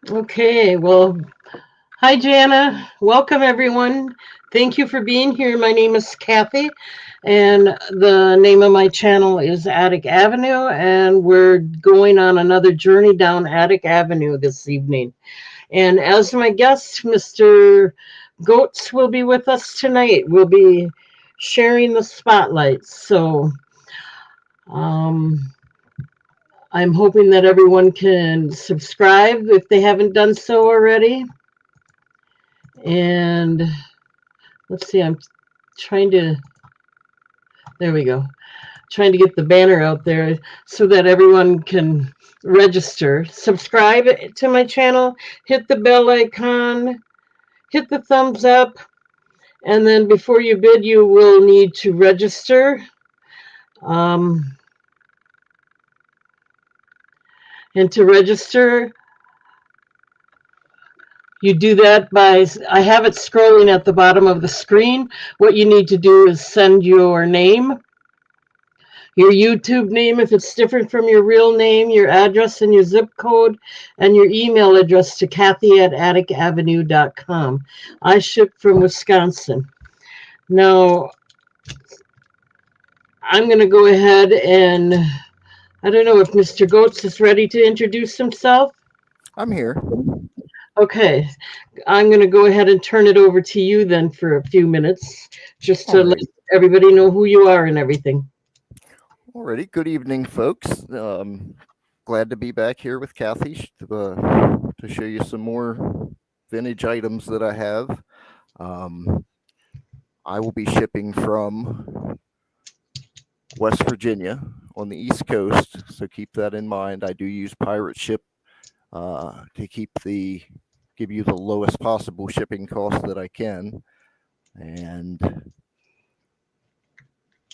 Okay, well, hi Jana. Welcome everyone. Thank you for being here. My name is Kathy, and the name of my channel is Attic Avenue, and we're going on another journey down Attic Avenue this evening. And as my guest, Mr. Goats will be with us tonight. We'll be sharing the spotlight. So, um, I'm hoping that everyone can subscribe if they haven't done so already. And let's see, I'm trying to, there we go, trying to get the banner out there so that everyone can register. Subscribe to my channel, hit the bell icon, hit the thumbs up, and then before you bid, you will need to register. Um, and to register, you do that by, I have it scrolling at the bottom of the screen. What you need to do is send your name, your YouTube name if it's different from your real name, your address and your zip code, and your email address to Kathy@atticavenue.com. I ship from Wisconsin. Now, I'm going to go ahead and I don't know if Mr. Goetz is ready to introduce himself. I'm here. Okay, I'm going to go ahead and turn it over to you then for a few minutes, just to let Alrighty. everybody know who you are and everything. Alrighty. Good evening, folks. Glad to be back here with Kathy to show you some more vintage items that I have. Um, I will be shipping from West Virginia on the East Coast, so keep that in mind. I do use Pirate Ship to give you the lowest possible shipping cost that I can. And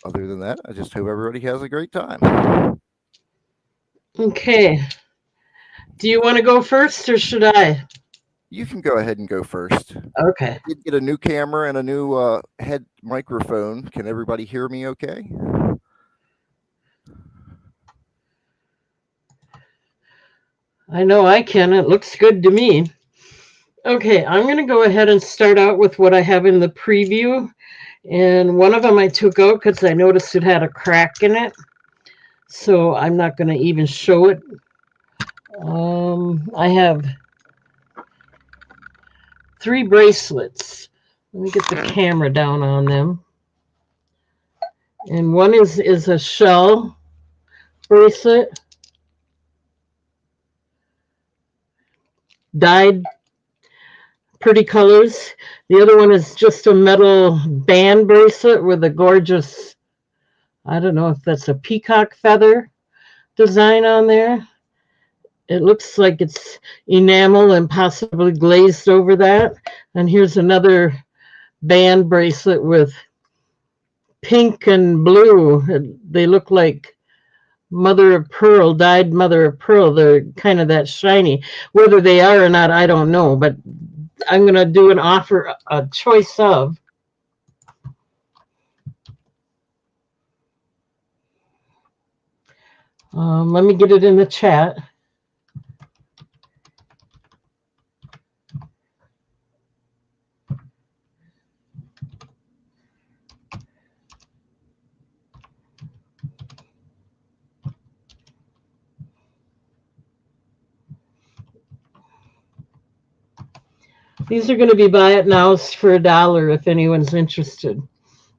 other than that, I just hope everybody has a great time. Okay, do you want to go first or should I? You can go ahead and go first. I Okay. did get a new camera and a new head microphone. Can everybody hear me okay? I know I can. It looks good to me. Okay, I'm going to go ahead and start out with what I have in the preview. And one of them I took out because I noticed it had a crack in it. So I'm not going to even show it. I have three bracelets. Let me get the camera down on them. And one is a shell bracelet, dyed pretty colors. The other one is just a metal band bracelet with a gorgeous, I don't know if that's a peacock feather design on there. It looks like it's enamel and possibly glazed over that. And here's another band bracelet with pink and blue. They look like mother of pearl, dyed mother of pearl. They're kind of that shiny. Whether they are or not, I don't know. But I'm going to do an offer, a choice of. Let me get it in the chat. These are going to be buy it nows for $1 if anyone's interested.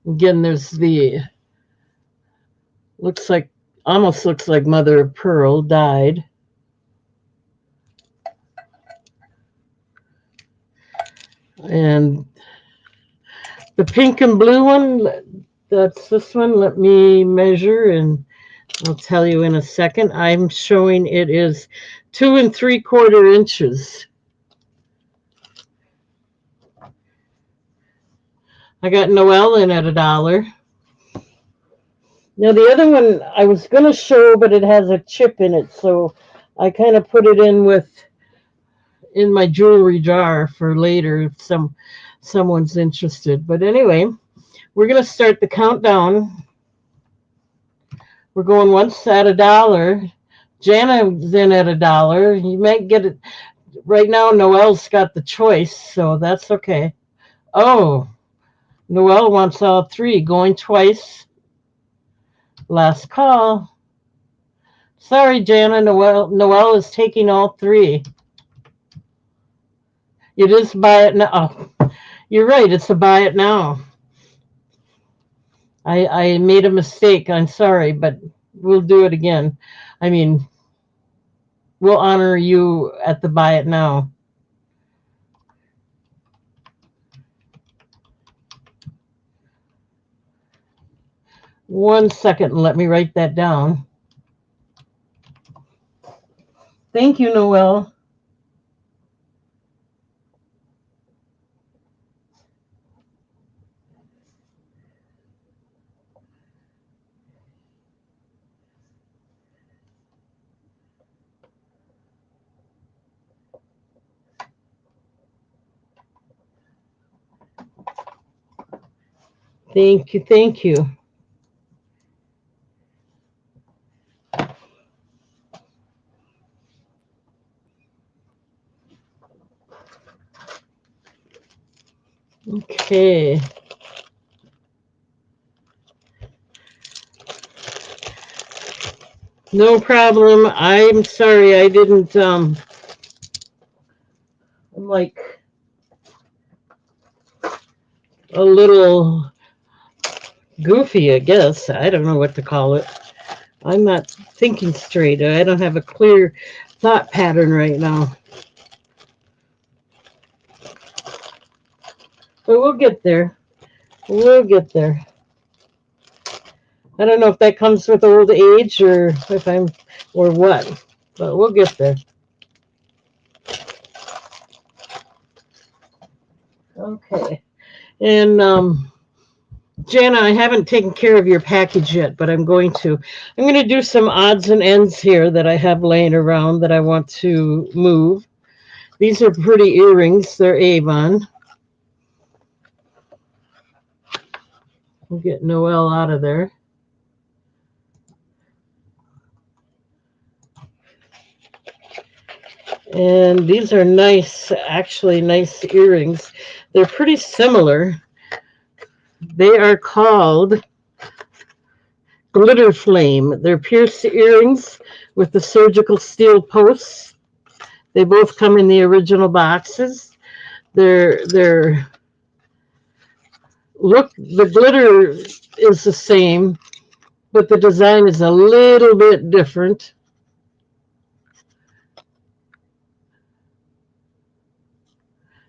Again, there's the looks like almost looks like mother of pearl dyed, and the pink and blue one. That's this one. Let me measure and I'll tell you in a second. I'm showing it is 2 3/4 inches. I got Noel in at $1. Now the other one I was gonna show, but it has a chip in it, so I kind of put it in my jewelry jar for later if someone's interested. But anyway, we're gonna start the countdown. We're going once at $1. Jana's in at $1. You might get it. right now Noel's got the choice, so that's okay. Oh, Noel wants all three. Going twice. Last call. Sorry, Jana. Noel is taking all three. It is buy it now. Oh, you're right. It's a buy it now. I made a mistake. I'm sorry, but we'll do it again. I mean, we'll honor you at the buy it now. One second and let me write that down. Thank you, Noel. Thank you, thank you. Okay. No problem. I'm sorry I didn't I'm like a little goofy, I guess. I don't know what to call it. I'm not thinking straight. I don't have a clear thought pattern right now. But we'll get there. We'll get there. I don't know if that comes with old age or if I'm or what, but we'll get there. Okay. And Jana, I haven't taken care of your package yet, but I'm going to. I'm going to do some odds and ends here that I have laying around that I want to move. These are pretty earrings. They're Avon. We'll get Noel out of there. And these are nice, actually nice earrings. They're pretty similar. They are called Glitter Flame. They're pierced earrings with the surgical steel posts. They both come in the original boxes. They're look, the glitter is the same, but the design is a little bit different.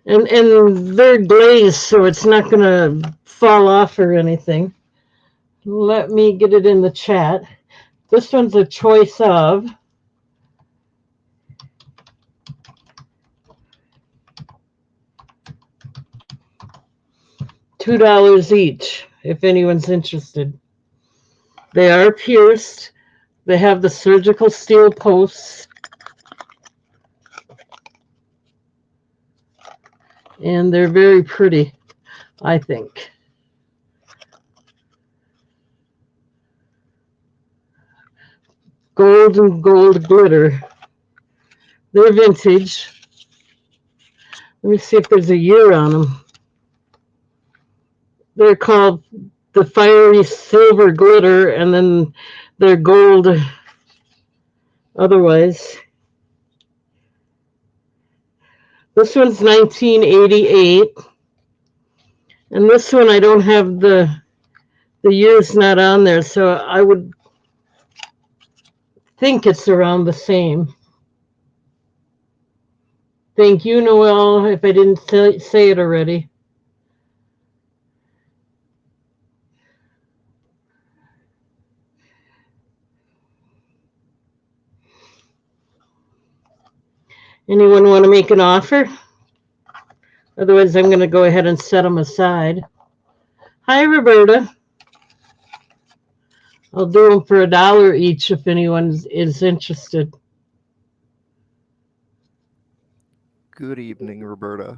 And they're glazed, so it's not going to fall off or anything. Let me get it in the chat. This one's a choice of $2 each, if anyone's interested. They are pierced. They have the surgical steel posts. And they're very pretty, I think. Gold and gold glitter. They're vintage. Let me see if there's a year on them. They're called the fiery silver glitter, and then they're gold otherwise. This one's 1988. And this one I don't have the year's not on there, so I would think it's around the same. Thank you, Noel, if I didn't say it already. Anyone want to make an offer? Otherwise, I'm going to go ahead and set them aside. Hi, Roberta. I'll do them for $1 each if anyone is interested. Good evening, Roberta.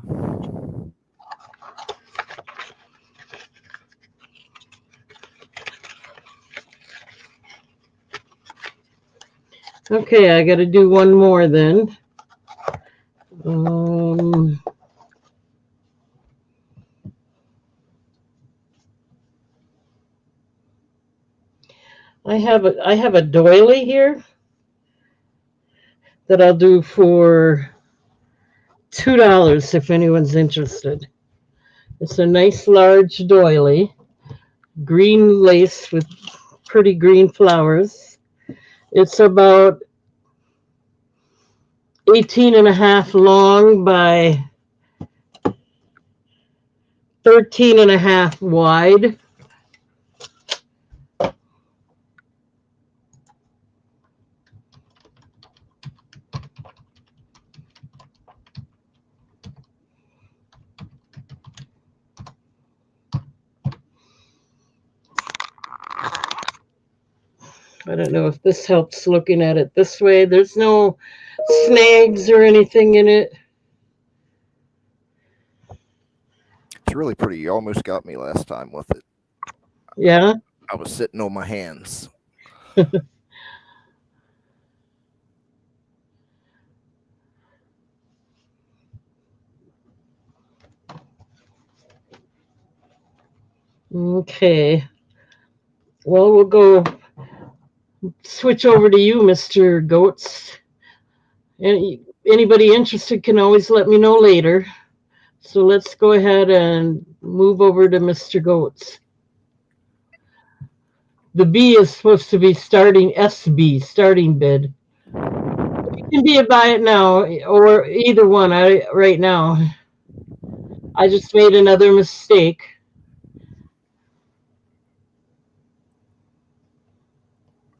Okay, I got to do one more then. Um, I have a doily here that I'll do for $2 if anyone's interested. It's a nice large doily, green lace with pretty green flowers. It's about 18 and a half long by 13 and a half wide. I don't know if this helps looking at it this way. There's no snags or anything in it. It's really pretty. You almost got me last time with it. Yeah. I was sitting on my hands. Okay. Well, we'll go switch over to you, Mr. Goats. Anybody interested can always let me know later. So let's go ahead and move over to Mr. Goats. The B is supposed to be starting SB, starting bid. It can be a buy it now or either one. Right now. I just made another mistake.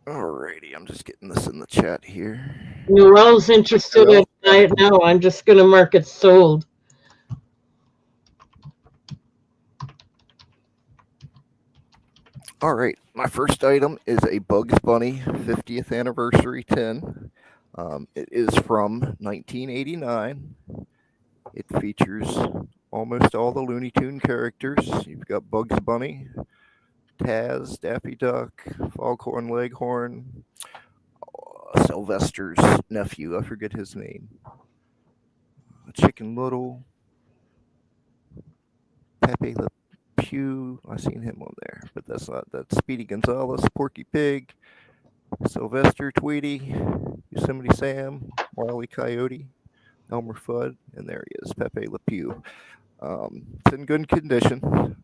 Alrighty, I'm just getting this in the chat here. Noel's interested in buy it now. I'm just going to mark it sold. All right, my first item is a Bugs Bunny 50th anniversary tin. It is from 1989. It features almost all the Looney Tune characters. You've got Bugs Bunny, Taz, Daffy Duck, Foghorn Leghorn, Sylvester's nephew, I forget his name, Chicken Little, Pepe Le Pew, I seen him on there, but that's Speedy Gonzales, Porky Pig, Sylvester, Tweety, Yosemite Sam, Wile E. Coyote, Elmer Fudd, and there he is, Pepe Le Pew. It's in good condition.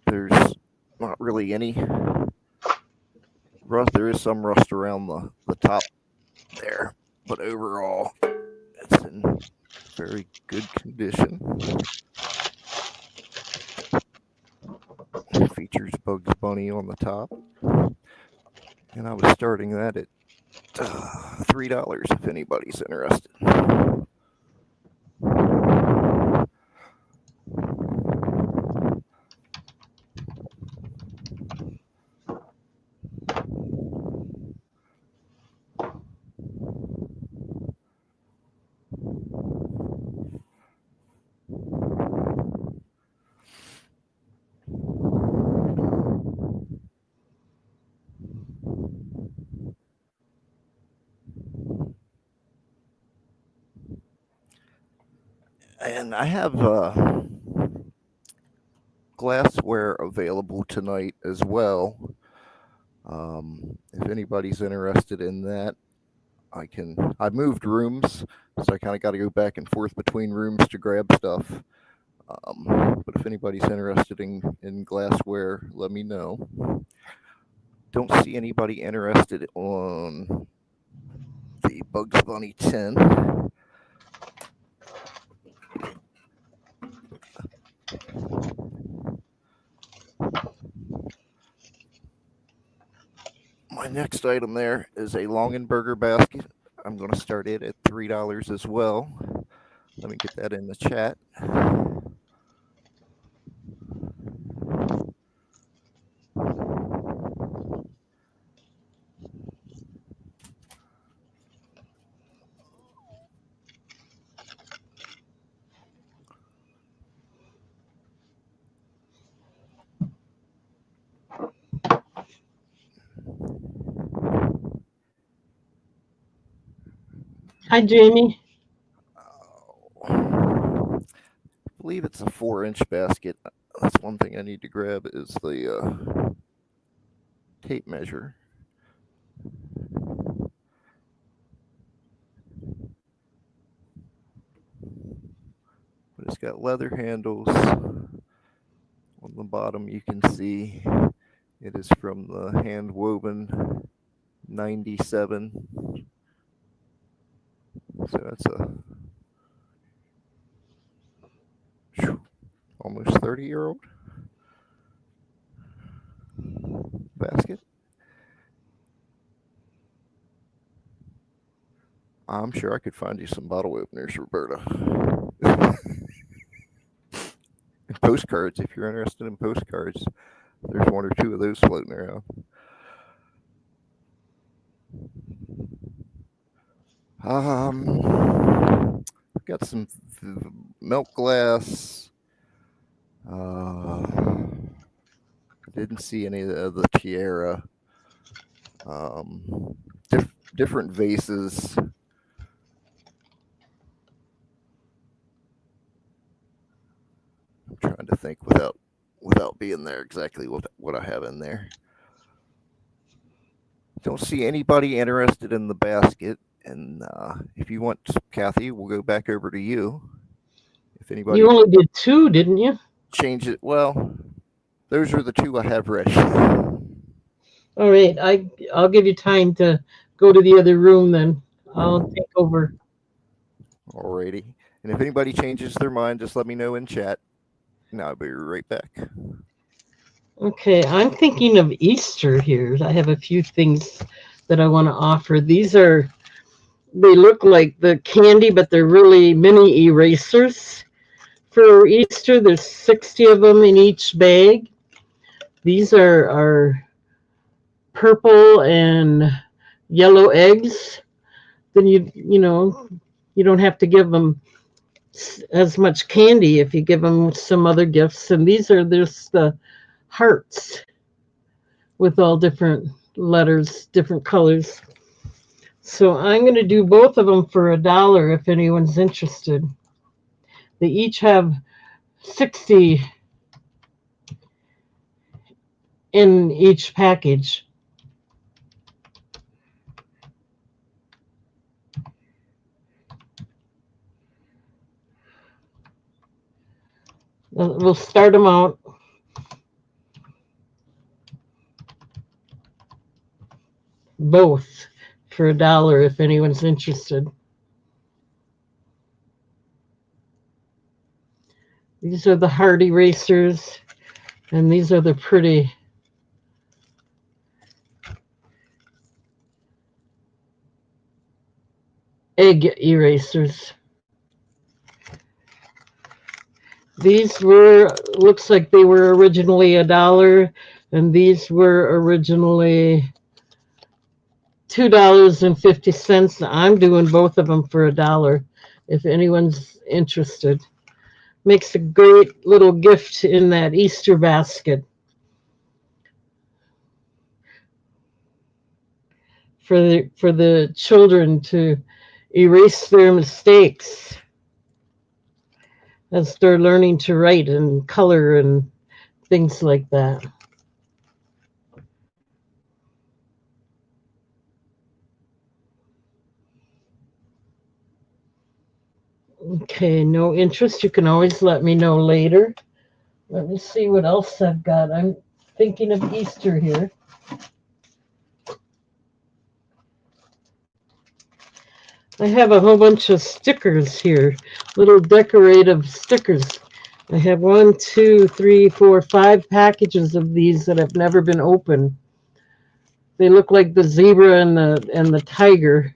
There's not really any rust. There is some rust around the top there, but overall, it's in very good condition. It features Bugs Bunny on the top, and I was starting that at $3 if anybody's interested. And I have glassware available tonight as well. If anybody's interested in that, I moved rooms, so I kind of got to go back and forth between rooms to grab stuff. But if anybody's interested in glassware, let me know. Don't see anybody interested on the Bugs Bunny 10. My next item there is a Longenberger basket. I'm going to start it at $3 as well. Let me get that in the chat. Hi, Jamie. believe it's a 4-inch basket. That's one thing I need to grab is the tape measure. But it's got leather handles. On the bottom you can see it is from the Hand Woven 97. So that's a almost 30-year-old basket. I'm sure I could find you some bottle openers, Roberta. And postcards, if you're interested in postcards. There's 1 or 2 of those floating around. I've got some milk glass. Didn't see any of the tiara. Different vases. I'm trying to think without being there exactly what I have in there. Don't see anybody interested in the basket, and if you want, Kathy, we'll go back over to you. If anybody, you only did 2, didn't you? Change it. Well, those are the 2 I have ready. All right, I'll give you time to go to the other room. Then I'll take over. Alrighty, and if anybody changes their mind, just let me know in chat, and I'll be right back. Okay, I'm thinking of Easter here. I have a few things that I want to offer. They look like the candy, but they're really mini erasers. For Easter, there's 60 of them in each bag. These are purple and yellow eggs. Then you don't have to give them as much candy if you give them some other gifts. And these are just the hearts with all different letters, different colors. So I'm going to do both of them for $1 if anyone's interested. They each have 60 in each package. We'll start them out. Both for $1 if anyone's interested. These are the heart erasers, and these are the pretty egg erasers. These looks like they were originally $1, and these were originally $2.50. I'm doing both of them for $1 if anyone's interested. Makes a great little gift in that Easter basket for the children to erase their mistakes as they're learning to write and color and things like that. Okay, no interest. You can always let me know later. Let me see what else I've got. I'm thinking of Easter here. I have a whole bunch of stickers here, little decorative stickers. I have 1, 2, 3, 4, 5 packages of these that have never been opened. They look like the zebra and the tiger.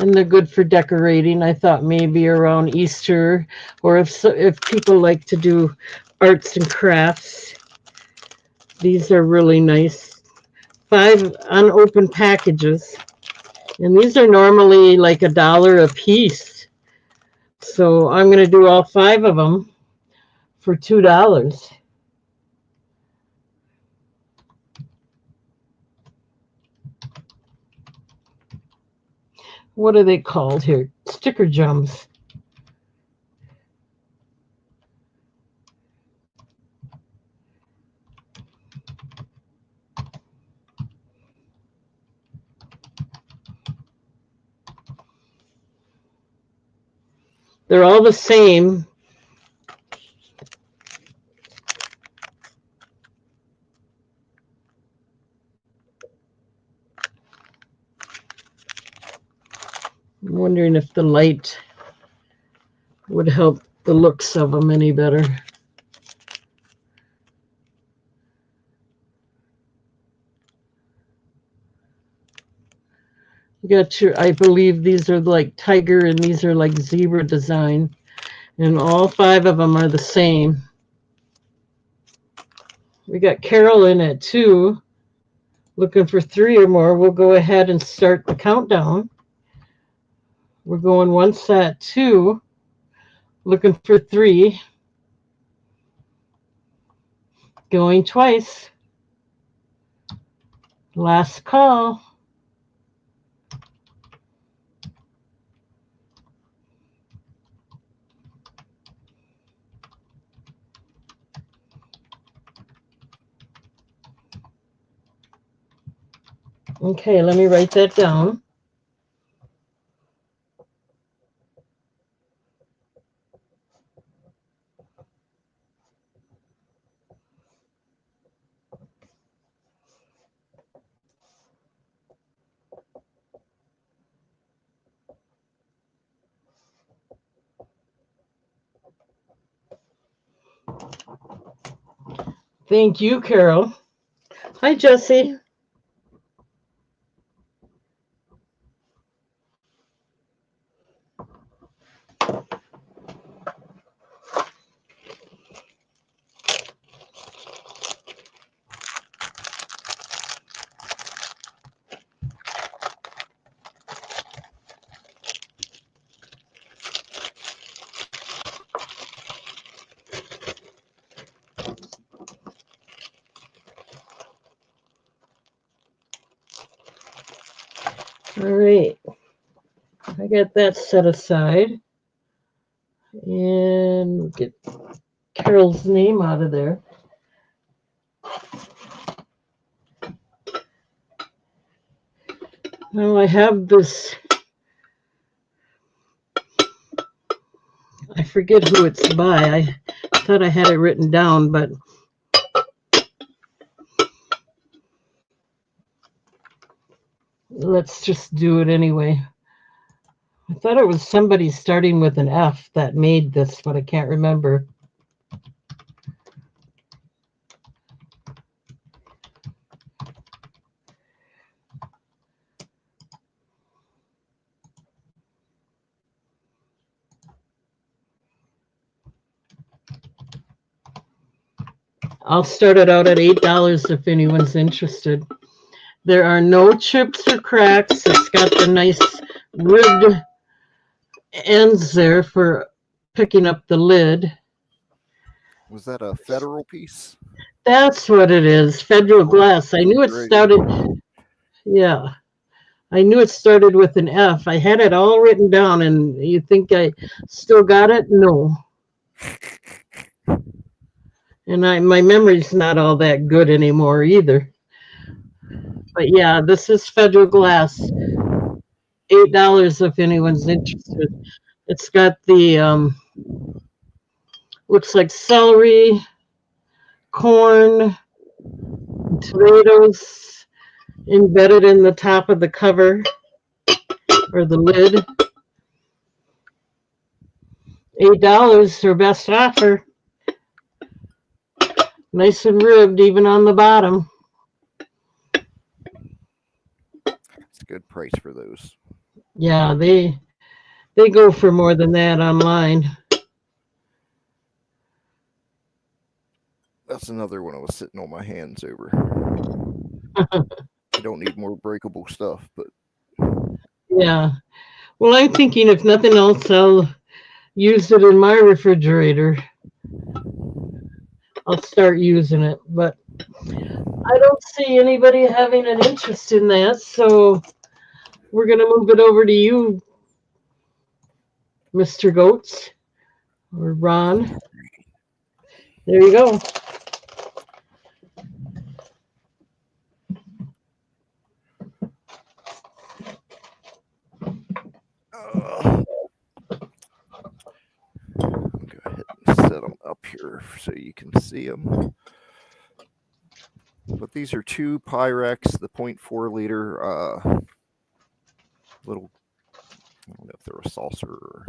And they're good for decorating. I thought maybe around Easter, or if people like to do arts and crafts. These are really nice. 5 unopened packages. And these are normally like $1 a piece. So I'm going to do all 5 of them for $2. What are they called here? sticker jumps. They're all the same. I'm wondering if the light would help the looks of them any better. You got your, I believe these are like tiger and these are like zebra design. And all 5 of them are the same. We got Carol in at 2. Looking for 3 or more. We'll go ahead and start the countdown. We're going once at 2. Looking for 3. Going twice. Last call. Okay, let me write that down. Thank you, Carol. Hi, Jesse. All right. I got that set aside. And get Carol's name out of there. Now I have this, I forget who it's by. I thought I had it written down, but let's just do it anyway. I thought it was somebody starting with an F that made this, but I can't remember. I'll start it out at $8 if anyone's interested. There are no chips or cracks. It's got the nice ribbed ends there for picking up the lid. Was that a Federal piece? That's what it is, Federal Glass. I knew it started, yeah. I knew it started with an F. I had it all written down, and you think I still got it? No. And my memory's not all that good anymore either. But yeah, this is Federal Glass. $8 if anyone's interested. It's got the, looks like celery, corn, tomatoes embedded in the top of the cover or the lid. $8, their best offer. Nice and ribbed, even on the bottom. It's a good price for those. Yeah, they go for more than that online. That's another one I was sitting on my hands over. I don't need more breakable stuff, but yeah. Well, I'm thinking if nothing else, I'll use it in my refrigerator. I'll start using it, but I don't see anybody having an interest in that, so we're going to move it over to you, Mr. Goats or Ron. There you go. I'll go ahead and set them up here so you can see them. But these are two Pyrex, the 0.4 liter little, I don't know if they're a saucer or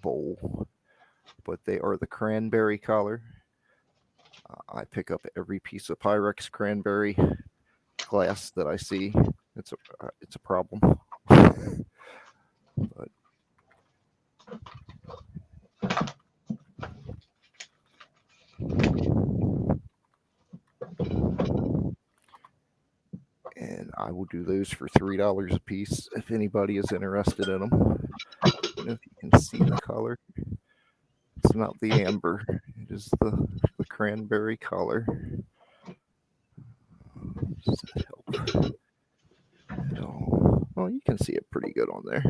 bowl, but they are the cranberry color. I pick up every piece of Pyrex cranberry glass that I see. It's a problem. But and I will do those for $3 a piece if anybody is interested in them. I don't know if you can see the color. It's not the amber. It is the cranberry color. Does that help at all? Well, you can see it pretty good on there.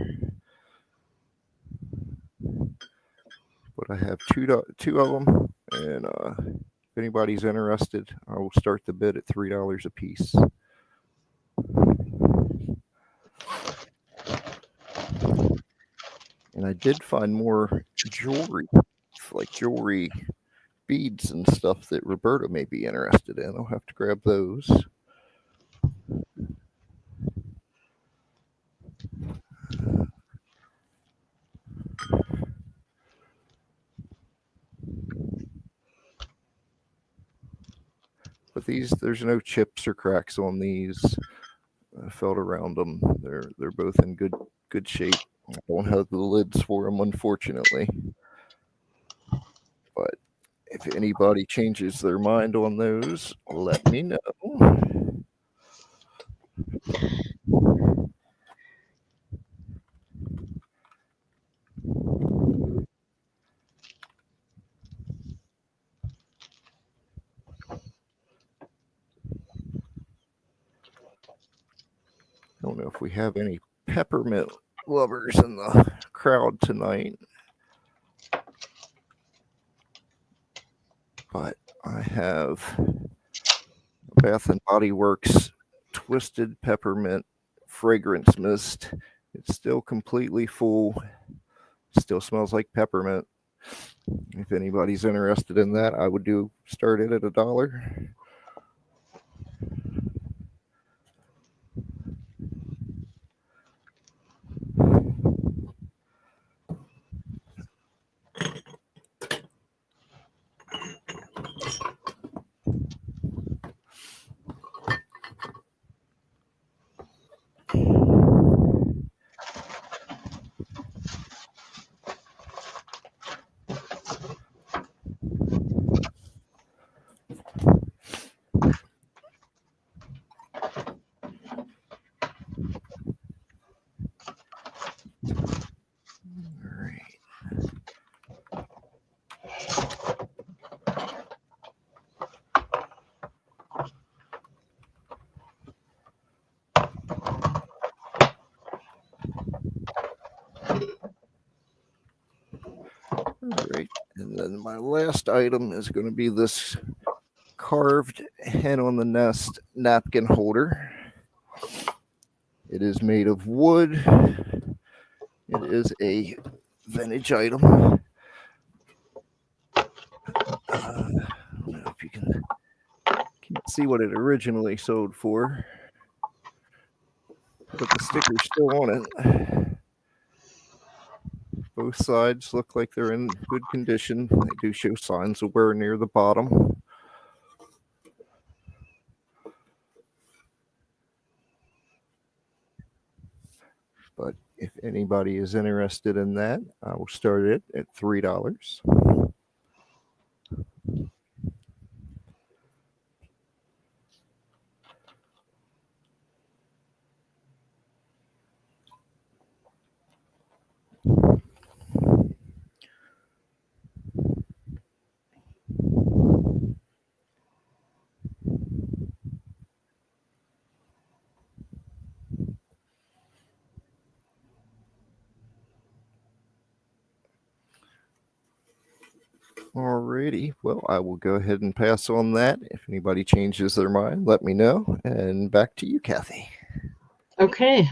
But I have two of them, and if anybody's interested, I will start the bid at $3 a piece. And I did find more jewelry, like jewelry beads and stuff that Roberta may be interested in. I'll have to grab those. But these, there's no chips or cracks on these. I felt around them. They're both in good shape. I don't have the lids for them, unfortunately. But if anybody changes their mind on those, let me know. I don't know if we have any peppermint lovers in the crowd tonight, but I have Bath and Body Works Twisted Peppermint Fragrance Mist. It's still completely full. Still smells like peppermint. If anybody's interested in that, I would start it at $1. All right, and then my last item is going to be this carved hen on the nest napkin holder. It is made of wood. It is a vintage item. I don't know if you can see what it originally sold for, but the sticker's still on it. Both sides look like they're in good condition. They do show signs of wear near the bottom. But if anybody is interested in that, I will start it at $3. Alrighty. Well, I will go ahead and pass on that. If anybody changes their mind, let me know. And back to you, Kathy. Okay.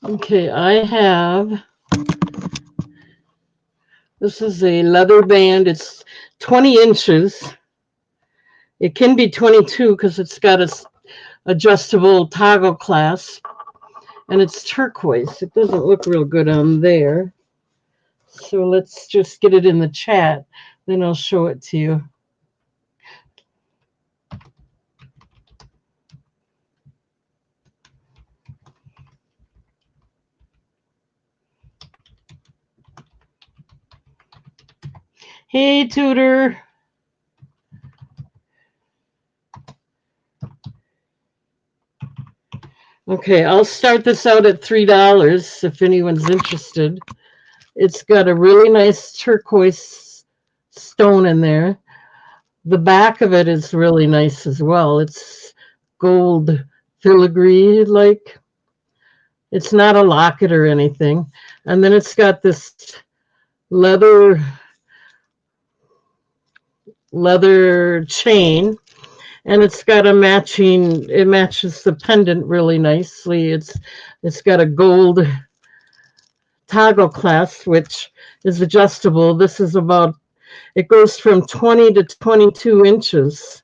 Okay, I have, this is a leather band. It's 20 inches. It can be 22 because it's got a adjustable toggle clasp, and it's turquoise. It doesn't look real good on there. So let's just get it in the chat, then I'll show it to you. Hey, Tudor. Okay, I'll start this out at $3 if anyone's interested. It's got a really nice turquoise stone in there. The back of it is really nice as well. It's gold filigree like. It's not a locket or anything. And then it's got this leather chain, and it's got a matching, it matches the pendant really nicely. It's got a gold toggle clasp, which is adjustable. This is about, it goes from 20 to 22 inches.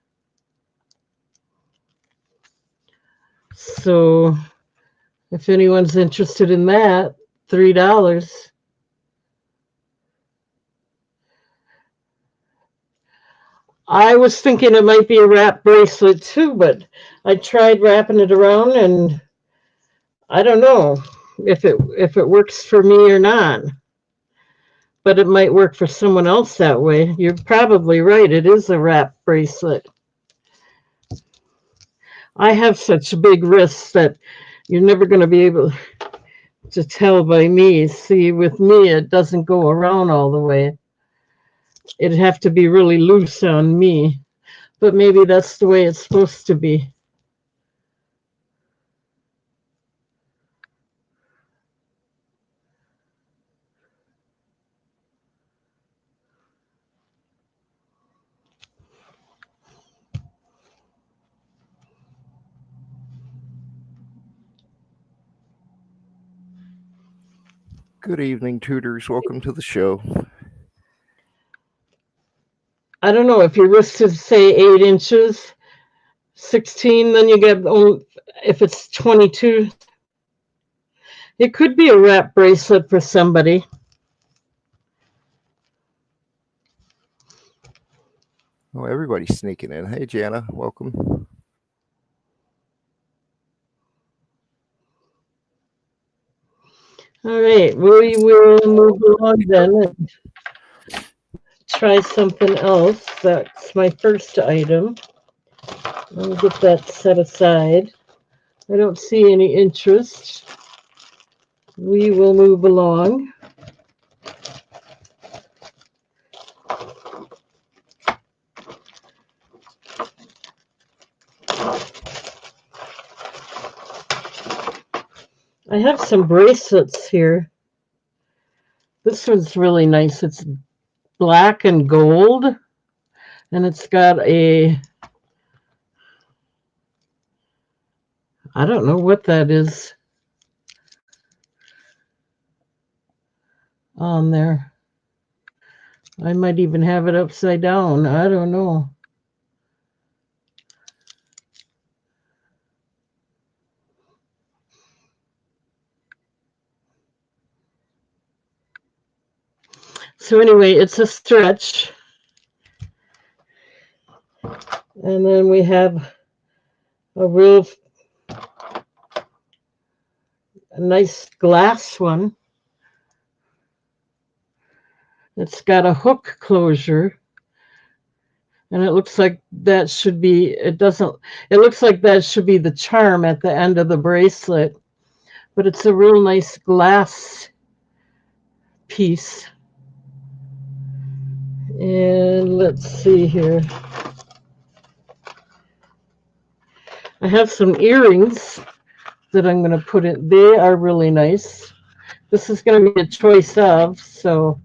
So if anyone's interested in that, $3. I was thinking it might be a wrap bracelet too, but I tried wrapping it around and I don't know if it works for me or not. But it might work for someone else that way. You're probably right. It is a wrap bracelet. I have such big wrists that you're never going to be able to tell by me. See, with me, it doesn't go around all the way. It'd have to be really loose on me. But maybe that's the way it's supposed to be. Good evening, tutors. Welcome to the show. I don't know, if your wrist is, say, 8 inches, 16, then you get, if it's 22, it could be a wrap bracelet for somebody. Oh, everybody's sneaking in. Hey, Jana, welcome. All right, we will move along then and try something else. That's my first item. I'll get that set aside. I don't see any interest. We will move along. I have some bracelets here. This one's really nice. It's black and gold, and it's got a, I don't know what that is on there. I might even have it upside down. I don't know. So anyway, it's a stretch. And then we have a nice glass one. It's got a hook closure. And it looks like that should be, it looks like that should be the charm at the end of the bracelet. But it's a real nice glass piece. And let's see here. I have some earrings that I'm going to put in. They are really nice. This is going to be a choice of, so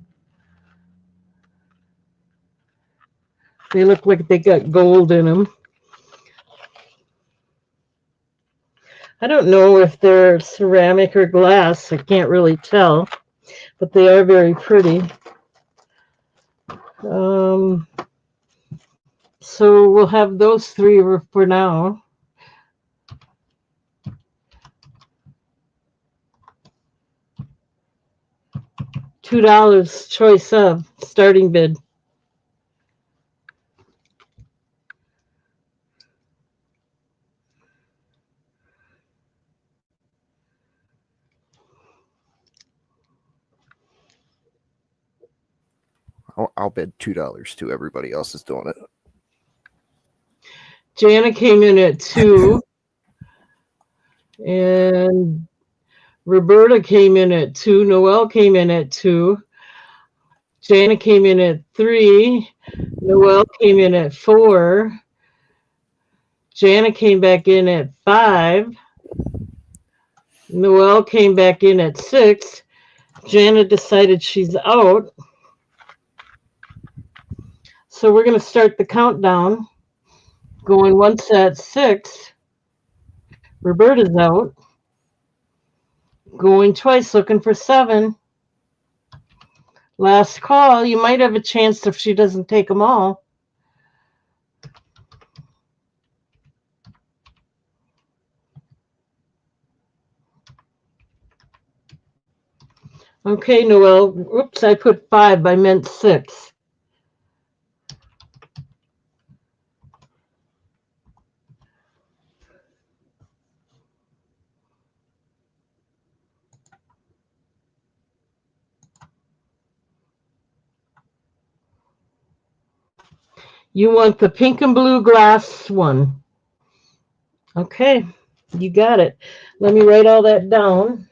they look like they got gold in them. I don't know if they're ceramic or glass. I can't really tell, but they are very pretty. So we'll have those three for now. $2 choice of starting bid. I'll bid $2 too. Everybody else is doing it. Jana came in at 2. And Roberta came in at 2. Noelle came in at 2. Jana came in at 3. Noelle came in at 4. Jana came back in at 5. Noelle came back in at 6. Jana decided she's out. So we're going to start the countdown. Going once at 6. Roberta's out. Going twice, looking for 7. Last call. You might have a chance if she doesn't take them all. Okay, Noelle. Oops, I put 5. I meant 6. You want the pink and blue glass one. Okay, you got it. Let me write all that down.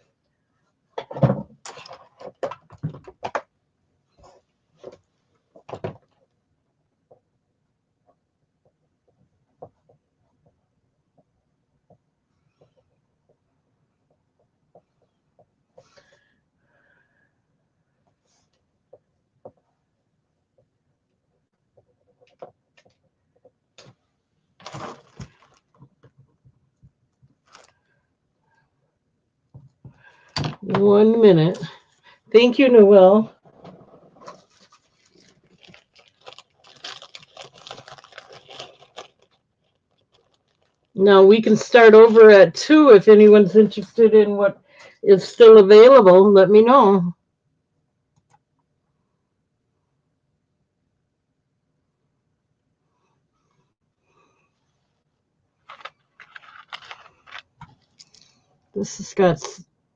One minute. Thank you, Noelle. Now we can start over at 2 if anyone's interested in what is still available. Let me know. This has got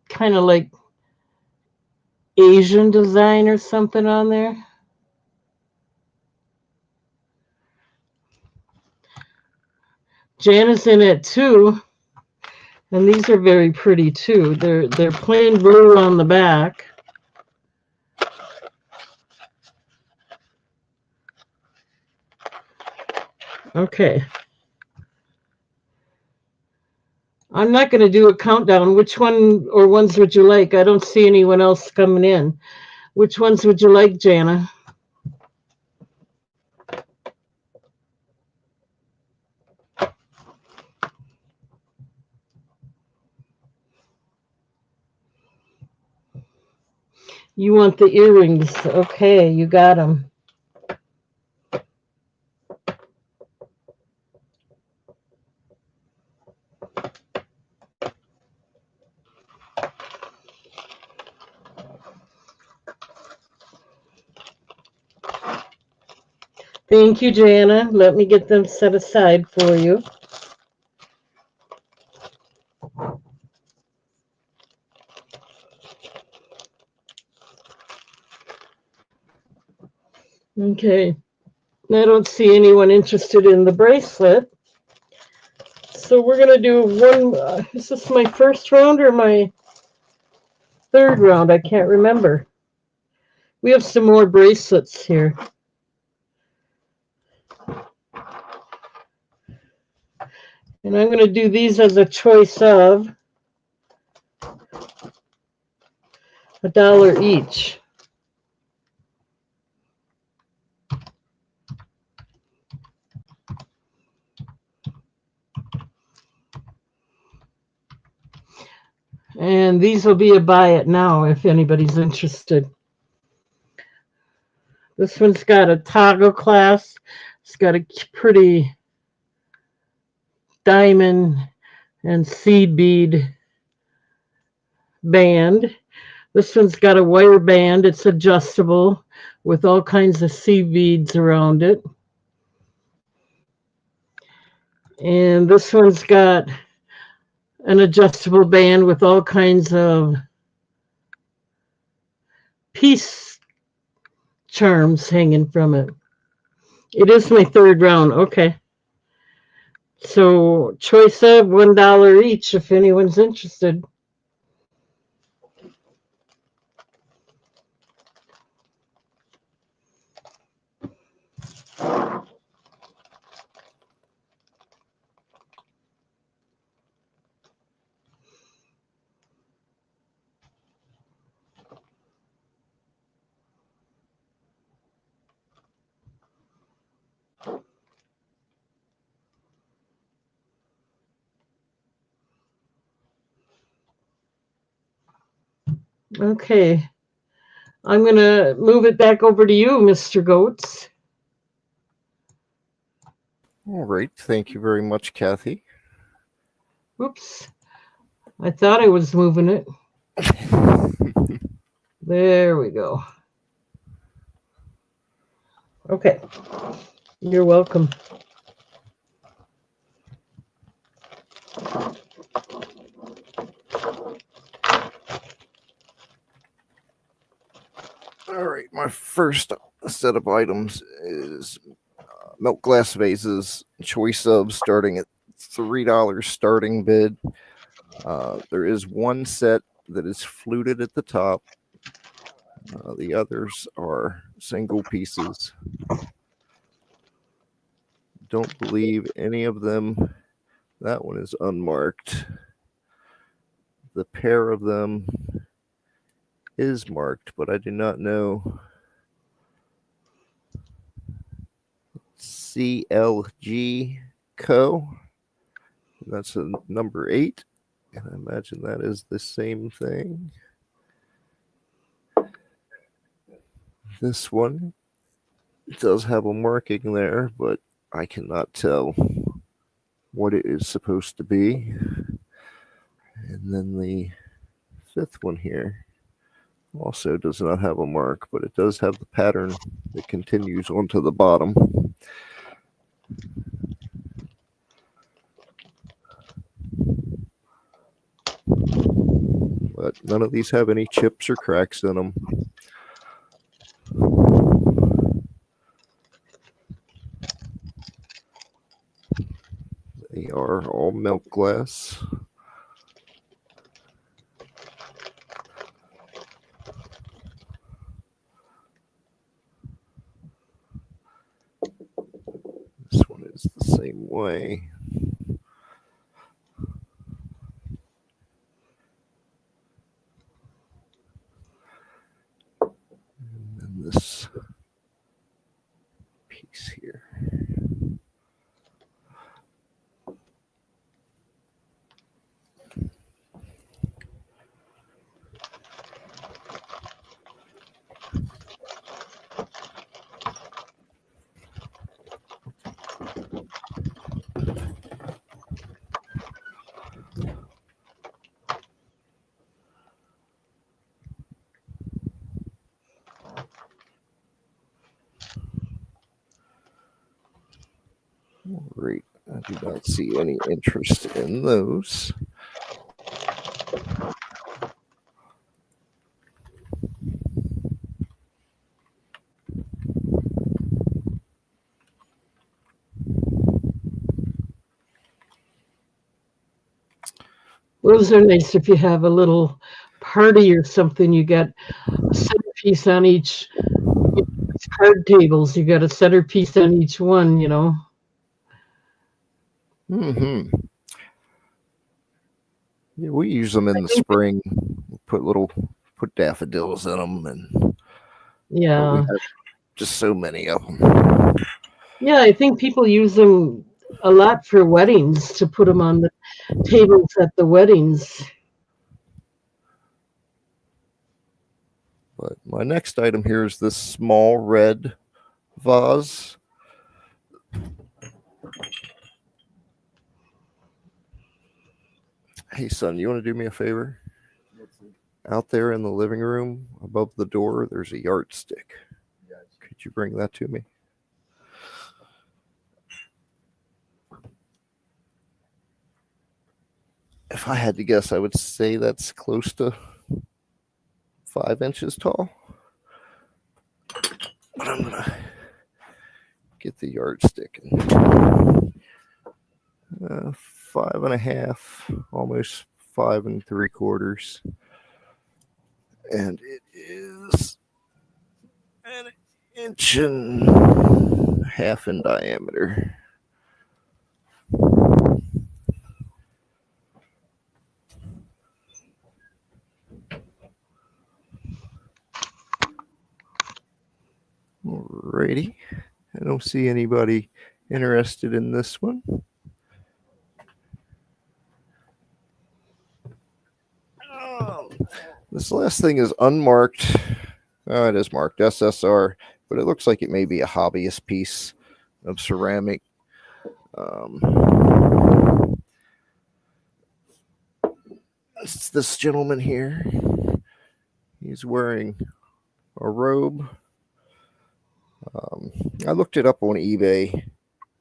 kind of like Asian design or something on there. Jana's in it too, and these are very pretty too. They're plain blue on the back. Okay. I'm not going to do a countdown. Which one or ones would you like? I don't see anyone else coming in. Which ones would you like, Jana? You want the earrings. Okay, you got them. Thank you, Jana. Let me get them set aside for you. Okay. I don't see anyone interested in the bracelet. So we're going to do one. Is this my first round or my third round? I can't remember. We have some more bracelets here. And I'm going to do these as a choice of. $1 each. And these will be a buy it now if anybody's interested. This one's got a toggle clasp. It's got a pretty diamond and seed bead band. This one's got a wire band. It's adjustable with all kinds of seed beads around it. And this one's got an adjustable band with all kinds of peace charms hanging from it. It is my third round. Okay. So choice of $1 each if anyone's interested. Okay. I'm going to move it back over to you, Mr. Goetz. All right. Thank you very much, Kathy. Oops. I thought I was moving it. There we go. Okay. You're welcome. All right, my first set of items is milk glass vases, choice of starting at $3 starting bid. There is one set that is fluted at the top. The others are single pieces. Don't believe any of them. That one is unmarked. The pair of them is marked, but I do not know. CLG Co. That's a number 8. And I imagine that is the same thing. This one does have a marking there, but I cannot tell what it is supposed to be. And then the 5th one here also does not have a mark, but it does have the pattern that continues onto the bottom. But none of these have any chips or cracks in them. They are all milk glass. This one is the same way. And then this piece here. Great. I do not see any interest in those. Those are nice if you have a little party or something. You got a centerpiece on each card tables. You got a centerpiece on each one, you know. Mm-hmm. Yeah, we use them in the spring. We put little put daffodils in them, and but we Yeah. have just so many of them. Yeah, I think people use them a lot for weddings to put them on the tables at the weddings. But my next item here is this small red vase. Hey, son, you want to do me a favor? Out there in the living room above the door, there's a yardstick. Could you bring that to me? If I had to guess, I would say that's close to 5 inches tall. But I'm going to get the yardstick. 5.5, almost 5 3/4. And it is an 1.5 inches in diameter. Alrighty. I don't see anybody interested in this one. This last thing is unmarked. It is marked SSR, but it looks like it may be a hobbyist piece of ceramic. It's this gentleman here. He's wearing a robe. I looked it up on eBay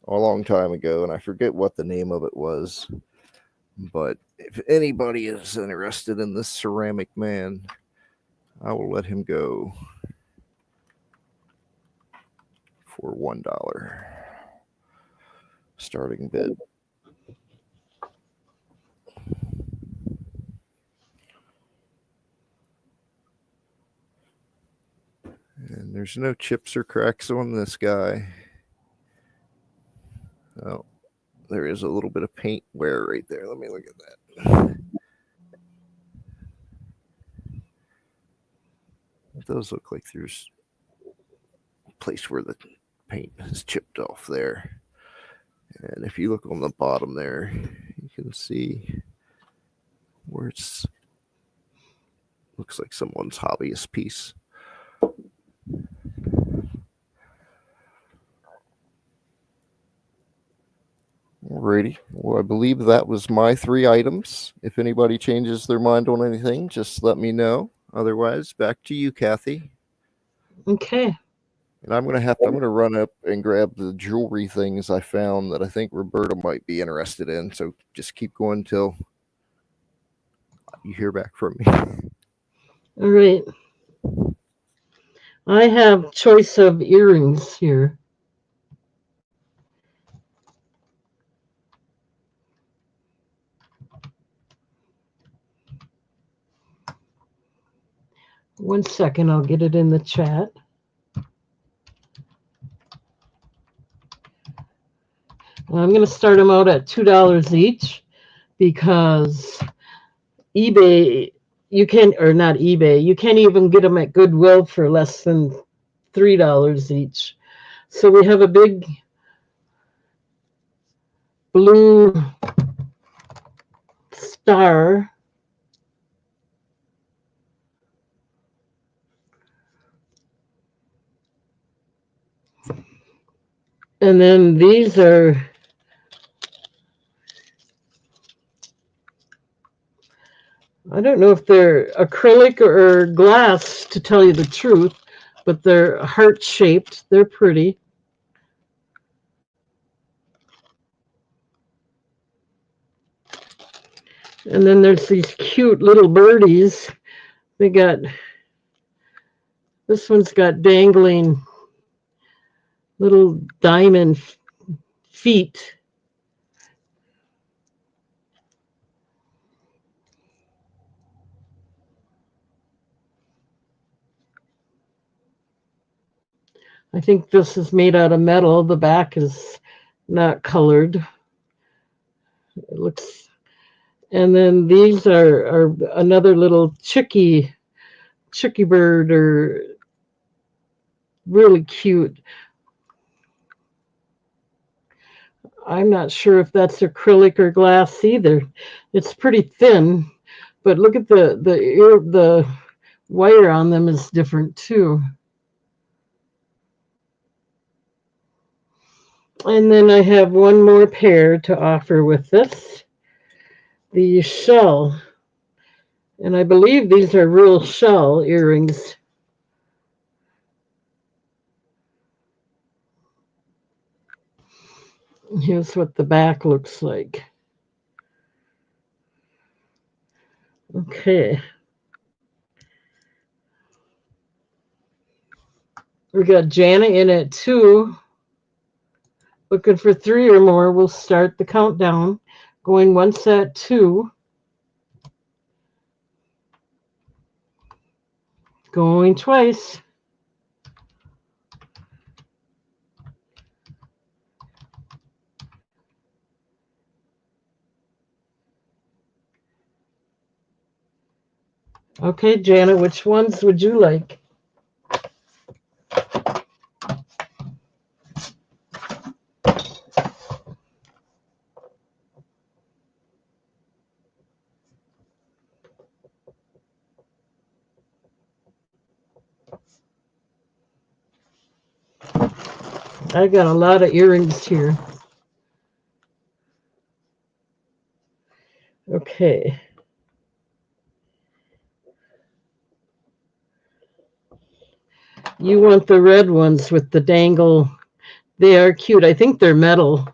a long time ago, and I forget what the name of it was. But if anybody is interested in this ceramic man, I will let him go for $1 starting bid. And there's no chips or cracks on this guy. Oh, there is a little bit of paint wear right there. Let me look at that. It does look like there's a place where the paint is chipped off there. And if you look on the bottom there, you can see where it's looks like someone's hobbyist piece. Alrighty. Well, I believe that was my 3 items. If anybody changes their mind on anything, just let me know. Otherwise, back to you, Kathy. Okay. And I'm gonna run up and grab the jewelry things I found that I think Roberta might be interested in. So just keep going till you hear back from me. All right. I have choice of earrings here. One second, I'll get it in the chat. I'm going to start them out at $2 each because eBay, you can, or not eBay, you can't even get them at Goodwill for less than $3 each. So we have a big blue star. And then these are I don't know if they're acrylic or glass, to tell you the truth, but they're heart-shaped. They're pretty. And then there's these cute little birdies. This one's got dangling little diamond feet. I think this is made out of metal. The back is not colored. It looks, and then these are another little chickie Chicky Bird are really cute. I'm not sure if that's acrylic or glass either. It's pretty thin, but look at the wire on them is different too. And then I have one more pair to offer with this, the shell. And I believe these are real shell earrings. Here's what the back looks like. Okay. We got Jana in at 2. Looking for 3 or more. We'll start the countdown. Going once at 2. Going twice. Okay, Jana, which ones would you like? I got a lot of earrings here. Okay. You want the red ones with the dangle. They are cute. I think they're metal.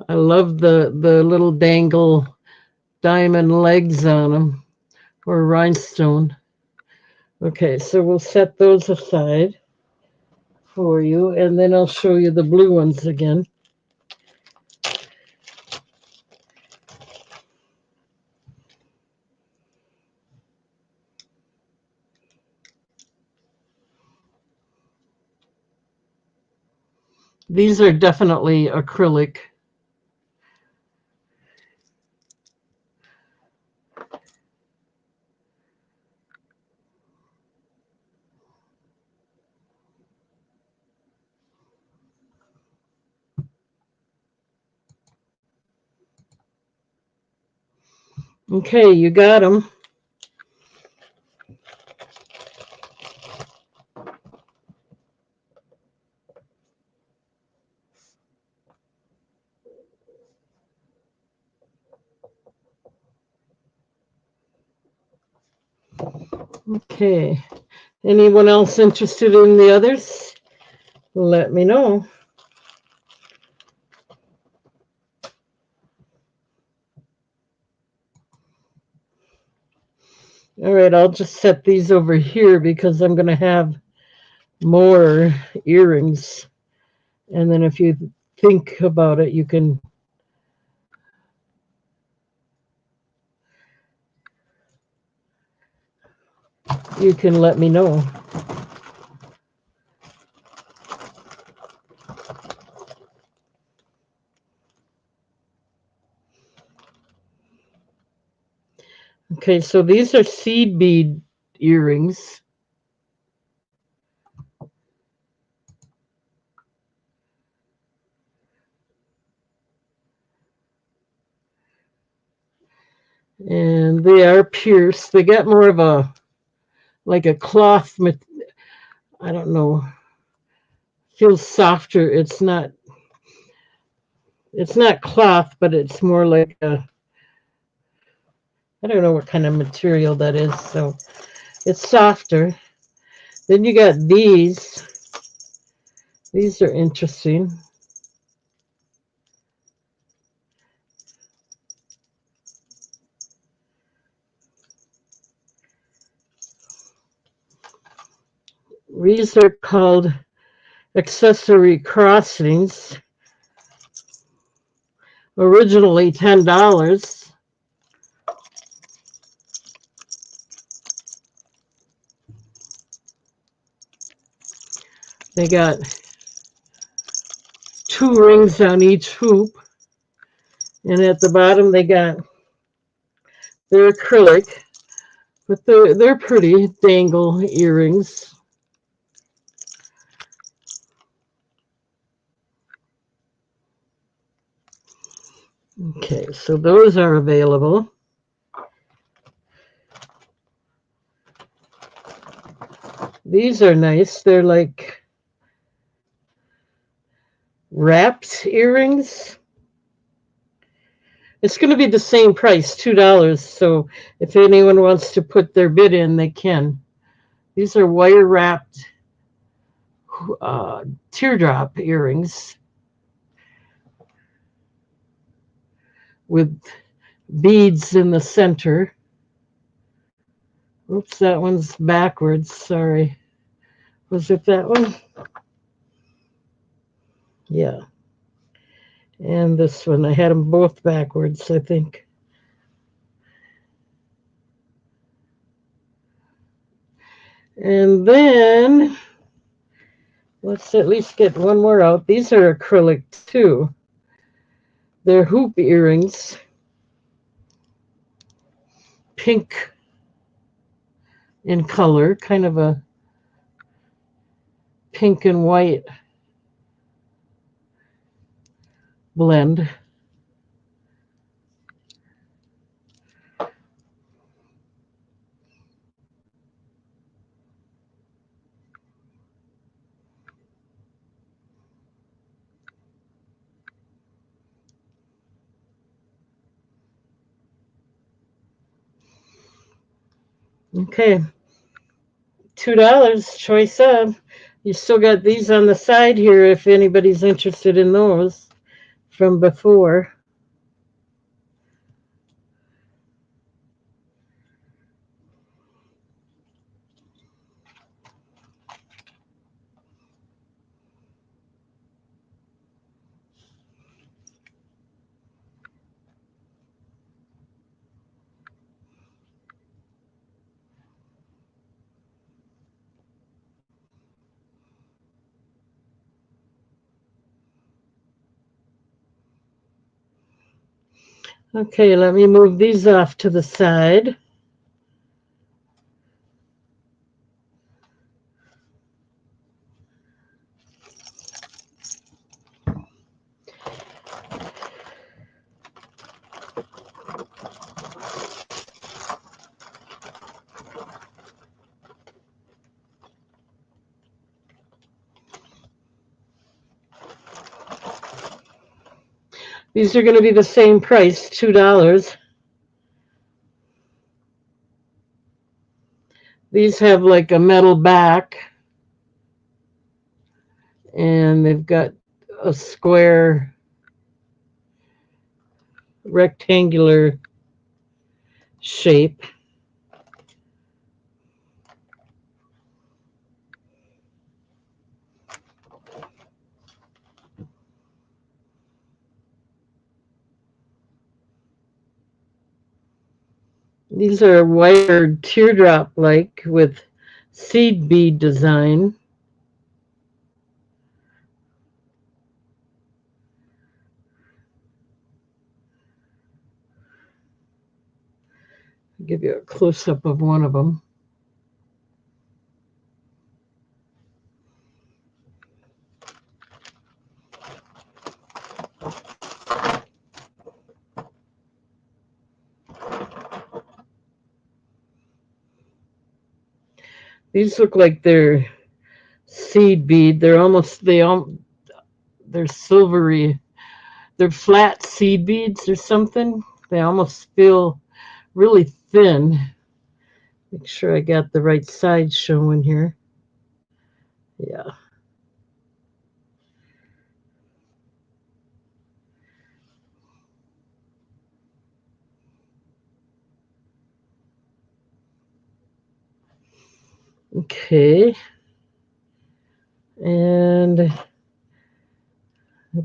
I love the little dangle diamond legs on them, or rhinestone. Okay, so we'll set those aside for you, and then I'll show you the blue ones again. These are definitely acrylic. Okay, you got them. Okay. Anyone else interested in the others? Let me know. All right, I'll just set these over here because I'm going to have more earrings. And then if you think about it, you can let me know. Okay, so these are seed bead earrings. And they are pierced. They got more of a, like a cloth, I don't know, feels softer. It's not cloth, but it's more like a, I don't know what kind of material that is, so it's softer. Then you got these. These are interesting. These are called accessory crossings. Originally $10. They got 2 rings on each hoop. And at the bottom, they're acrylic. But they're pretty dangle earrings. Okay, so those are available. These are nice. They're like wrapped earrings. It's going to be the same price, $2. So if anyone wants to put their bid in, they can. These are wire wrapped teardrop earrings with beads in the center. Oops, that one's backwards. Sorry. Was it that one? Yeah. And this one, I had them both backwards, I think. And then let's at least get one more out. These are acrylic too. They're hoop earrings. Pink in color, kind of a pink and white blend. Okay, $2, choice of. You still got these on the side here if anybody's interested in those from before. Okay, let me move these off to the side. These are going to be the same price, $2. These have like a metal back, and they've got a square rectangular shape. These are wired teardrop like with seed bead design. I'll give you a close up of one of them. These look like they're seed bead. They're silvery. They're flat seed beads or something. They almost feel really thin. Make sure I got the right side showing here. Yeah. Okay. And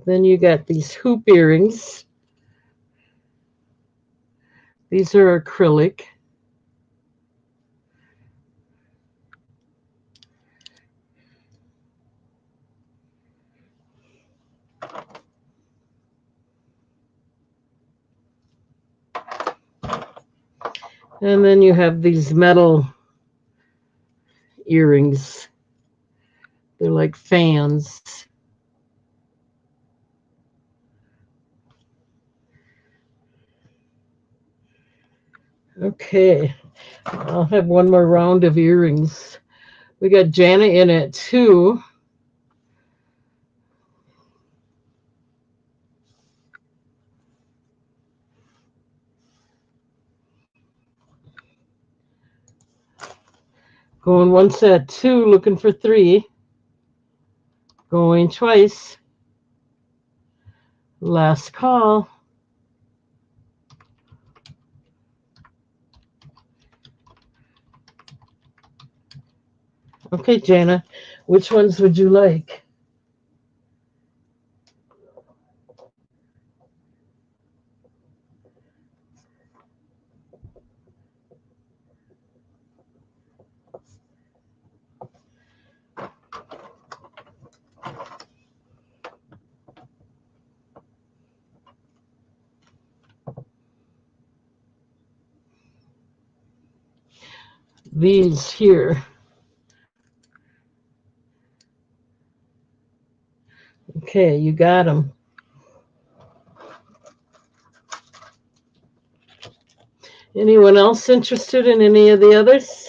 then you got these hoop earrings. These are acrylic. And then you have these metal earrings. They're like fans. Okay, I'll have one more round of earrings. We got Jana in it too. Going once at 2, looking for 3. Going twice. Last call. Okay, Jana, which ones would you like? These here. Okay, you got them. Anyone else interested in any of the others?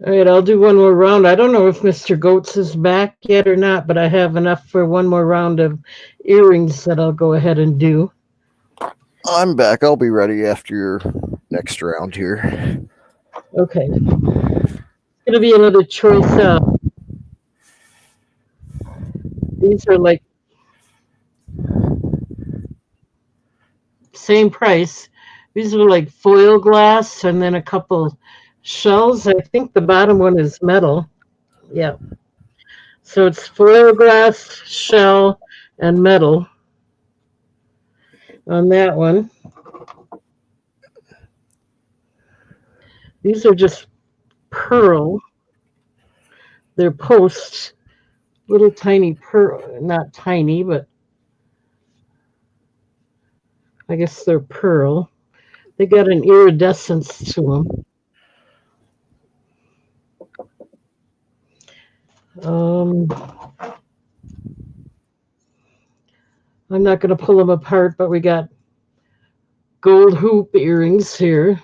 All right, I'll do one more round. I don't know if Mr. Goats is back yet or not, but I have enough for one more round of earrings that I'll go ahead and do. I'm back. I'll be ready after your next round here. Okay. It's going to be another choice. These are like same price. These are like foil glass and then a couple shells. I think the bottom one is metal. Yeah. So it's foil glass, shell, and metal on that one. These are just pearl. They're posts, little tiny pearl, not tiny, but I guess they're pearl. They got an iridescence to them. I'm not going to pull them apart, but we got gold hoop earrings here.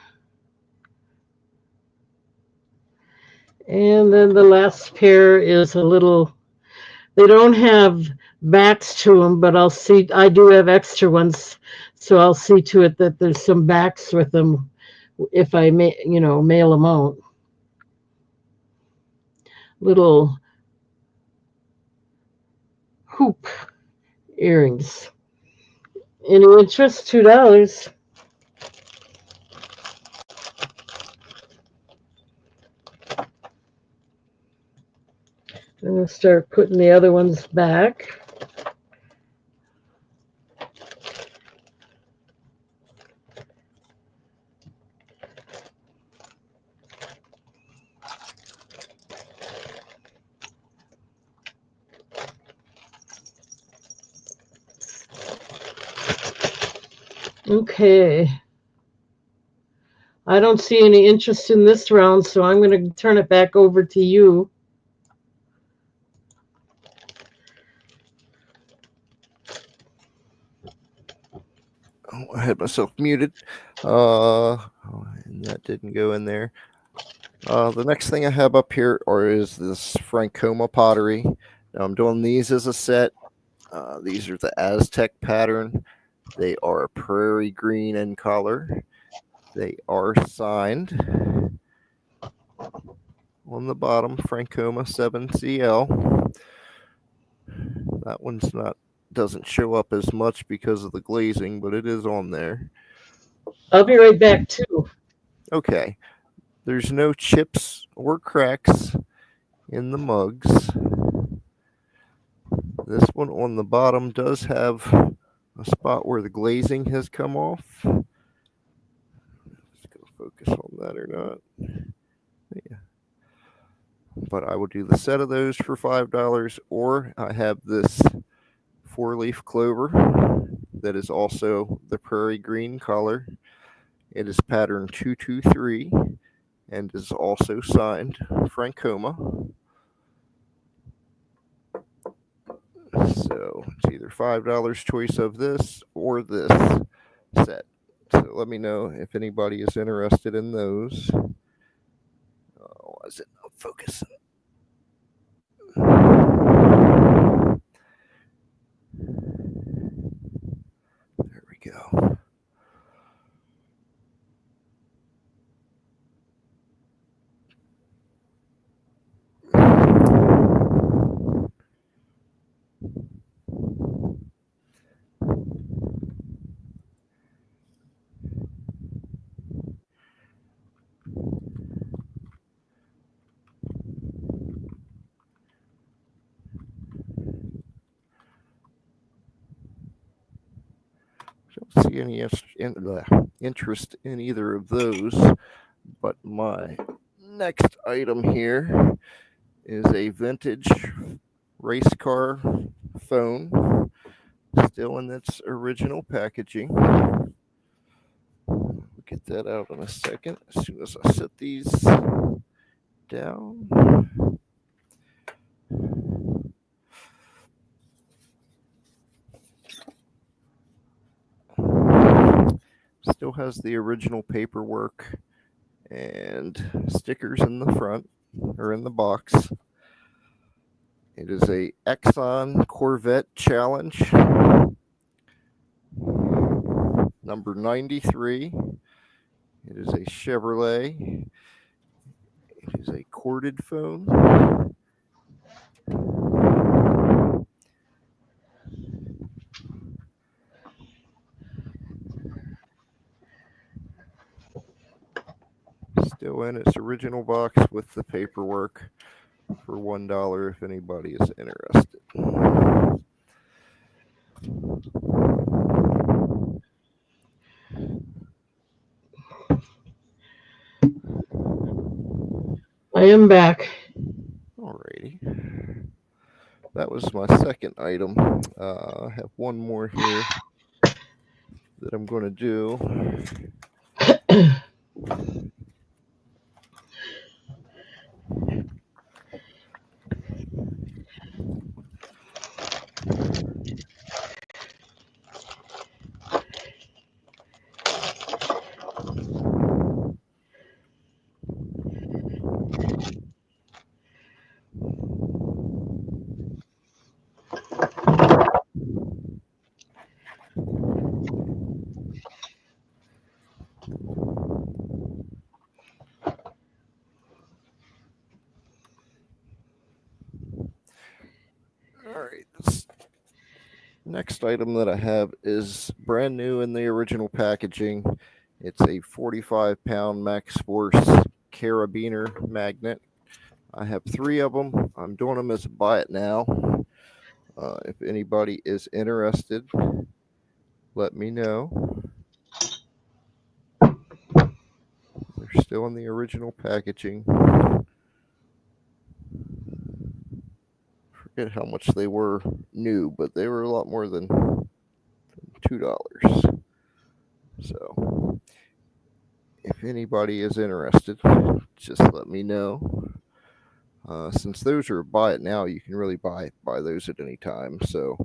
And then the last pair is a little, they don't have backs to them, but I do have extra ones, so I'll see to it that there's some backs with them if I mail them out. Little hoop earrings. Any interest? $2. I'm going to start putting the other ones back. Okay. I don't see any interest in this round, so I'm going to turn it back over to you. Oh, I had myself muted. And that didn't go in there. The next thing I have up here is this Francoma pottery. Now I'm doing these as a set. These are the Aztec pattern. They are prairie green in color. They are signed on the bottom, Francoma 7CL. That one's doesn't show up as much because of the glazing, but it is on there. I'll be right back too. Okay. There's no chips or cracks in the mugs. This one on the bottom does have a spot where the glazing has come off. Let's go focus on that or not. Yeah. But I will do the set of those for $5, or I have this 4-leaf clover that is also the prairie green color. It is pattern 223 and is also signed Francoma. So it's either $5 choice of this or this set. So let me know if anybody is interested in those. Oh, why is it not focusing? There we go. Don't see any interest in either of those, but my next item here is a vintage race car phone, still in its original packaging. We'll get that out in a second as soon as I set these down. Still has the original paperwork and stickers in the front or in the box. It is a Exxon Corvette Challenge number 93. It is a Chevrolet. It is a corded phone. Still in its original box with the paperwork for $1 if anybody is interested. I am back. Alrighty. That was my second item. I have one more here that I'm going to do. Alright, this next item that I have is brand new in the original packaging. It's a 45-pound Max Force carabiner magnet. I have 3 of them. I'm doing them as a buy it now. If anybody is interested, let me know. They're still in the original packaging. Forget how much they were new, but they were a lot more than $2. So if anybody is interested, just let me know. Since those are buy it now, you can really buy those at any time. So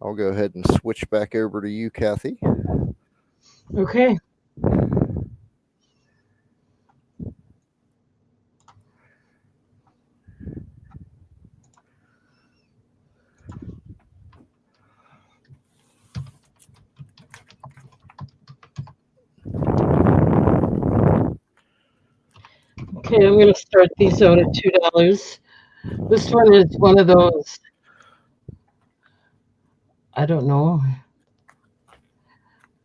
I'll go ahead and switch back over to you, Kathy. Okay. Okay, I'm going to start these out at $2. This one is one of those, I don't know,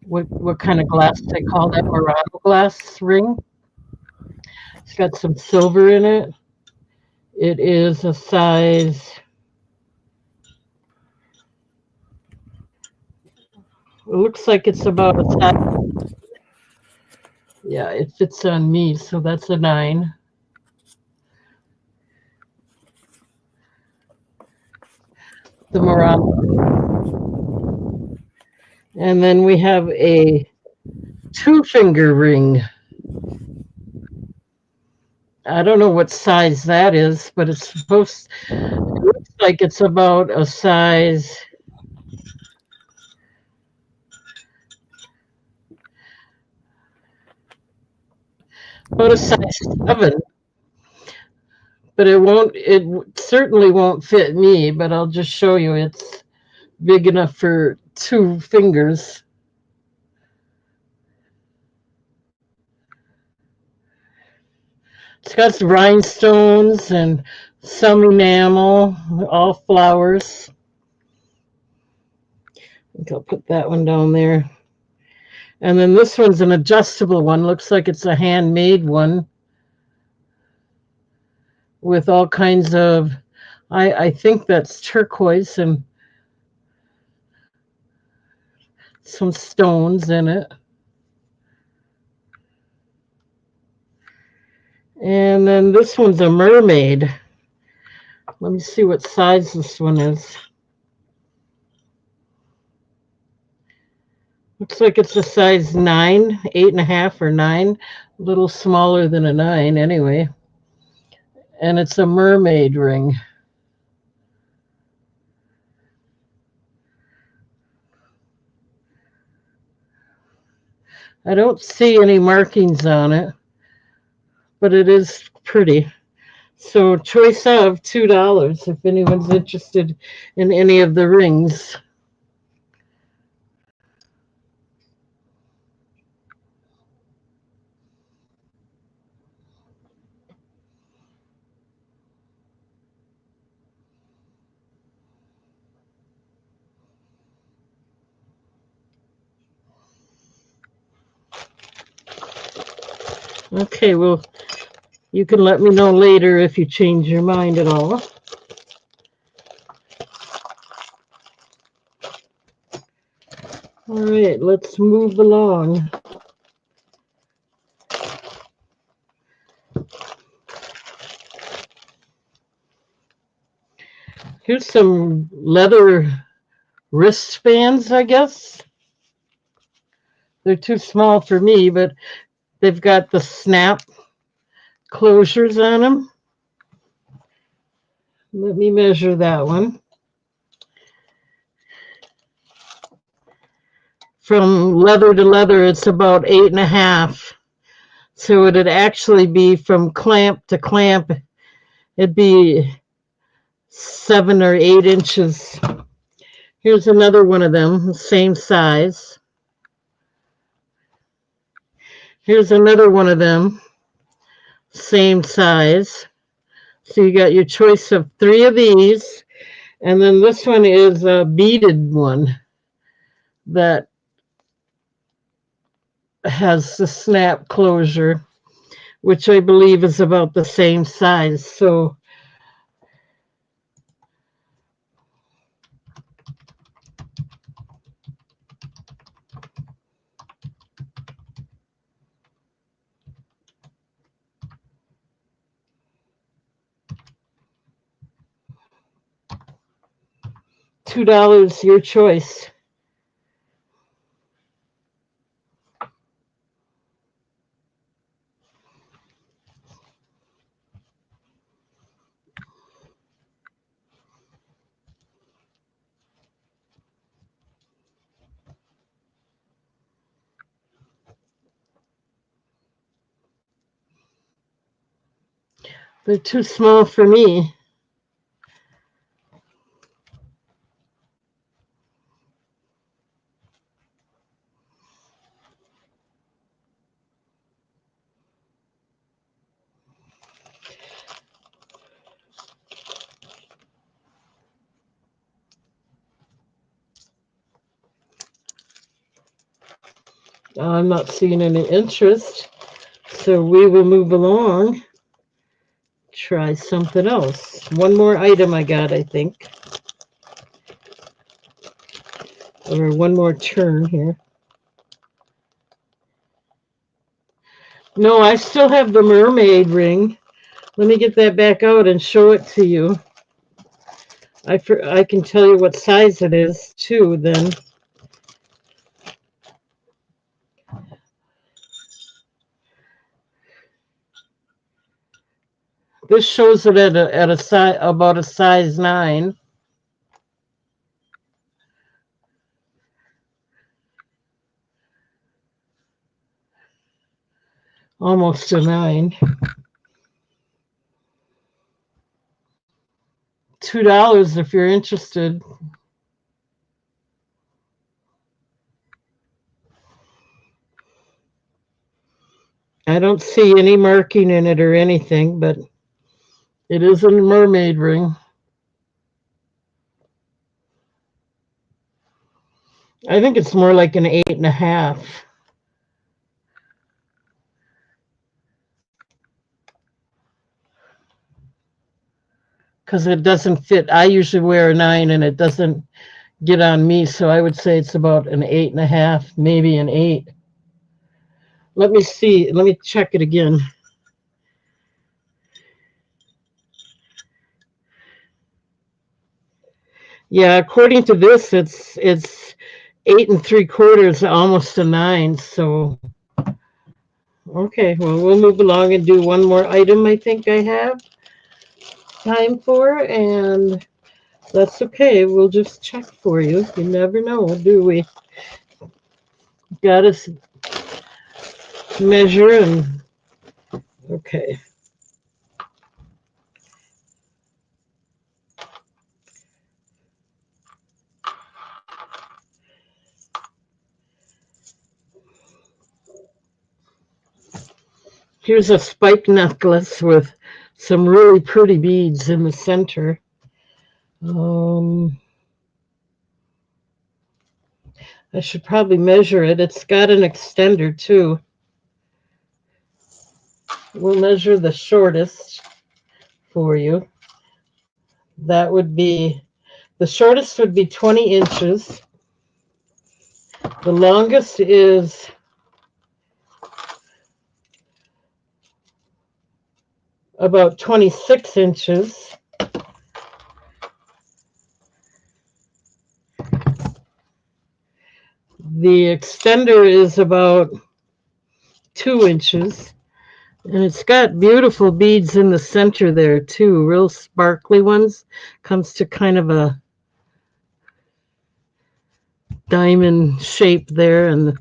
what kind of glass they call that, Murano glass ring. It's got some silver in it. It is a size. It looks like it's about a size. Yeah, it fits on me, so that's a 9. The Murano. And then we have a 2-finger ring. I don't know what size that is, but it's supposed. It looks like it's about a size. About a size 7. But it won't. It certainly won't fit me. But I'll just show you. It's big enough for 2 fingers. It's got some rhinestones and some enamel, all flowers. I think I'll put that one down there. And then this one's an adjustable one. Looks like it's a handmade one with all kinds of, I think that's turquoise and some stones in it. And then this one's a mermaid. Let me see what size this one is. Looks like it's a size 9, 8.5 or 9. A little smaller than a 9 anyway. And it's a mermaid ring. I don't see any markings on it, but it is pretty. So choice of $2 if anyone's interested in any of the rings. Okay, well, you can let me know later if you change your mind at all. All right, let's move along. Here's some leather wristbands, I guess. They're too small for me, but they've got the snap closures on them. Let me measure that one. From leather to leather, it's about 8.5. So it'd actually be from clamp to clamp, it'd be 7 or 8 inches. Here's another one of them, same size. Here's another one of them, same size. So you got your choice of 3 of these. And then this one is a beaded one that has the snap closure, which I believe is about the same size. So $2, your choice. They're too small for me. I'm not seeing any interest, so we will move along. Try something else. One more item I got, I think. Or one more turn here. No, I still have the mermaid ring. Let me get that back out and show it to you. I can tell you what size it is, too, then. This shows it at a size, about a size 9. Almost a 9. $2 if you're interested. I don't see any marking in it or anything, but it is a mermaid ring. I think it's more like an 8.5. Because it doesn't fit. I usually wear a 9 and it doesn't get on me, so I would say it's about an 8.5, maybe an 8. Let me see. Let me check it again. Yeah, according to this, it's 8 3/4, almost a 9. So okay, well we'll move along and do one more item. I think I have time for, and that's okay. We'll just check for you. You never know, do we? Got to measure and okay. Here's a spike necklace with some really pretty beads in the center. I should probably measure it. It's got an extender too. We'll measure the shortest for you. That would be, the shortest would be 20 inches. The longest is about 26 inches. The extender is about 2 inches. And it's got beautiful beads in the center there too, real sparkly ones. Comes to kind of a diamond shape there, and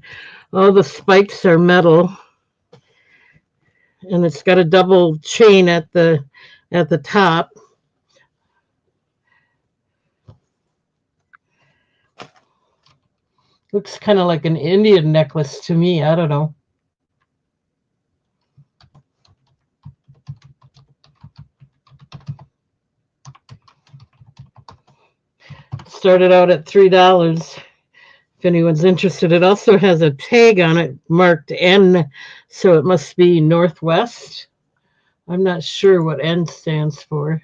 all the spikes are metal. And it's got a double chain at the top. Looks kind of like an Indian necklace to me. I don't know. Started out at $3. If anyone's interested, it also has a tag on it marked N, so it must be Northwest. I'm not sure what N stands for.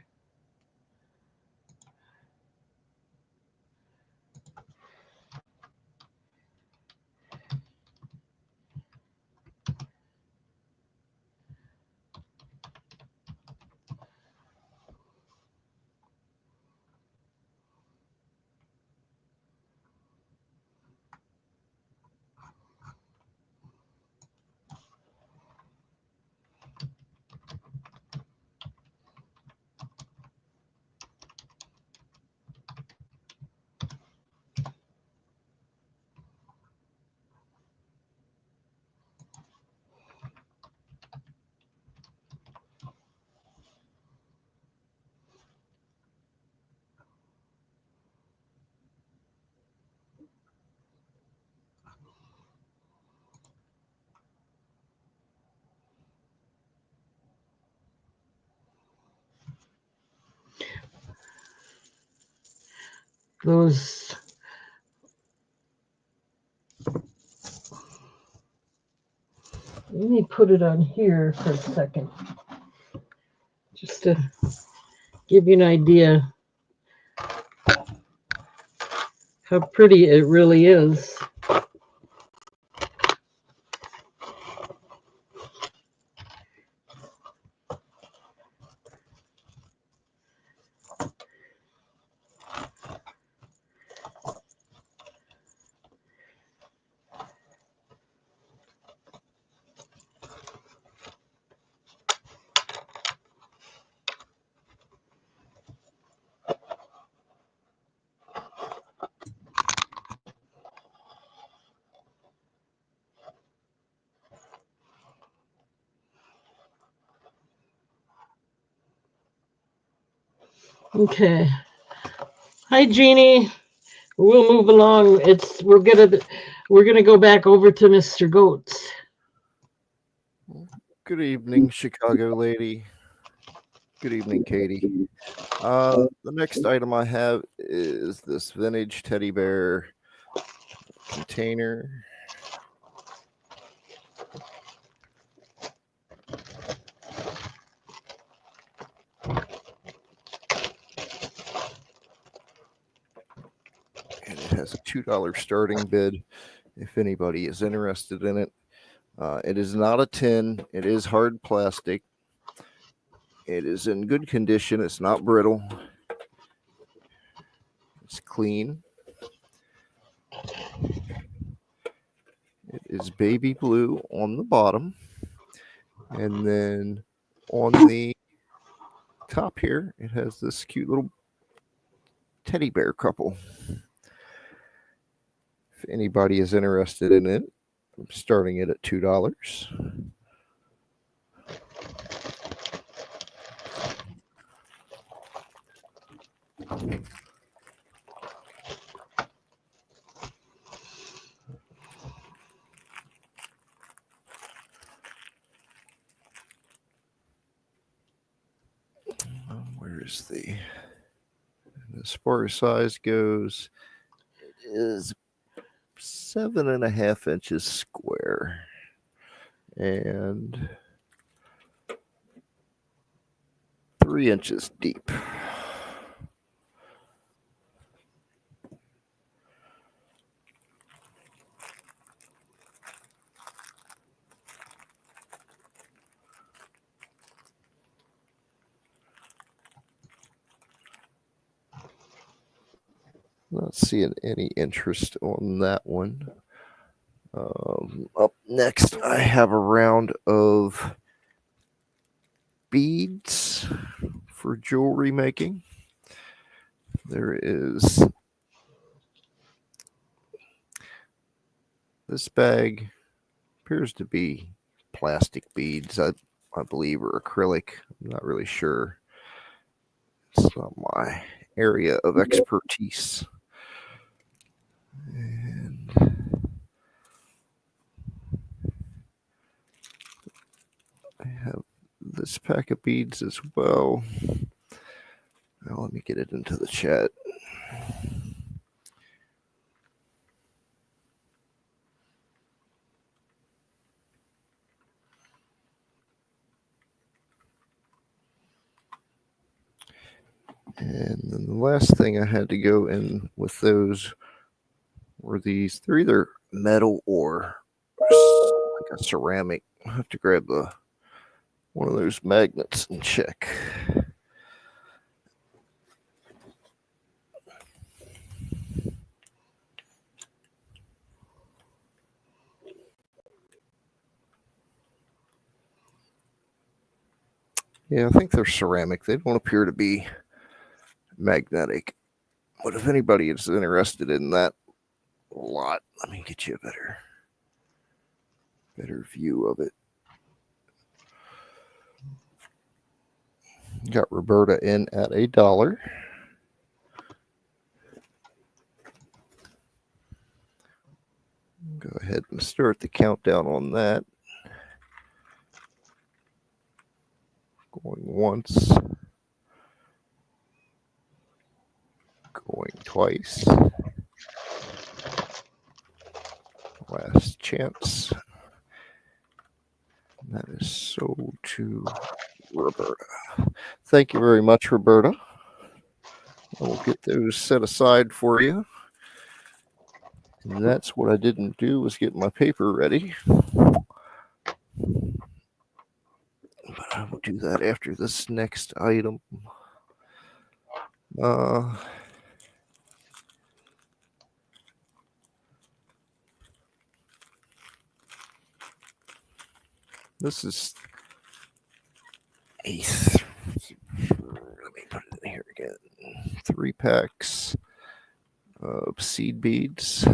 Those Let me put it on here for a second, just to give you an idea how pretty it really is. Okay. Hi, Jeannie. We'll move along. We're gonna go back over to Mr. Goats. Good evening, Chicago lady. Good evening, Katie. The next item I have is this vintage teddy bear container. And it has a $2 starting bid if anybody is interested in it. It is not a tin. It is hard plastic. It is in good condition. It's not brittle. It's clean. It is baby blue on the bottom. And then on the top here, it has this cute little teddy bear couple. If anybody is interested in it, I'm starting it at $2. Where is as far as size goes, it is 7.5 inches square and 3 inches deep. Not seeing any interest on that one. Up next, I have a round of beads for jewelry making. There is this bag, appears to be plastic beads, I believe, or acrylic. I'm not really sure. It's not my area of expertise. And I have this pack of beads as well. Now let me get it into the chat. And then the last thing I had to go in with those were these. They're either metal or like a ceramic. I have to grab one of those magnets and check. Yeah, I think they're ceramic. They don't appear to be magnetic. But if anybody is interested in that lot, let me get you a better view of it. Got Roberta in at $1. Go ahead and start the countdown on that. Going once. Going twice. Last chance. That is sold to Roberta. Thank you very much, Roberta. We'll get those set aside for you. And that's what I didn't do, was get my paper ready. But I will do that after this next item. This is a, let me put it in here again, 3 packs of seed beads.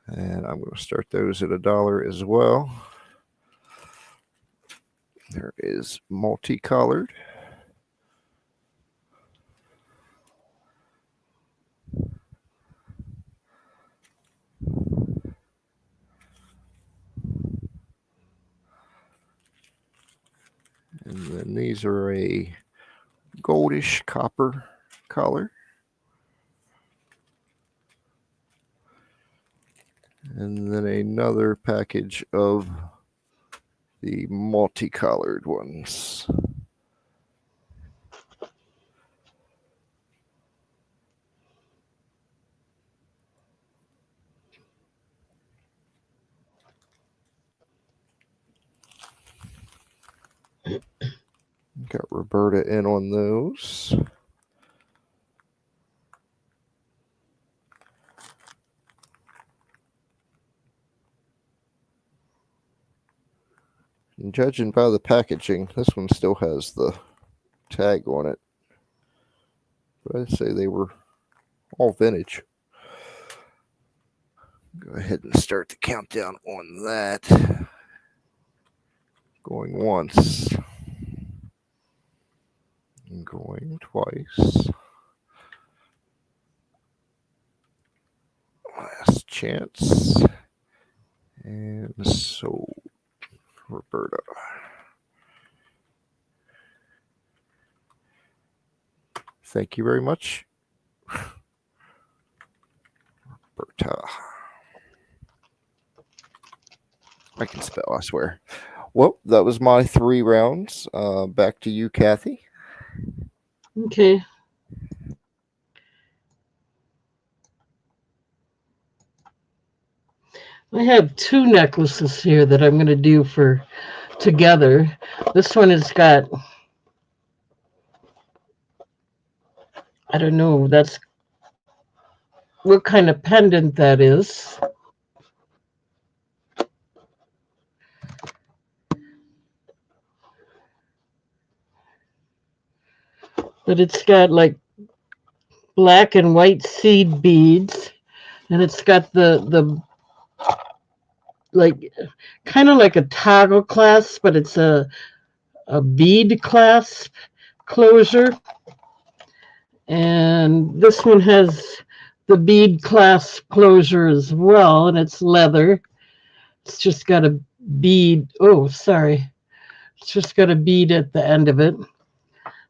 And I'm going to start those at $1 as well. There is multicolored. And then these are a goldish copper color. And then another package of the multicolored ones. Got Roberta in on those. And judging by the packaging, this one still has the tag on it. But I'd say they were all vintage. Go ahead and start the countdown on that. Going once. And going twice. Last chance. And so Roberta. Thank you very much, Roberta. I can spell, I swear. Well, that was my 3 rounds. Back to you, Kathy. Okay. I have 2 necklaces here that I'm going to do for together. This one has got, I don't know, that's what kind of pendant that is. But it's got like black and white seed beads, and it's got the like kind of like a toggle clasp, but it's a bead clasp closure. And this one has the bead clasp closure as well, and it's leather. It's just got a bead. Oh, sorry. It's just got a bead at the end of it.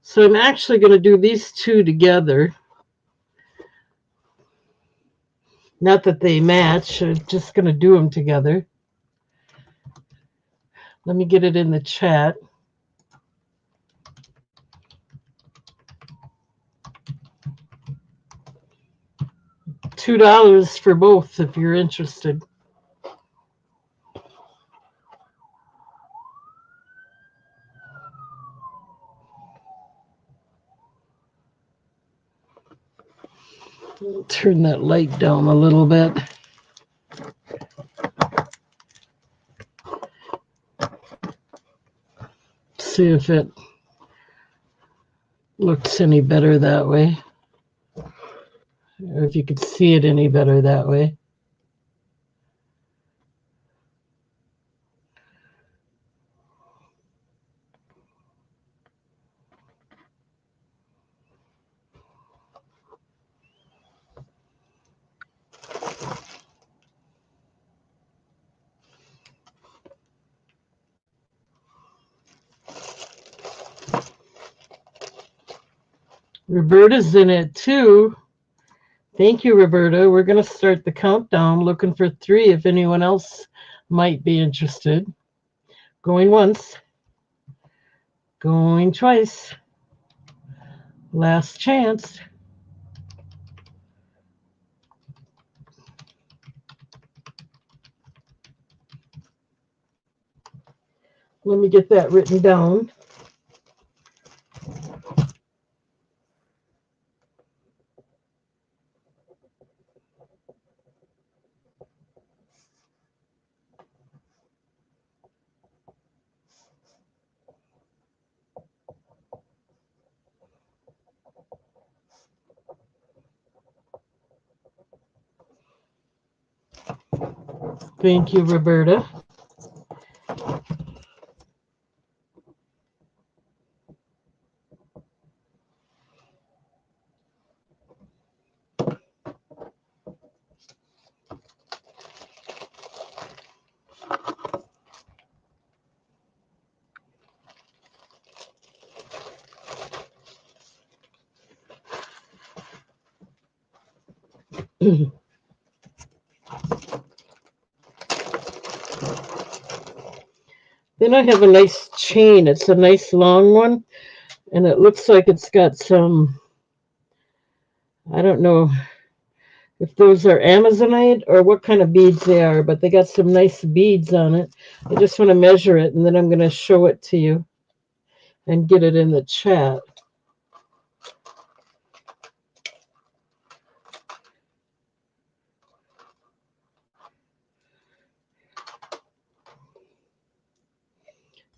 So I'm actually going to do these 2 together. Not that they match. I'm just going to do them together. Let me get it in the chat. $2 for both if you're interested. Turn that light down a little bit. See if it looks any better that way. Or if you could see it any better that way. Roberta's in it too. Thank you, Roberta. We're going to start the countdown, looking for 3 if anyone else might be interested. Going once. Going twice. Last chance. Let me get that written down. Thank you, Roberta. Then I have a nice chain. It's a nice long one, and it looks like it's got some, I don't know if those are Amazonite or what kind of beads they are, but they got some nice beads on it. I just want to measure it, and then I'm going to show it to you and get it in the chat.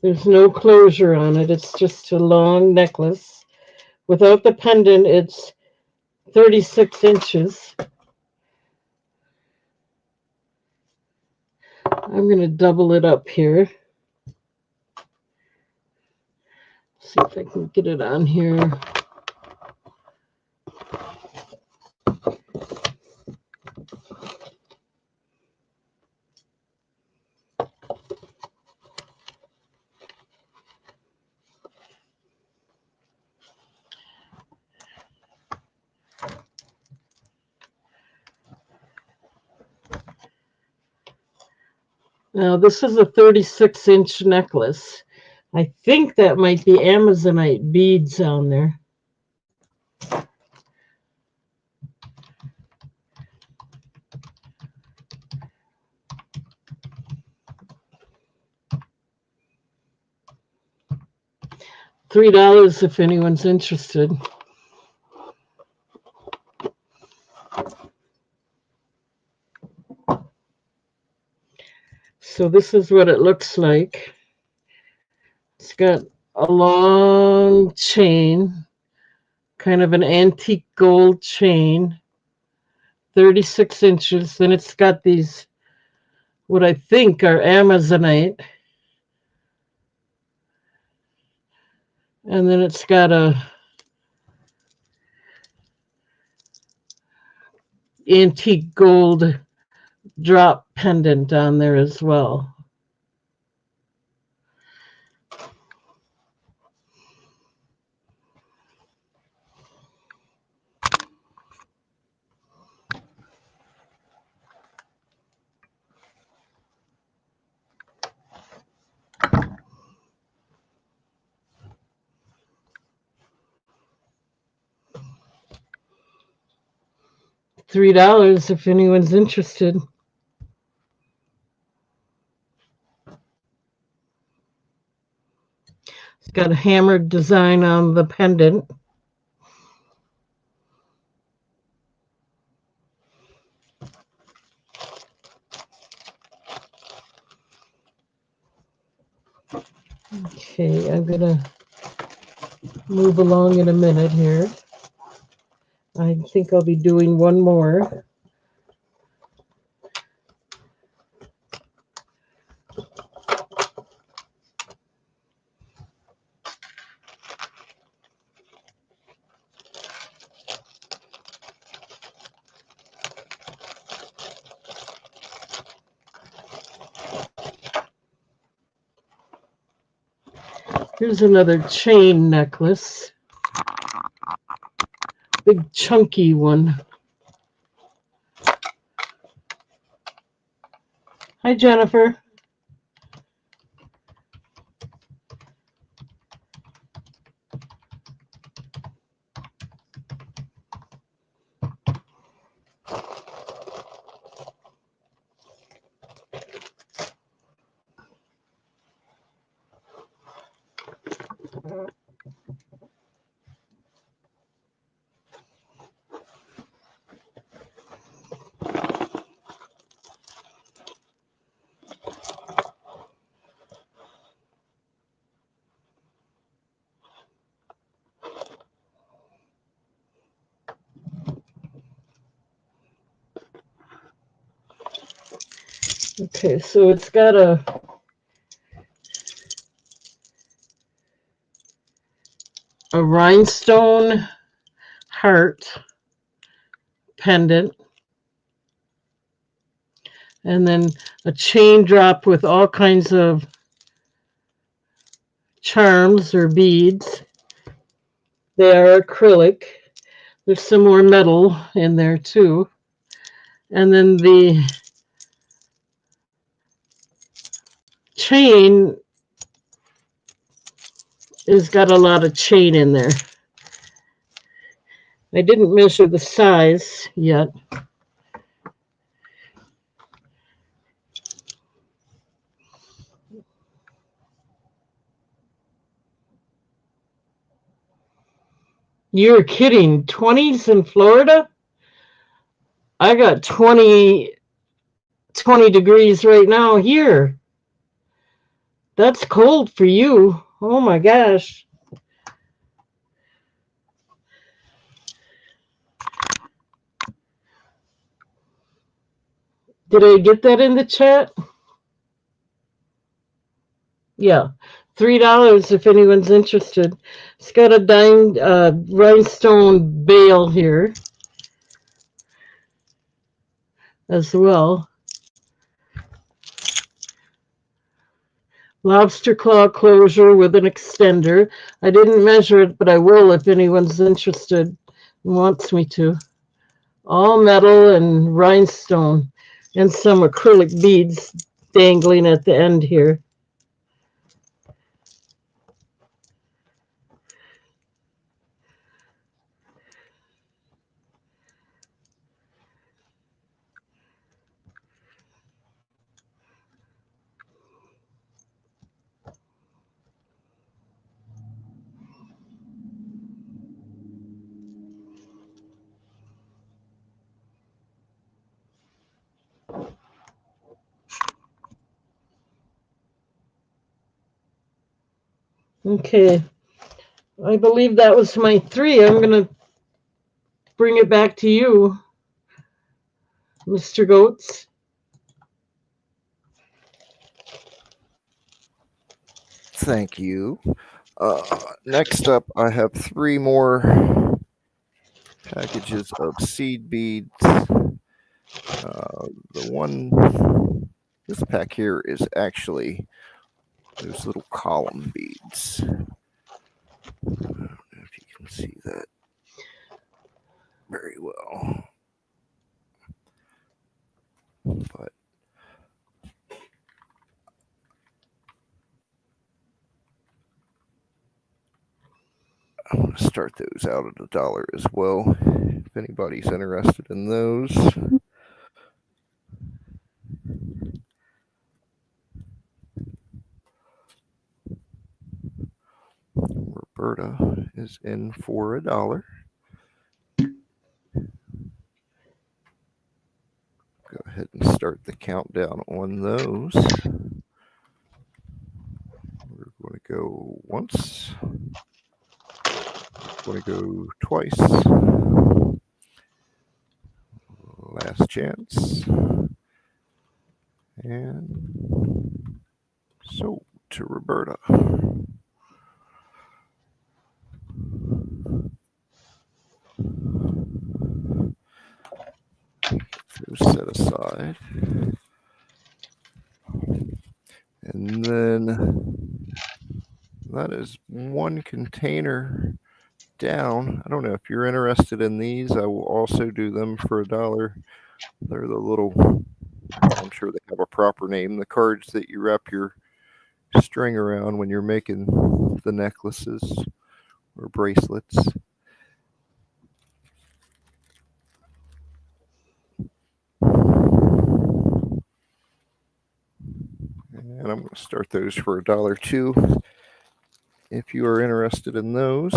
There's no closure on it. It's just a long necklace. Without the pendant, it's 36 inches. I'm going to double it up here. See if I can get it on here. Now, this is a 36-inch necklace. I think that might be Amazonite beads on there. $3 if anyone's interested. So this is what it looks like. It's got a long chain, kind of an antique gold chain, 36 inches. Then it's got these, what I think are Amazonite. And then it's got a antique gold drop pendant on there as well. $3 if anyone's interested. It's got a hammered design on the pendant. Okay, I'm gonna move along in a minute here. I think I'll be doing one more. Here's another chain necklace. Big chunky one. Hi, Jennifer. Okay, so it's got a rhinestone heart pendant, and then a chain drop with all kinds of charms or beads. They are acrylic. There's some more metal in there too. And then the chain has got a lot of chain in there. I didn't measure the size yet. You're kidding. 20s in Florida? I got 20 degrees right now here. That's cold for you. Oh my gosh. Did I get that in the chat? Yeah. $3 if anyone's interested. It's got a rhinestone bail here as well. Lobster claw closure with an extender. I didn't measure it, but I will if anyone's interested and wants me to. All metal and rhinestone, and some acrylic beads dangling at the end here. Okay, I believe that was my 3. I'm going to bring it back to you, Mr. Goetz. Thank you. Next up, I have 3 more packages of seed beads. This pack here is actually those little column beads. I don't know if you can see that very well, but I'm going to start those out at $1 as well, if anybody's interested in those. Roberta is in for $1. Go ahead and start the countdown on those. We're going to go once. We're going to go twice. Last chance. And so to Roberta. Those set aside. And then that is one container down. I don't know if you're interested in these. I will also do them for $1. They're the little, I'm sure they have a proper name, the cards that you wrap your string around when you're making the necklaces or bracelets. And I'm going to start those for $1 too, if you are interested in those.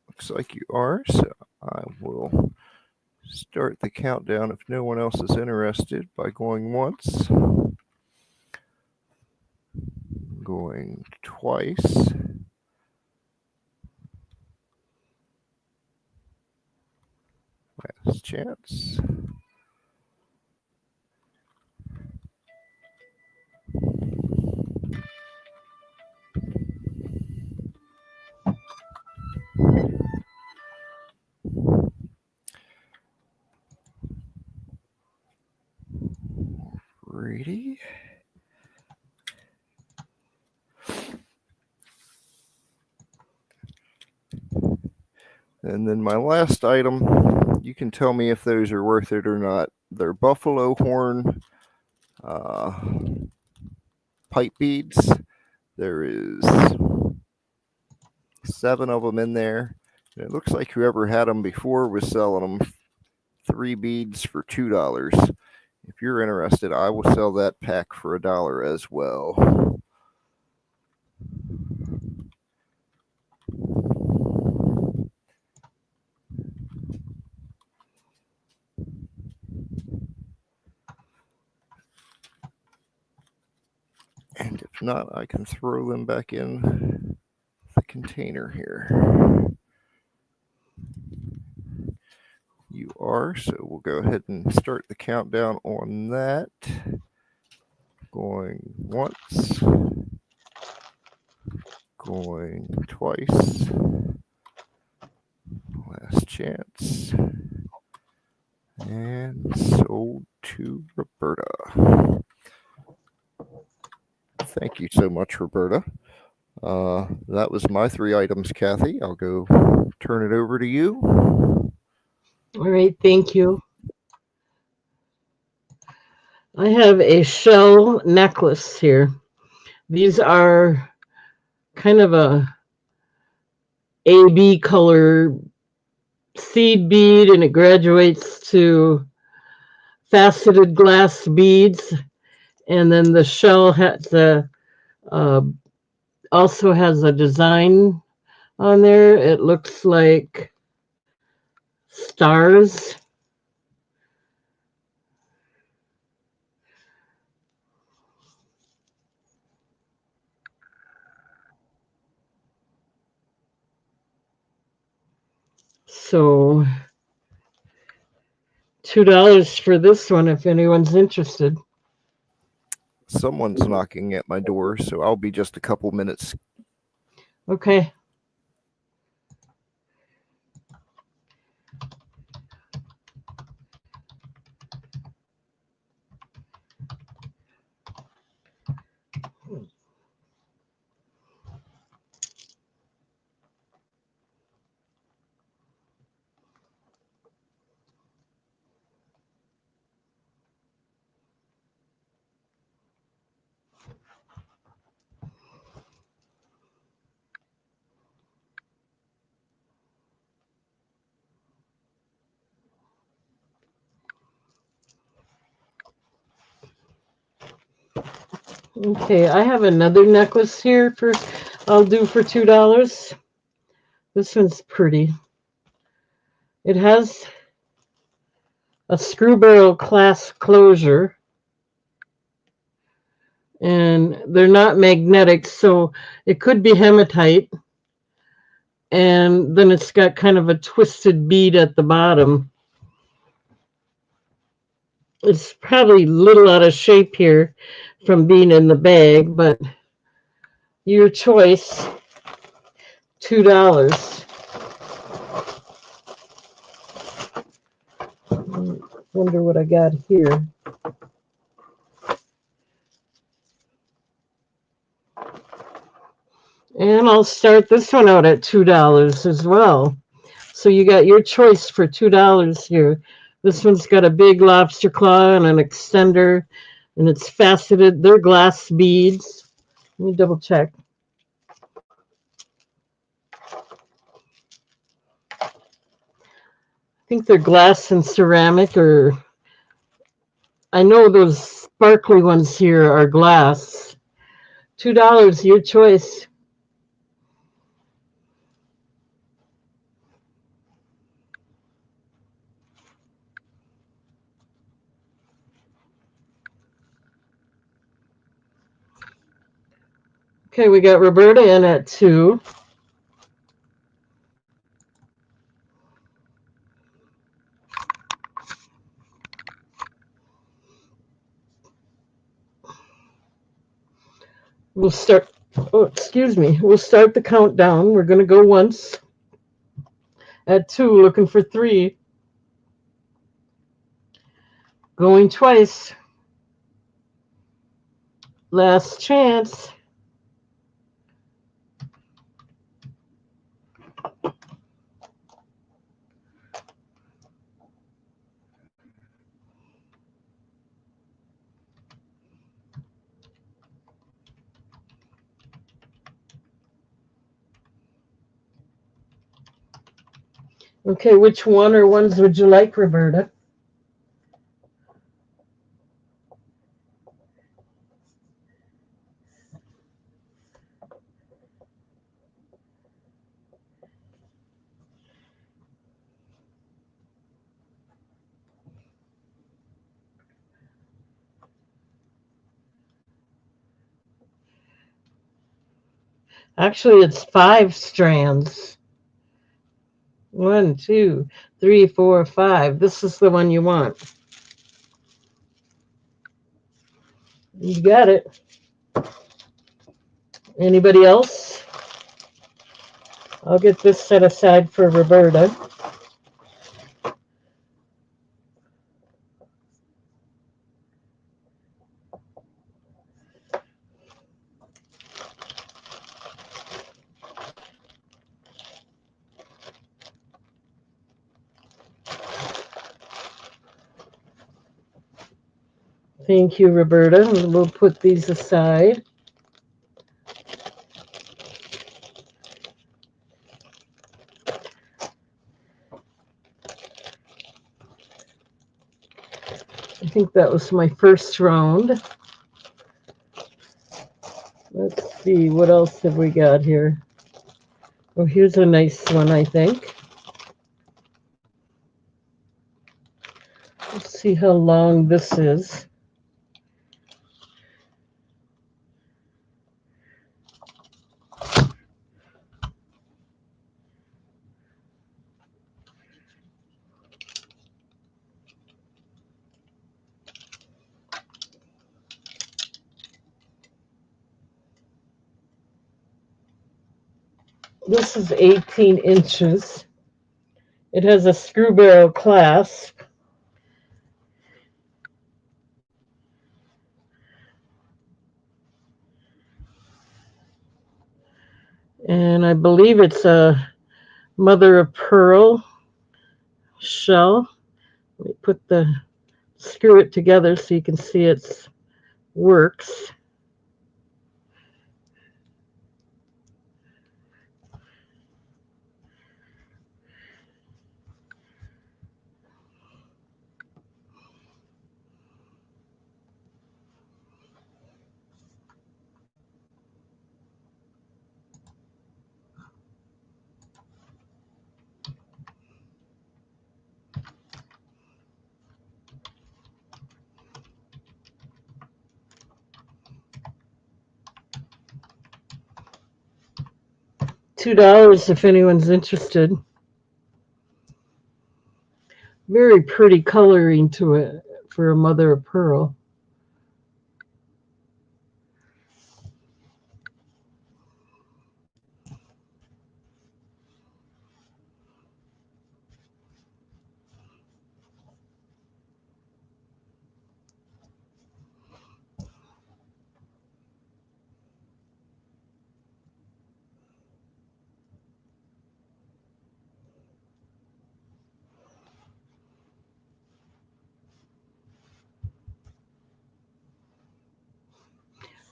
Looks like you are, so I will start the countdown if no one else is interested by going once. Going twice. Last chance. Ready. And then my last item, you can tell me if those are worth it or not. They're buffalo horn pipe beads. There is 7 of them in there. And it looks like whoever had them before was selling them 3 beads for $2. If you're interested, I will sell that pack for $1 as well. And if not, I can throw them back in the container here. You are, so we'll go ahead and start the countdown on that. Going once, going twice, last chance, and sold to Roberta. Thank you so much, Roberta. That was my 3 items, Kathy. I'll go turn it over to you. All right, thank you. I have a shell necklace here. These are kind of a AB color seed bead, and it graduates to faceted glass beads. And then the shell has also has a design on there. It looks like stars. So $2 for this one if anyone's interested. Someone's knocking at my door, so I'll be just a couple minutes. Okay. Okay, I have another necklace here I'll do for $2. This one's pretty. It has a screw barrel clasp closure, and they're not magnetic, so it could be hematite. And then it's got kind of a twisted bead at the bottom. It's probably a little out of shape here from being in the bag, but your choice, $2. Wonder what I got here. And I'll start this one out at $2 as well. So you got your choice for $2 here. This one's got a big lobster claw and an extender, and it's faceted. They're glass beads. Let me double check. I think they're glass and ceramic, or I know those sparkly ones here are glass. $2, your choice. Okay, we got Roberta in at 2. We'll start, oh, excuse me. We'll start the countdown. We're going to go once at 2, looking for 3. Going twice. Last chance. Okay, which one or ones would you like, Roberta? Actually, it's 5 strands. 1, 2, 3, 4, 5. This is the one you want. You got it. Anybody else? I'll get this set aside for Roberta. Thank you, Roberta. We'll put these aside. I think that was my first round. Let's see, what else have we got here? Oh, here's a nice one, I think. Let's see how long this is. This is 18 inches. It has a screw barrel clasp. And I believe it's a mother of pearl shell. Let me screw it together so you can see it works. $2 if anyone's interested. Very pretty coloring to it for a mother of pearl.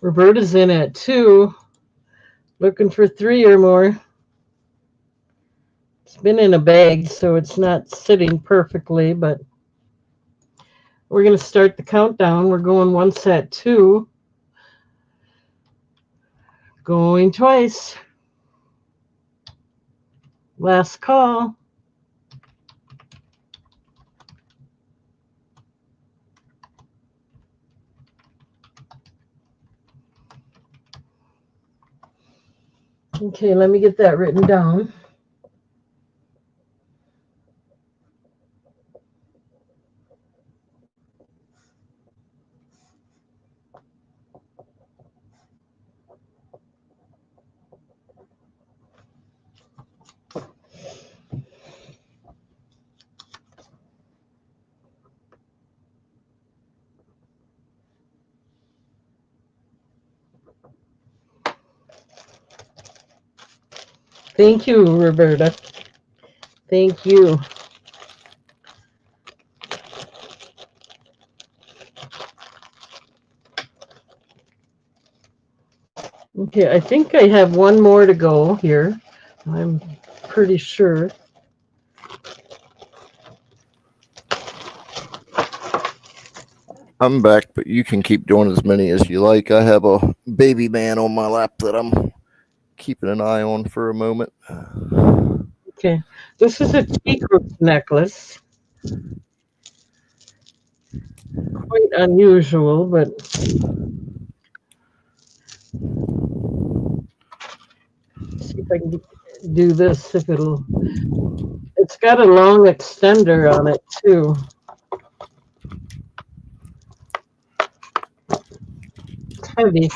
Roberta's in at 2, looking for 3 or more. It's been in a bag, so it's not sitting perfectly, but we're going to start the countdown. We're going once at 2, going twice. Last call. Okay, let me get that written down. Thank you, Roberta. Thank you. Okay, I think I have one more to go here. I'm pretty sure. I'm back, but you can keep doing as many as you like. I have a baby man on my lap that I'm keeping an eye on for a moment. Okay, this is a Chico necklace. Quite unusual, but see if I can do this. If it'll, it's got a long extender on it too. It's heavy.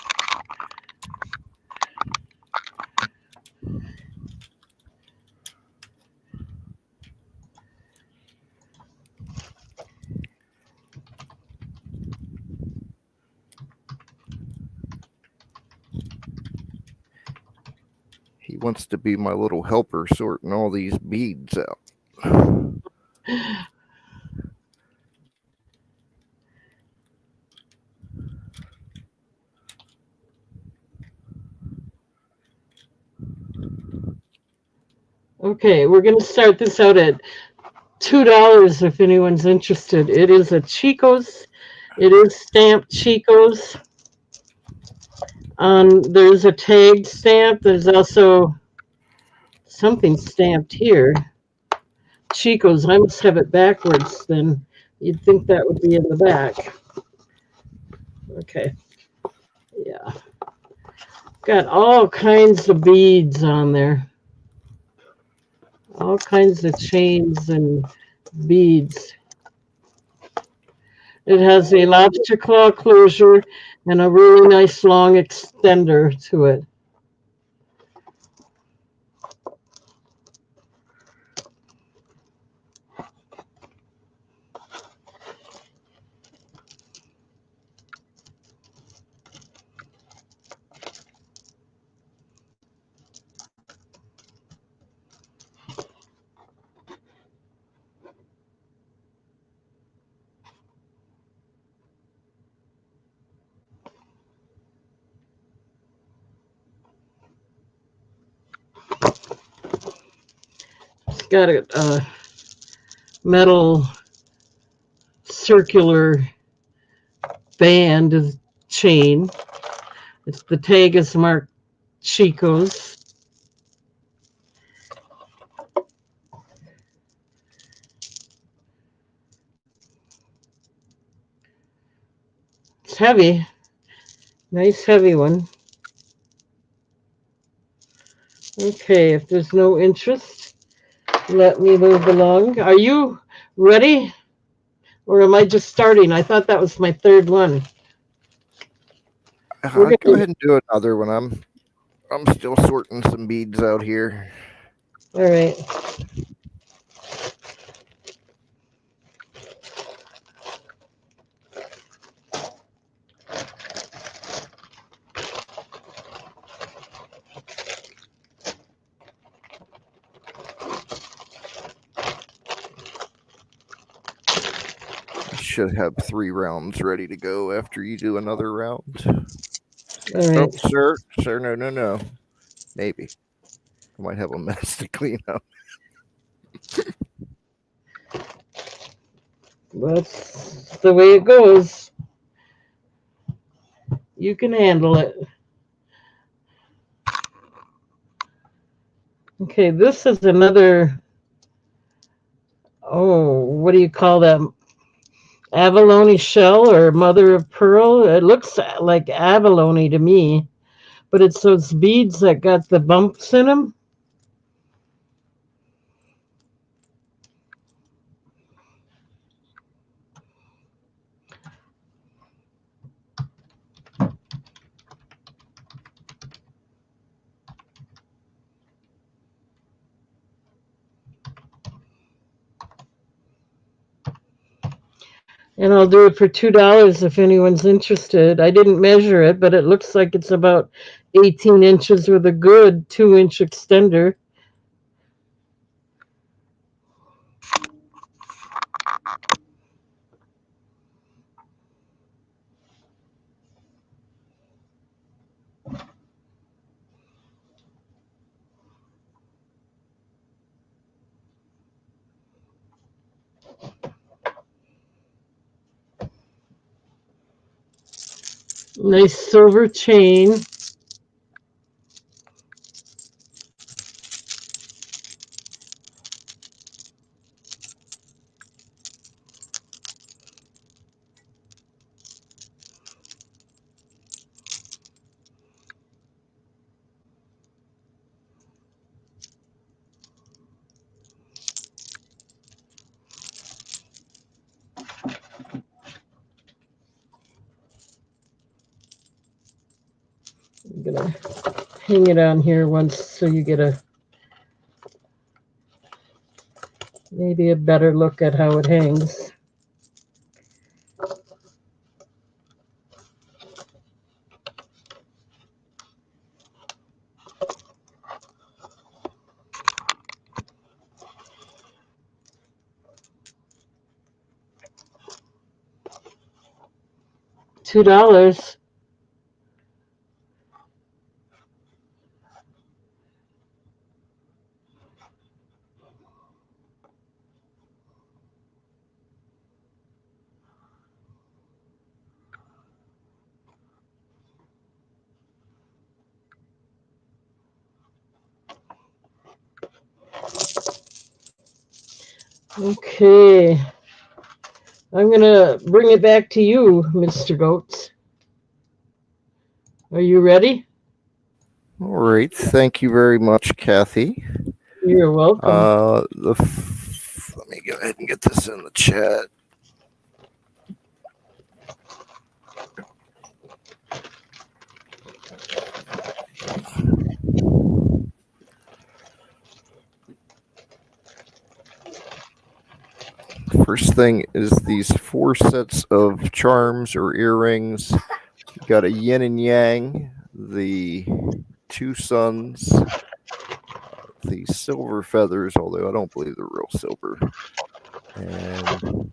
He wants to be my little helper sorting all these beads out. Okay, we're going to start this out at $2 if anyone's interested. It is a Chico's. It is stamped Chico's. There's a tag stamp. There's also something stamped here. Chico's. I must have it backwards then. You'd think that would be in the back. Okay. Yeah. Got all kinds of beads on there. All kinds of chains and beads. It has a lobster claw closure and a really nice long extender to it. It's got a metal circular band chain. The tag is marked Chico's. It's heavy. Nice heavy one. Okay, if there's no interest, let me move along. Are you ready? Or am I just starting? I thought that was my third one. Go ahead and do another one. I'm still sorting some beads out here. All right. I should have 3 rounds ready to go after you do another round. All right. Oh, sir, no. Maybe. I might have a mess to clean up. That's the way it goes. You can handle it. Okay, this is another, what do you call that? Abalone shell or mother of pearl? It looks like abalone to me, but it's those beads that got the bumps in them. And I'll do it for $2 if anyone's interested. I didn't measure it, but it looks like it's about 18 inches with a good 2-inch extender. Nice silver chain. I'm gonna hang it on here once so you get maybe a better look at how it hangs. $2. Okay. I'm going to bring it back to you, Mr. Goats. Are you ready? All right. Thank you very much, Kathy. You're welcome. Let me go ahead and get this in the chat. First thing is these 4 sets of charms or earrings. You got a yin and yang, the 2 suns, the silver feathers, although I don't believe they're real silver, and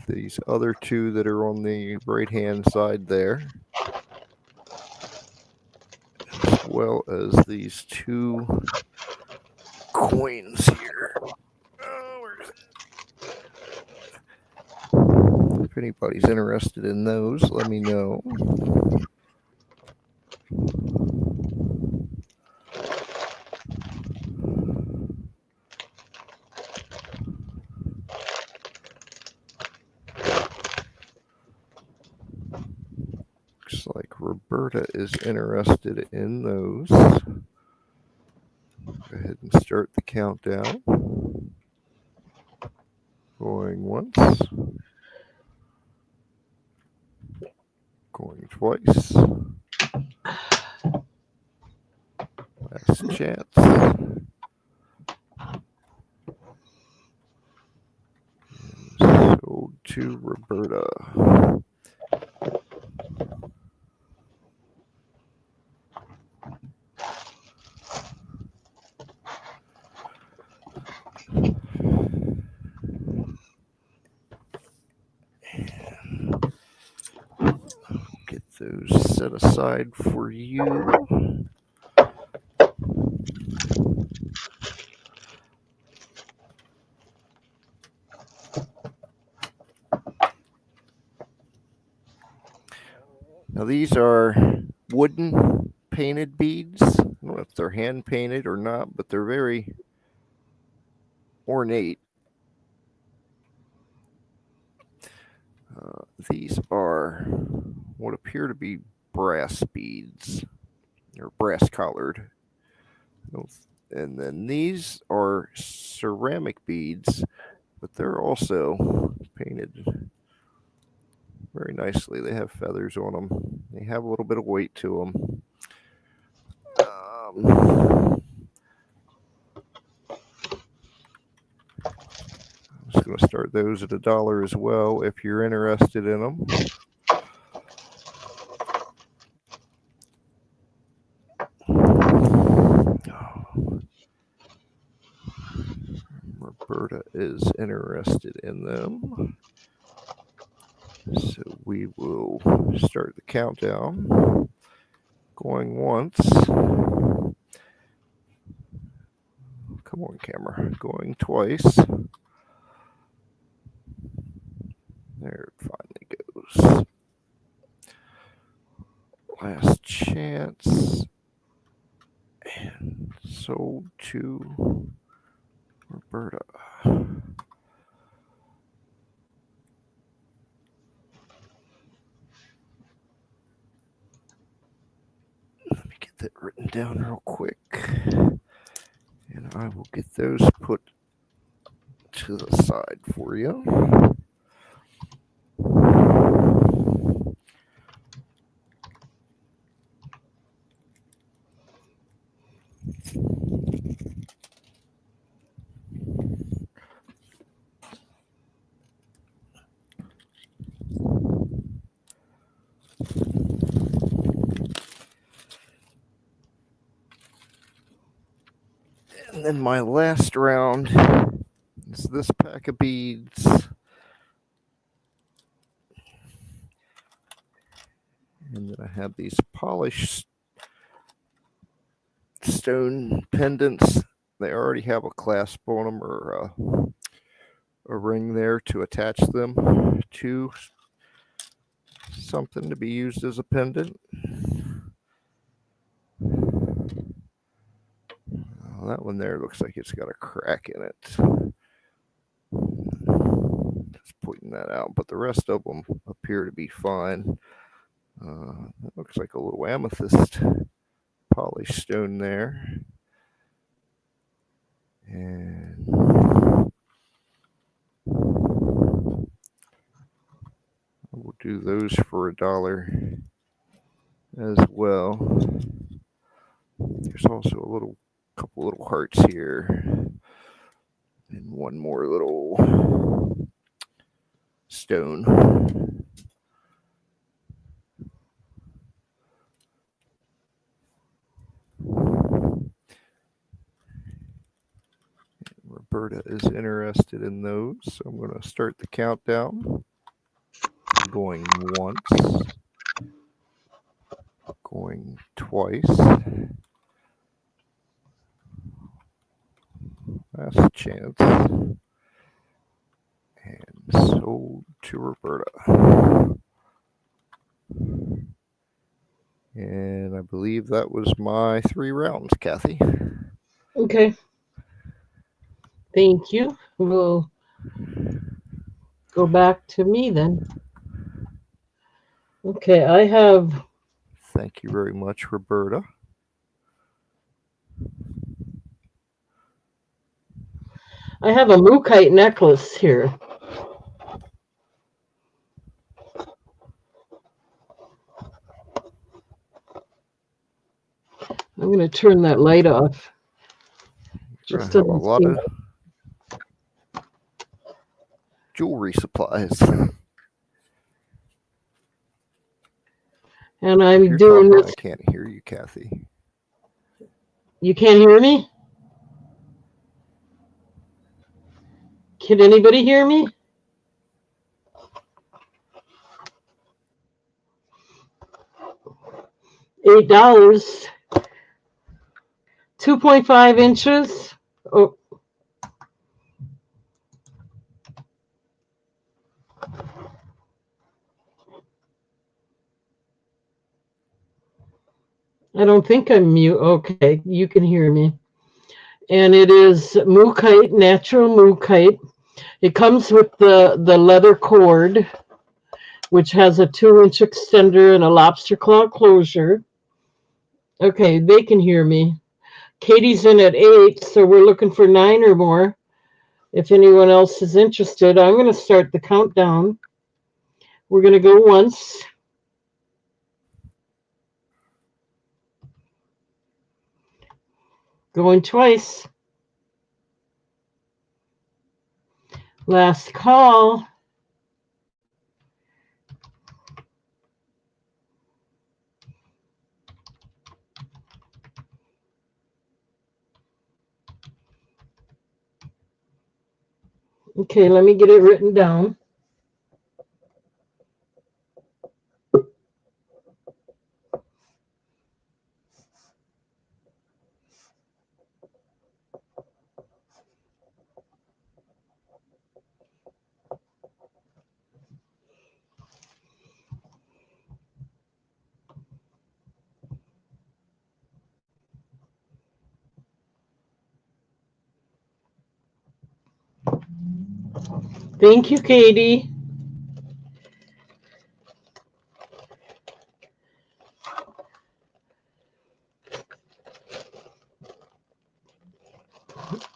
these other 2 that are on the right hand side there, as well as these 2 coins here. If anybody's interested in those, let me know. Looks like Roberta is interested in those. Go ahead and start the countdown. Going once. Going twice. Last chance. And so to Roberta. Get those set aside for you. Now these are wooden painted beads. I don't know if they're hand painted or not, but they're very ornate. These are what appear to be brass beads. or brass collared. And then these are ceramic beads, but they're also painted very nicely. They have feathers on them. They have a little bit of weight to them. I'm just going to start those at $1 as well if you're interested in them. Roberta is interested in them. So we will start the countdown. Going once. Come on, camera. Going twice. There it finally goes. Last chance. And sold to Roberta. Let me get that written down real quick. And I will get those put to the side for you. And then my last round is this pack of beads. And then I have these polished stone pendants. They already have a clasp on them or a ring there to attach them to something to be used as a pendant. Well, that one there looks like it's got a crack in it. Just pointing that out, but the rest of them appear to be fine. That looks like a little amethyst polished stone there. And we'll do those for $1 as well. There's also a couple little hearts here, and one more little stone. Roberta is interested in those, so I'm going to start the countdown. Going once, going twice, last chance, and sold to Roberta. And I believe that was my 3 rounds, Kathy. Okay. Thank you. We'll go back to me then. Okay, I have... Thank you very much, Roberta. I have a mookaite necklace here. I'm going to turn that light off. Just a lot of jewelry supplies. And I'm doing this. I can't hear you, Kathy. You can't hear me? Can anybody hear me? $8. 2.5 inches. Oh. I don't think I'm mute. Okay, you can hear me. And it is mookaite, natural mookaite. It comes with the leather cord, which has a 2-inch extender and a lobster claw closure. Okay, they can hear me. Katie's in at 8, so we're looking for 9 or more. If anyone else is interested, I'm going to start the countdown. We're going to go once, going twice. Last call. Okay, let me get it written down. Thank you, Katie.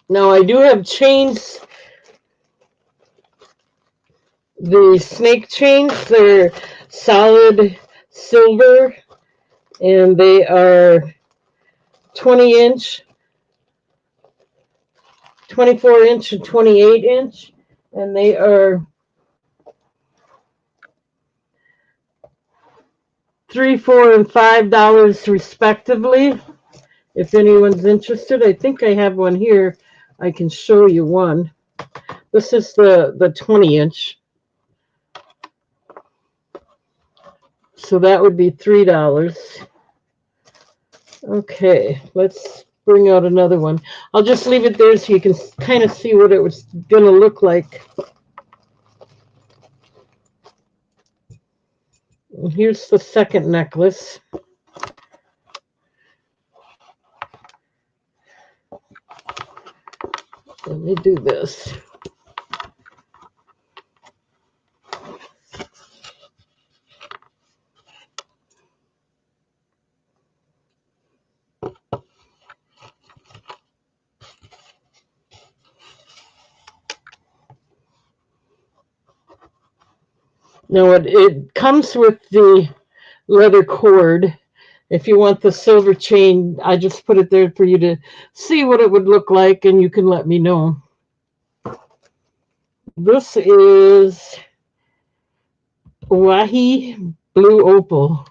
Now I do have chains, the snake chains. They're solid silver, and they are 20-inch, 24-inch, and 28-inch, and they are $3, $4, and $5 respectively. If anyone's interested, I think I have one here. I can show you one. This is the 20-inch. So that would be $3. Okay, let's bring out another one. I'll just leave it there so you can kind of see what it was going to look like. Here's the second necklace. Let me do this. Now it comes with the leather cord. If you want the silver chain, I just put it there for you to see what it would look like, and you can let me know. This is Wahi Blue Opal.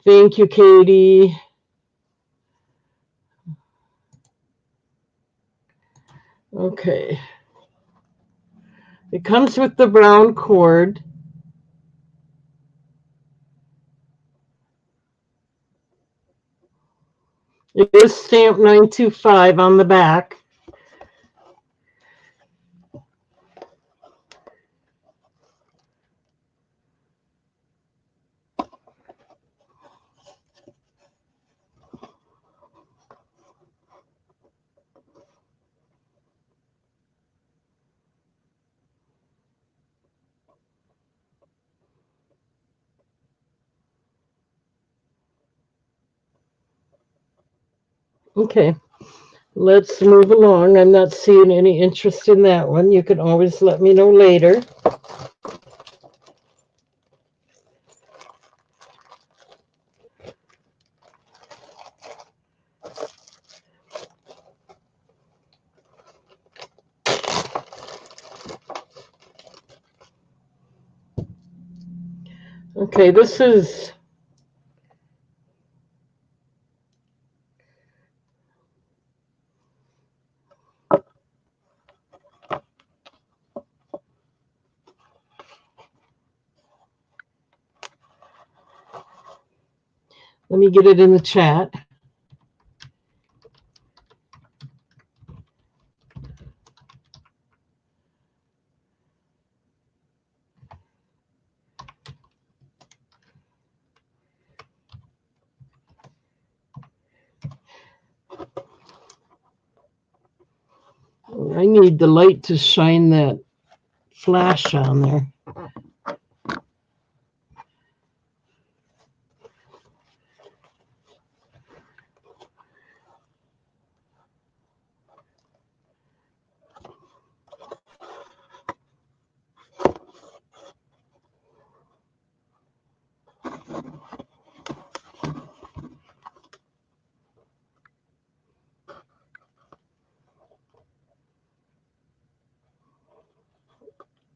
Thank you, Katie. Okay. It comes with the brown cord. It is stamped 925 on the back. Okay, let's move along. I'm not seeing any interest in that one. You can always let me know later. Okay, this is let me get it in the chat. I need the light to shine that flash on there.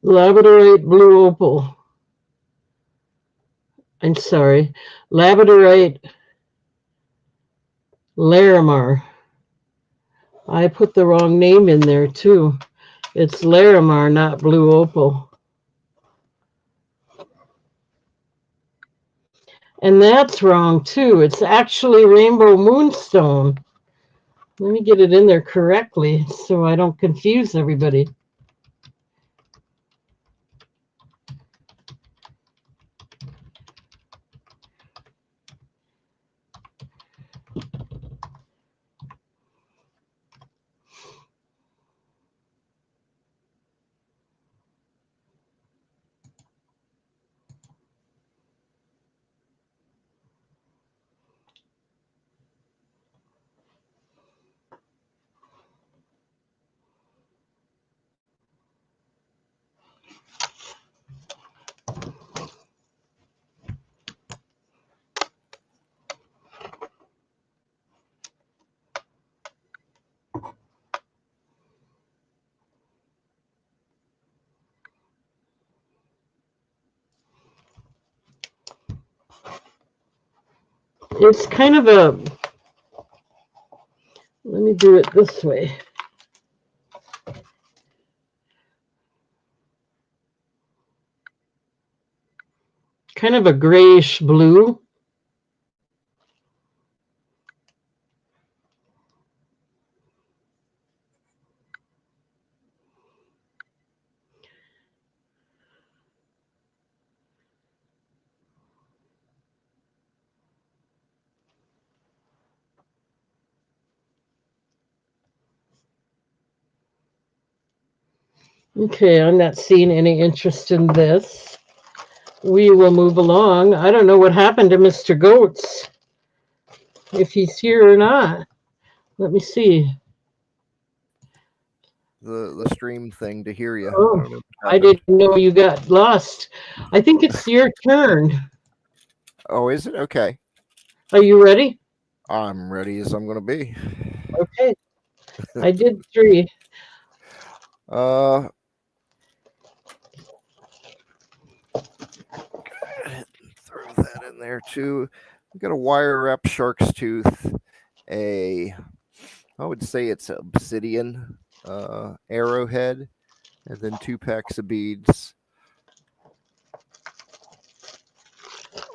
Labradorite blue opal. I'm sorry. Labradorite Larimar. I put the wrong name in there too. It's Larimar, not blue opal. And that's wrong too. It's actually rainbow moonstone. Let me get it in there correctly so I don't confuse everybody. It's kind of a, let me do it this way. Kind of a grayish blue. Okay, I'm not seeing any interest in this. We will move along. I don't know what happened to Mr. Goats, if he's here or not. Let me see. The stream thing to hear you. Oh, I didn't know you got lost. I think it's your turn. Oh, is it? Okay. Are you ready? I'm ready as I'm going to be. Okay. I did 3. Throw that in there too. We got a wire wrap shark's tooth, I would say it's obsidian arrowhead, and then 2 packs of beads.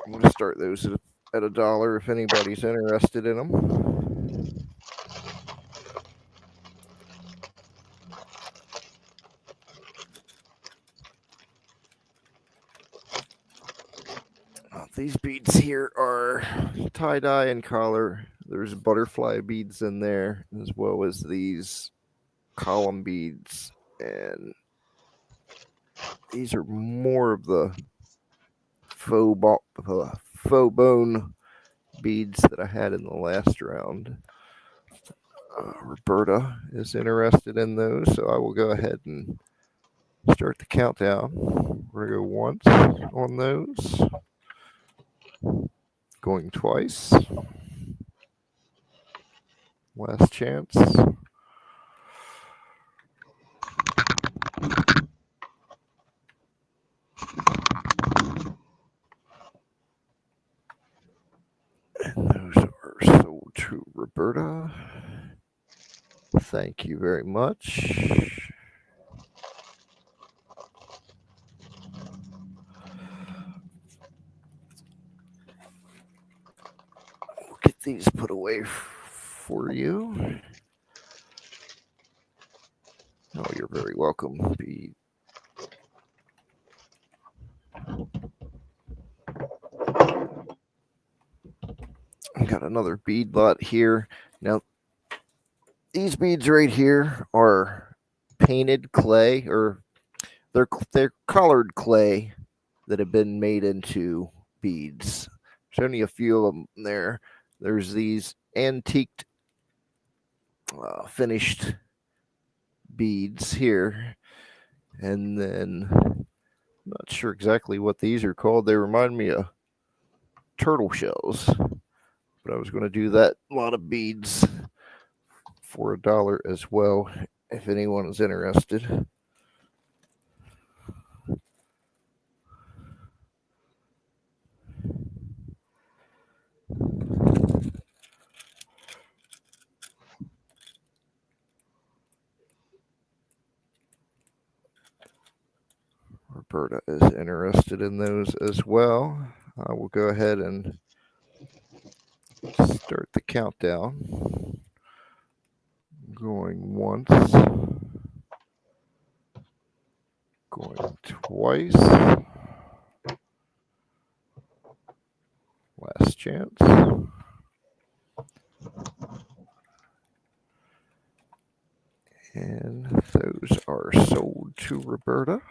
I'm going to start those at $1 if anybody's interested in them. These beads here are tie-dye and collar. There's butterfly beads in there, as well as these column beads. And these are more of the faux bone beads that I had in the last round. Roberta is interested in those, so I will go ahead and start the countdown. We're going to go once on those. Going twice. Last chance. And those are sold to Roberta. Thank you very much. We'll get these put away for you. Oh, you're very welcome. I got another bead lot here. Now, these beads right here are painted clay, or they're colored clay that have been made into beads. There's only a few of them there. There's these antiqued finished beads here, and then I'm not sure exactly what these are called. They remind me of turtle shells, but I was going to do that lot of beads for $1 as well, if anyone is interested. Roberta is interested in those as well. I will go ahead and start the countdown. Going once, going twice. Last chance. And those are sold to Roberta.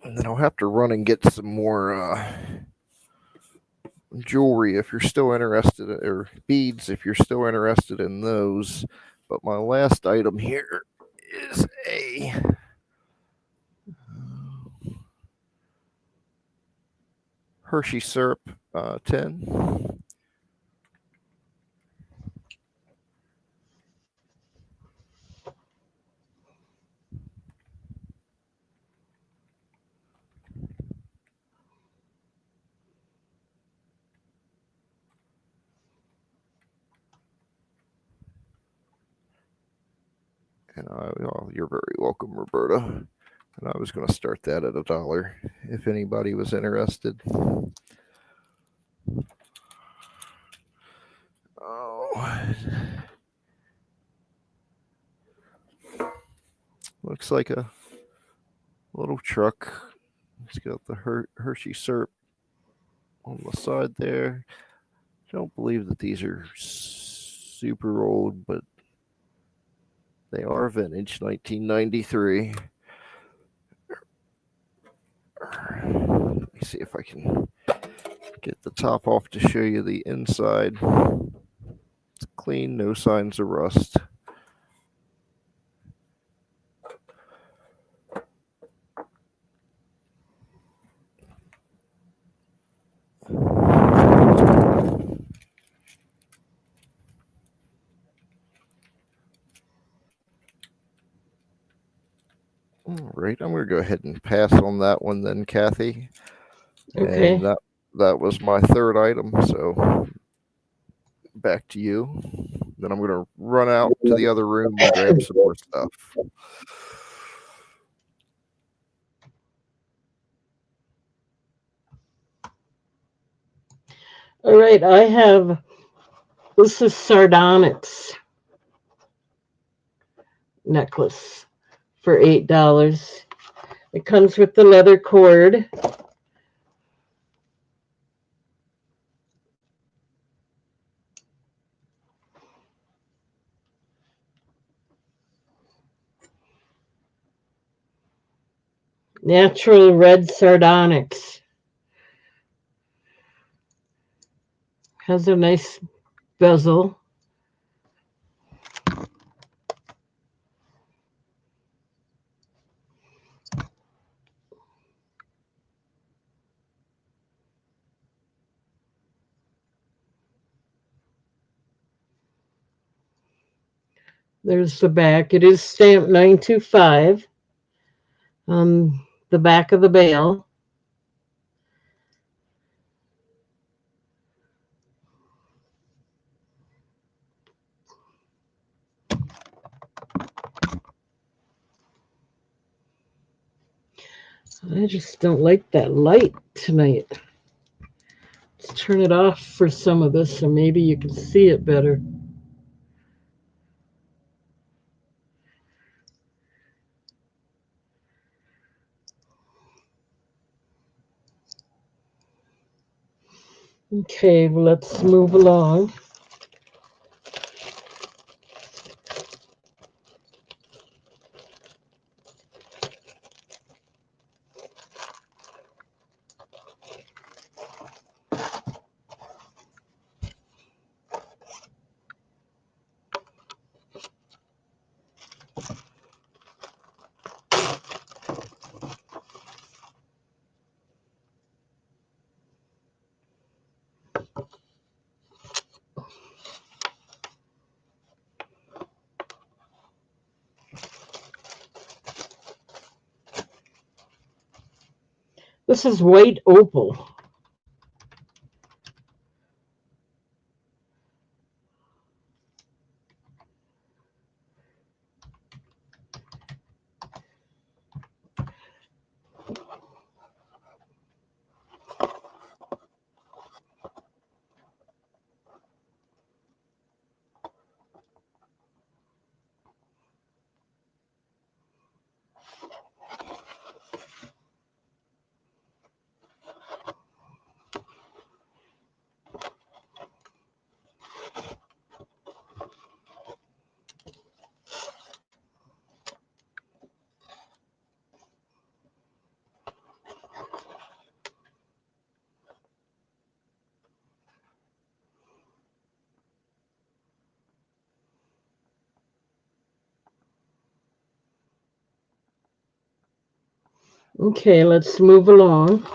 And then I'll have to run and get some more jewelry if you're still interested, or beads if you're still interested in those. But my last item here is a Hershey syrup tin. And you're very welcome, Roberta. And I was going to start that at $1 if anybody was interested. Oh, looks like a little truck. It's got the Hershey syrup on the side there. I don't believe that these are super old, but they are vintage, 1993. Let me see if I can get the top off to show you the inside. It's clean, no signs of rust. All right, I'm going to go ahead and pass on that one then, Kathy. Okay. And that was my third item, so back to you. Then I'm going to run out to the other room and grab some more stuff. All right, this is sardonyx necklace for $8. It comes with the leather cord. Natural red sardonyx. Has a nice bezel. There's the back. It is stamped 925 on the back of the bail. I just don't like that light tonight. Let's turn it off for some of this so maybe you can see it better. Okay, well, let's move along. This is white opal. Okay, let's move along.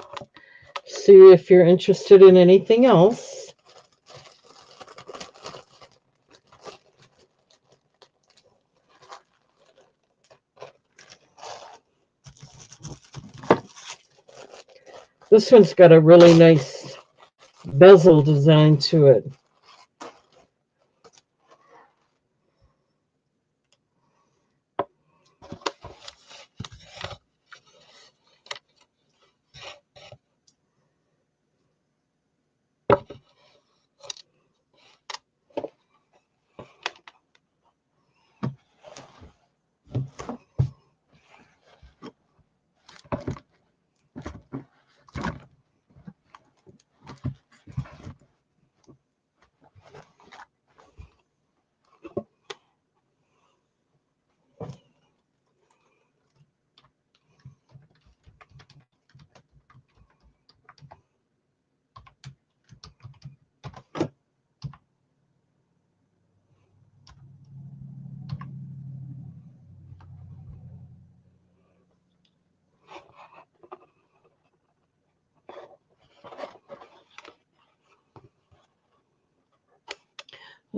See if you're interested in anything else. This one's got a really nice bezel design to it.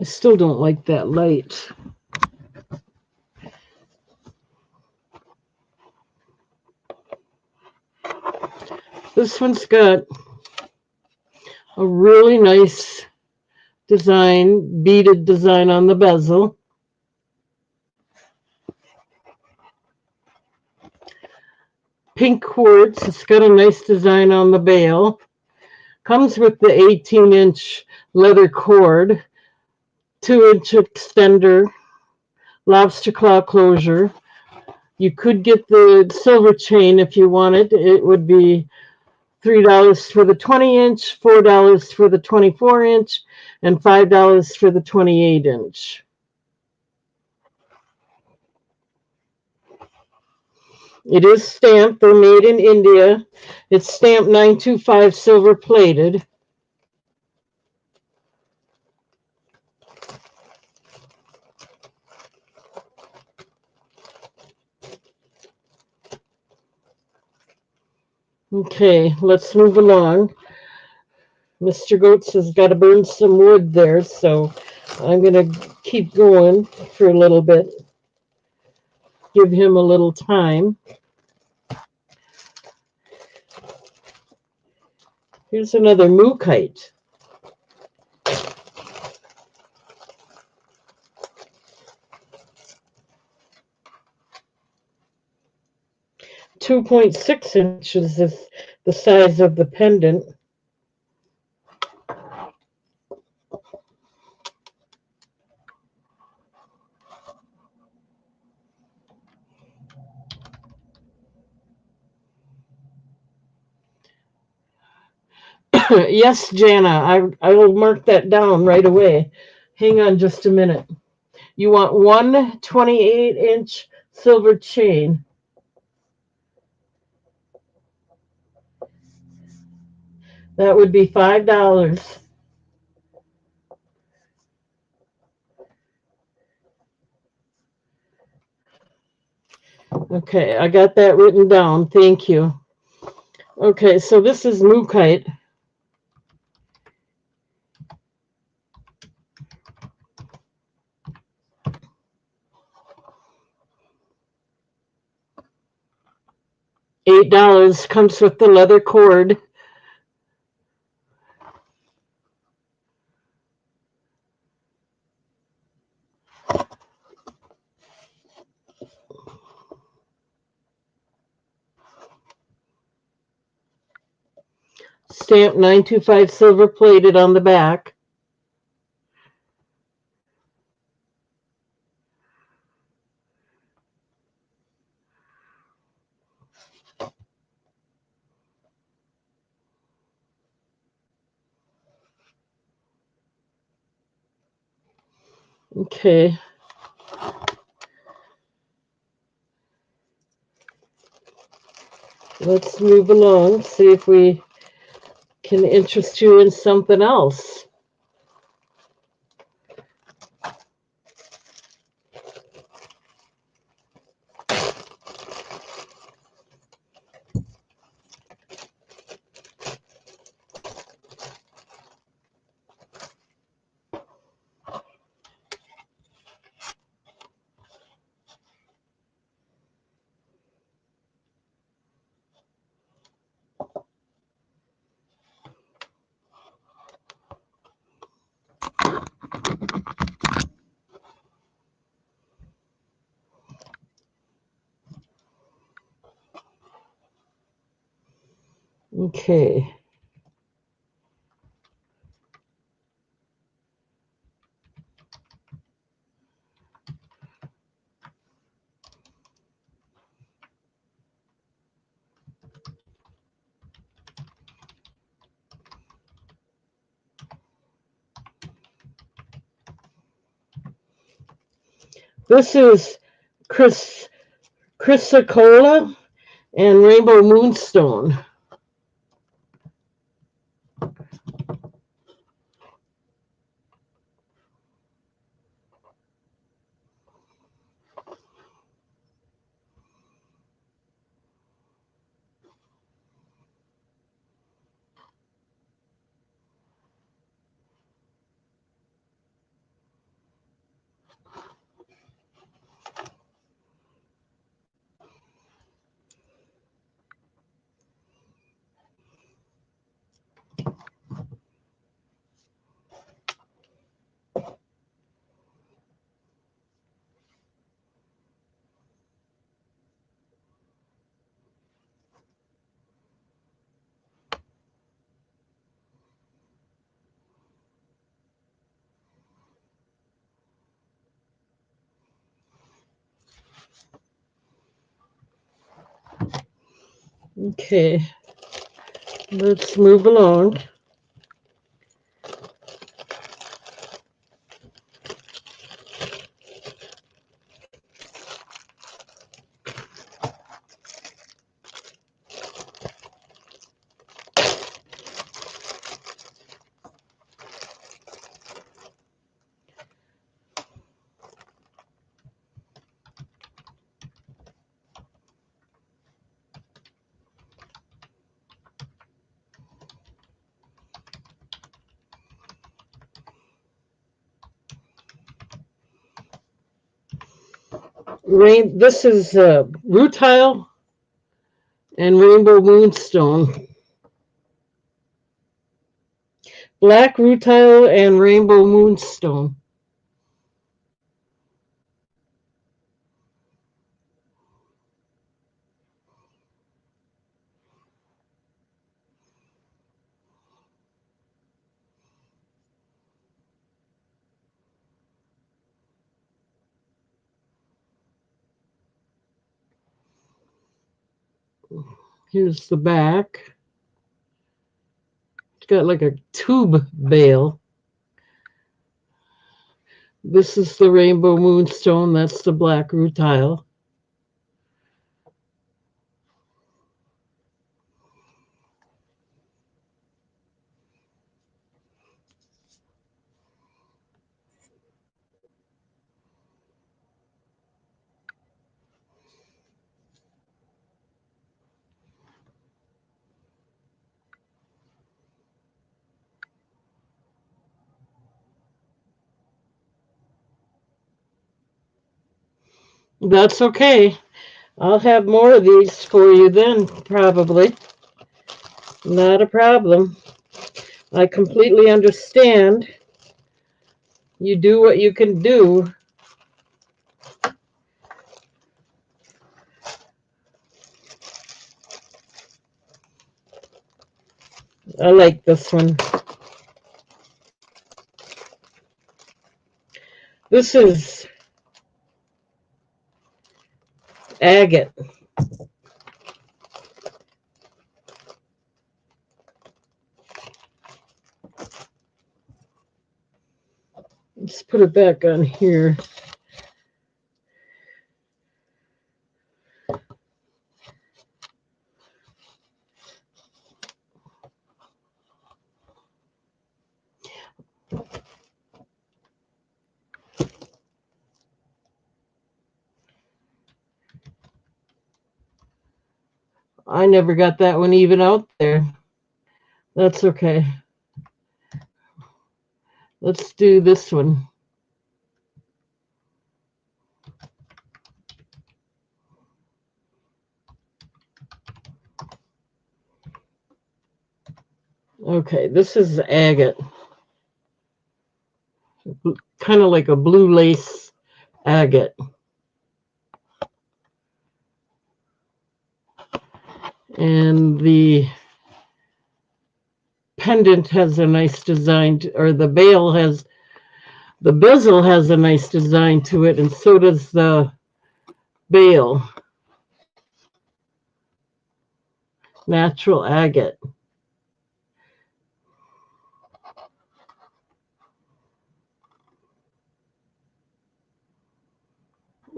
I still don't like that light. This one's got a really nice design, beaded design on the bezel. Pink quartz. It's got a nice design on the bail. Comes with the 18-inch leather cord, 2-inch extender, lobster claw closure. You could get the silver chain if you wanted. It would be $3 for the 20-inch, $4 for the 24-inch, and $5 for the 28-inch. It is stamped. They're made in India. It's stamped 925 silver plated. Okay, let's move along. Mr. Goetz has got to burn some wood there, so I'm going to keep going for a little bit. Give him a little time. Here's another mookaite. 2.6 inches is the size of the pendant. Yes, Jana, I will mark that down right away. Hang on just a minute. You want one 28-inch silver chain. That would be $5. Okay, I got that written down. Thank you. Okay, so this is Mookaite. $8 comes with the leather cord. Stamp 925 silver plated on the back. Okay. Let's move along, see if we can interest you in something else. Okay. This is Chrysocolla and Rainbow Moonstone. Okay, let's move along. This is rutile and Rainbow Moonstone. Black rutile and Rainbow Moonstone. Here's the back. It's got like a tube bale. This is the rainbow moonstone. That's the black rutile. That's okay. I'll have more of these for you then, probably. Not a problem. I completely understand. You do what you can do. I like this one. This is agate. Let's put it back on here. I never got that one even out there. That's okay. Let's do this one. Okay, this is agate. Kind of like a blue lace agate. And the pendant has a nice design, or the bezel has a nice design to it, and so does the bail. Natural agate.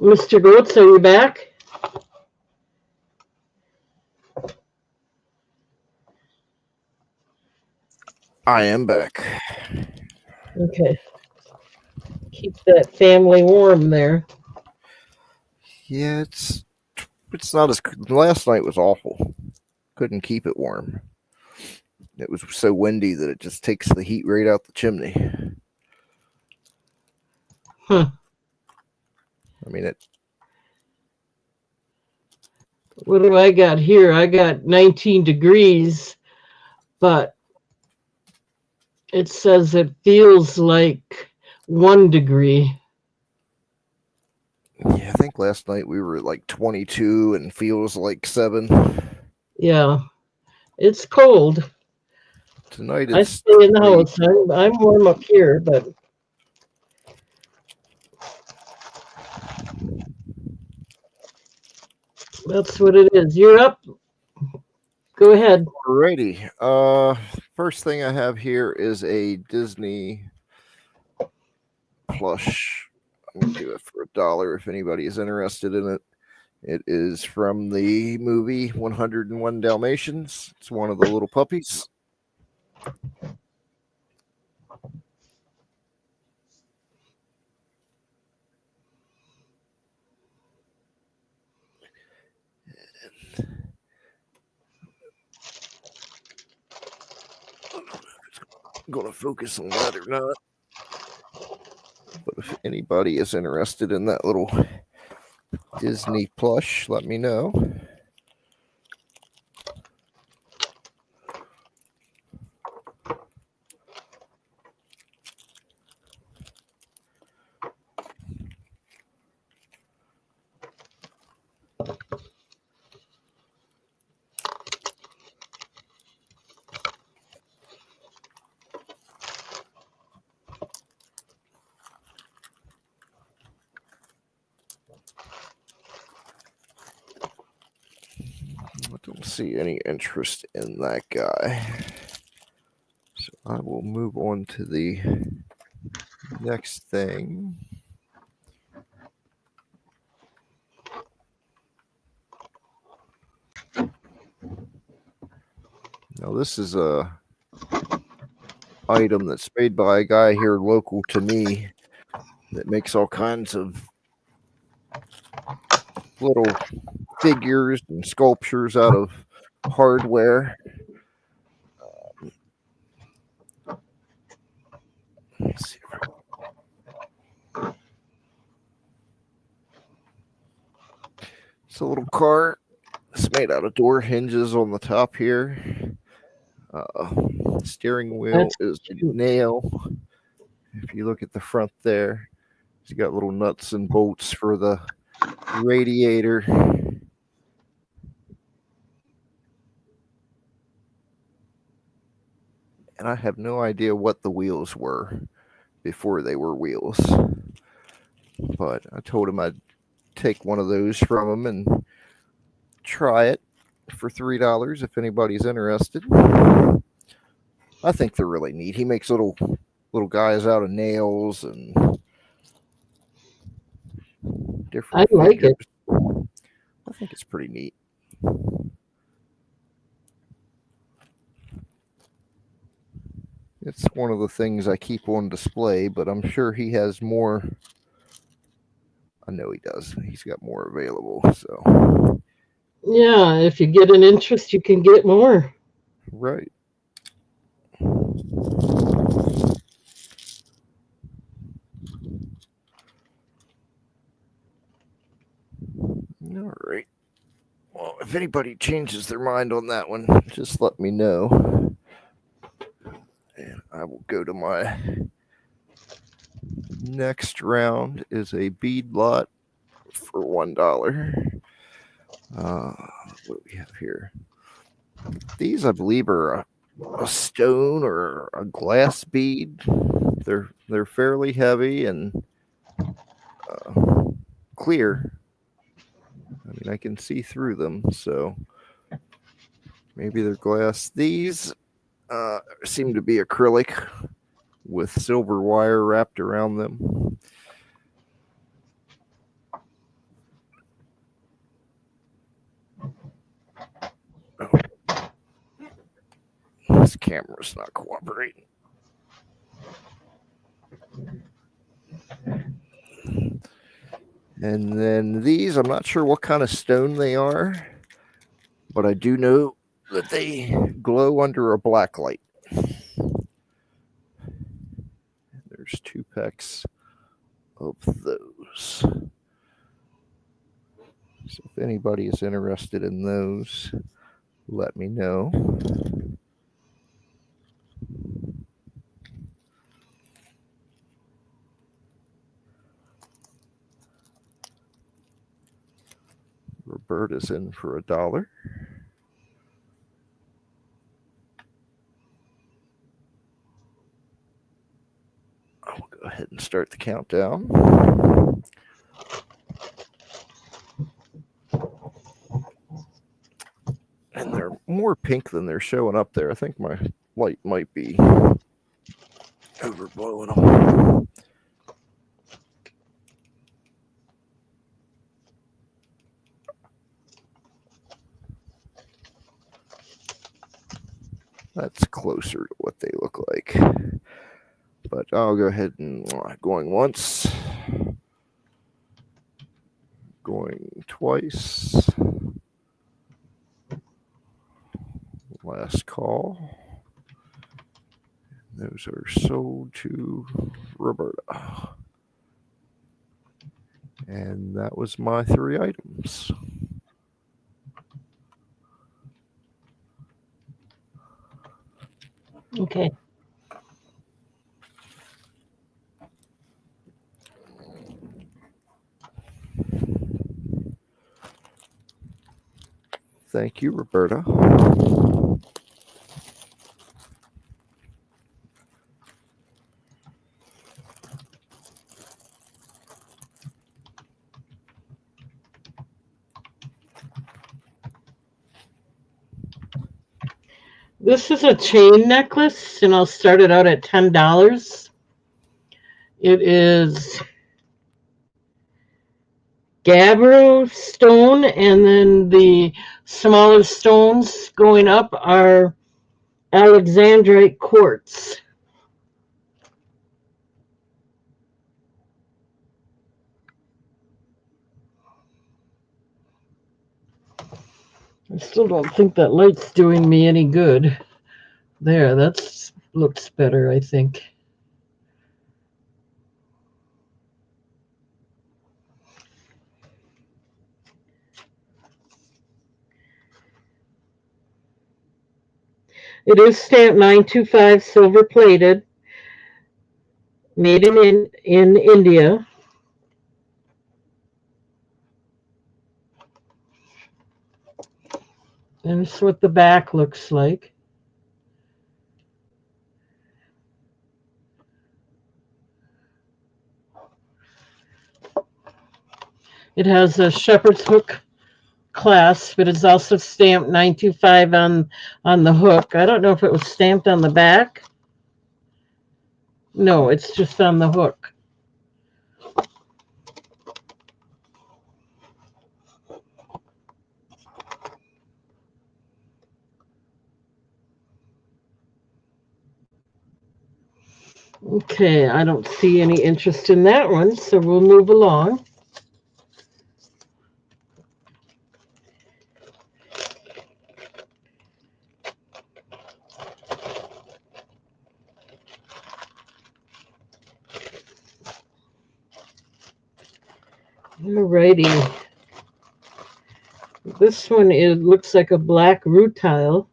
Mr. Goetz, are you back? I am back. Okay. Keep that family warm there. Yeah, it's not as last night was awful. Couldn't keep it warm. It was so windy that it just takes the heat right out the chimney. Huh. I mean it. What do I got here? I got 19 degrees, but it says it feels like 1 degree. Yeah, I think last night we were at like 22 and feels like 7. Yeah, it's cold. Tonight I it's stay in the house. I'm warm up here, but that's what it is. You're up. Go ahead. Alrighty. First thing I have here is a Disney plush. I'm gonna do it for $1 if anybody is interested in it. It is from the movie 101 Dalmatians. It's one of the little puppies. I'm going to focus on that or not. But if anybody is interested in that little Disney plush, let me know. see any interest in that guy. So I will move on to the next thing. Now this is a item that's made by a guy here local to me that makes all kinds of little figures and sculptures out of hardware. Let's see. It's a little car. It's made out of door hinges on the top here. Steering wheel is a nail. If you look at the front there, it's got little nuts and bolts for the radiator. And I have no idea what the wheels were before they were wheels. But I told him I'd take one of those from him and try it for $3 if anybody's interested. I think they're really neat. He makes little guys out of nails and different I like it. I think it's pretty neat. It's one of the things I keep on display, but I'm sure he has more. I know he does. He's got more available. So yeah, if you get an interest, you can get more. Right. All right. Well, if anybody changes their mind on that one, just let me know. And I will go to my next round is a bead lot for $1. What do we have here? These, I believe, are a stone or a glass bead. They're fairly heavy and clear. I mean, I can see through them, so maybe they're glass. These seem to be acrylic with silver wire wrapped around them. Oh. This camera's not cooperating. And then these, I'm not sure what kind of stone they are, but I do know that they glow under a black light. There's 2 packs of those. So if anybody is interested in those, let me know. Roberta's in for $1. I'll go ahead and start the countdown. And they're more pink than they're showing up there. I think my light might be overblowing them. That's closer to what they look like. But I'll go ahead and going once. Going twice. Last call. Those are sold to Roberta. And that was my 3 items. Okay. Thank you, Roberta. This is a chain necklace, and I'll start it out at $10. It is gabbro stone, and then the smaller stones going up are alexandrite quartz. I still don't think that light's doing me any good. There, that's looks better, I think. It is stamped 925 silver plated, made in India. And this is what the back looks like. It has a shepherd's hook clasp, but it's also stamped 925 on the hook. I don't know if it was stamped on the back. No, it's just on the hook. Okay, I don't see any interest in that one, so we'll move along. Alrighty. This one looks like a black rutile.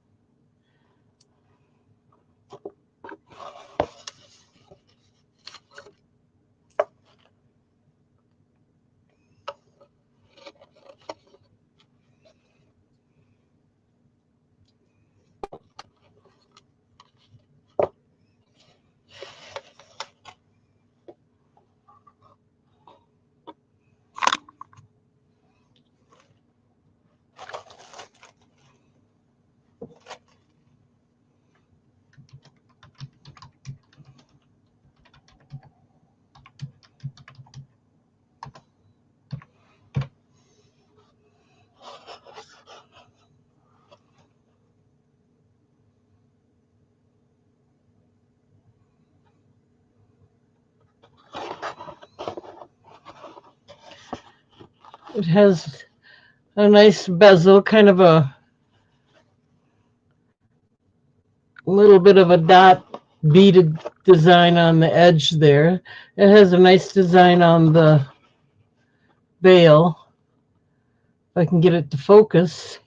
It has a nice bezel, kind of a little bit of a dot beaded design on the edge there. It has a nice design on the bail. If I can get it to focus.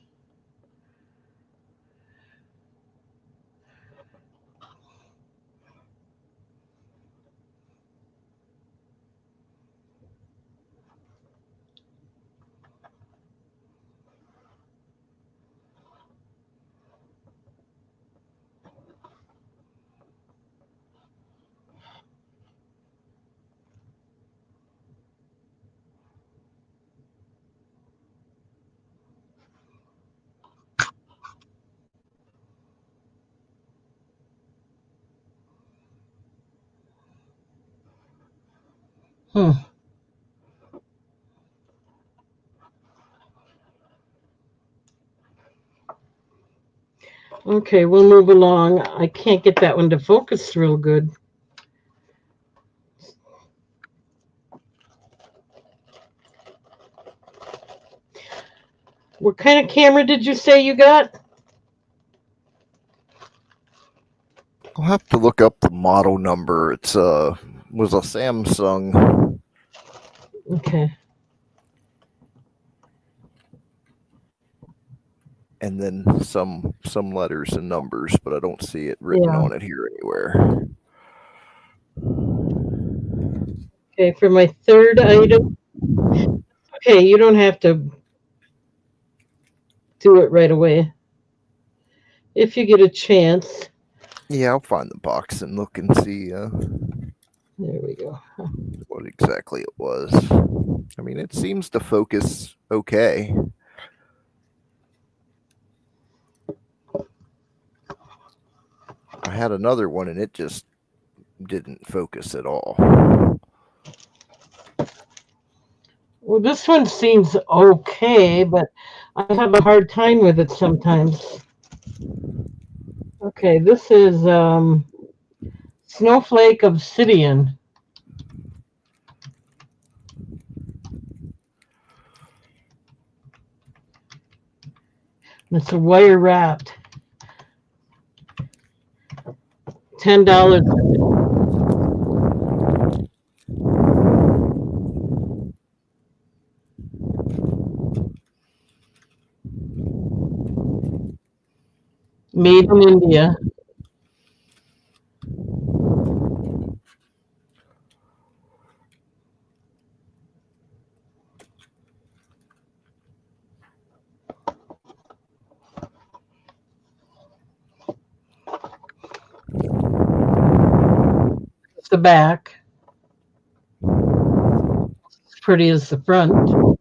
Okay, we'll move along. I can't get that one to focus real good. What kind of camera did you say you got? I'll have to look up the model number. It's was a Samsung. Okay. And then some letters and numbers, but I don't see it written on it here anywhere. Okay, for my third item. Okay, you don't have to do it right away. If you get a chance. Yeah, I'll find the box and look and see. There we go. What exactly it was. I mean, it seems to focus okay. I had another one and it just didn't focus at all. Well, this one seems okay, but I have a hard time with it sometimes. Okay, this is Snowflake Obsidian. It's a wire wrapped. $10. Made in India. It's the back. As pretty as the front.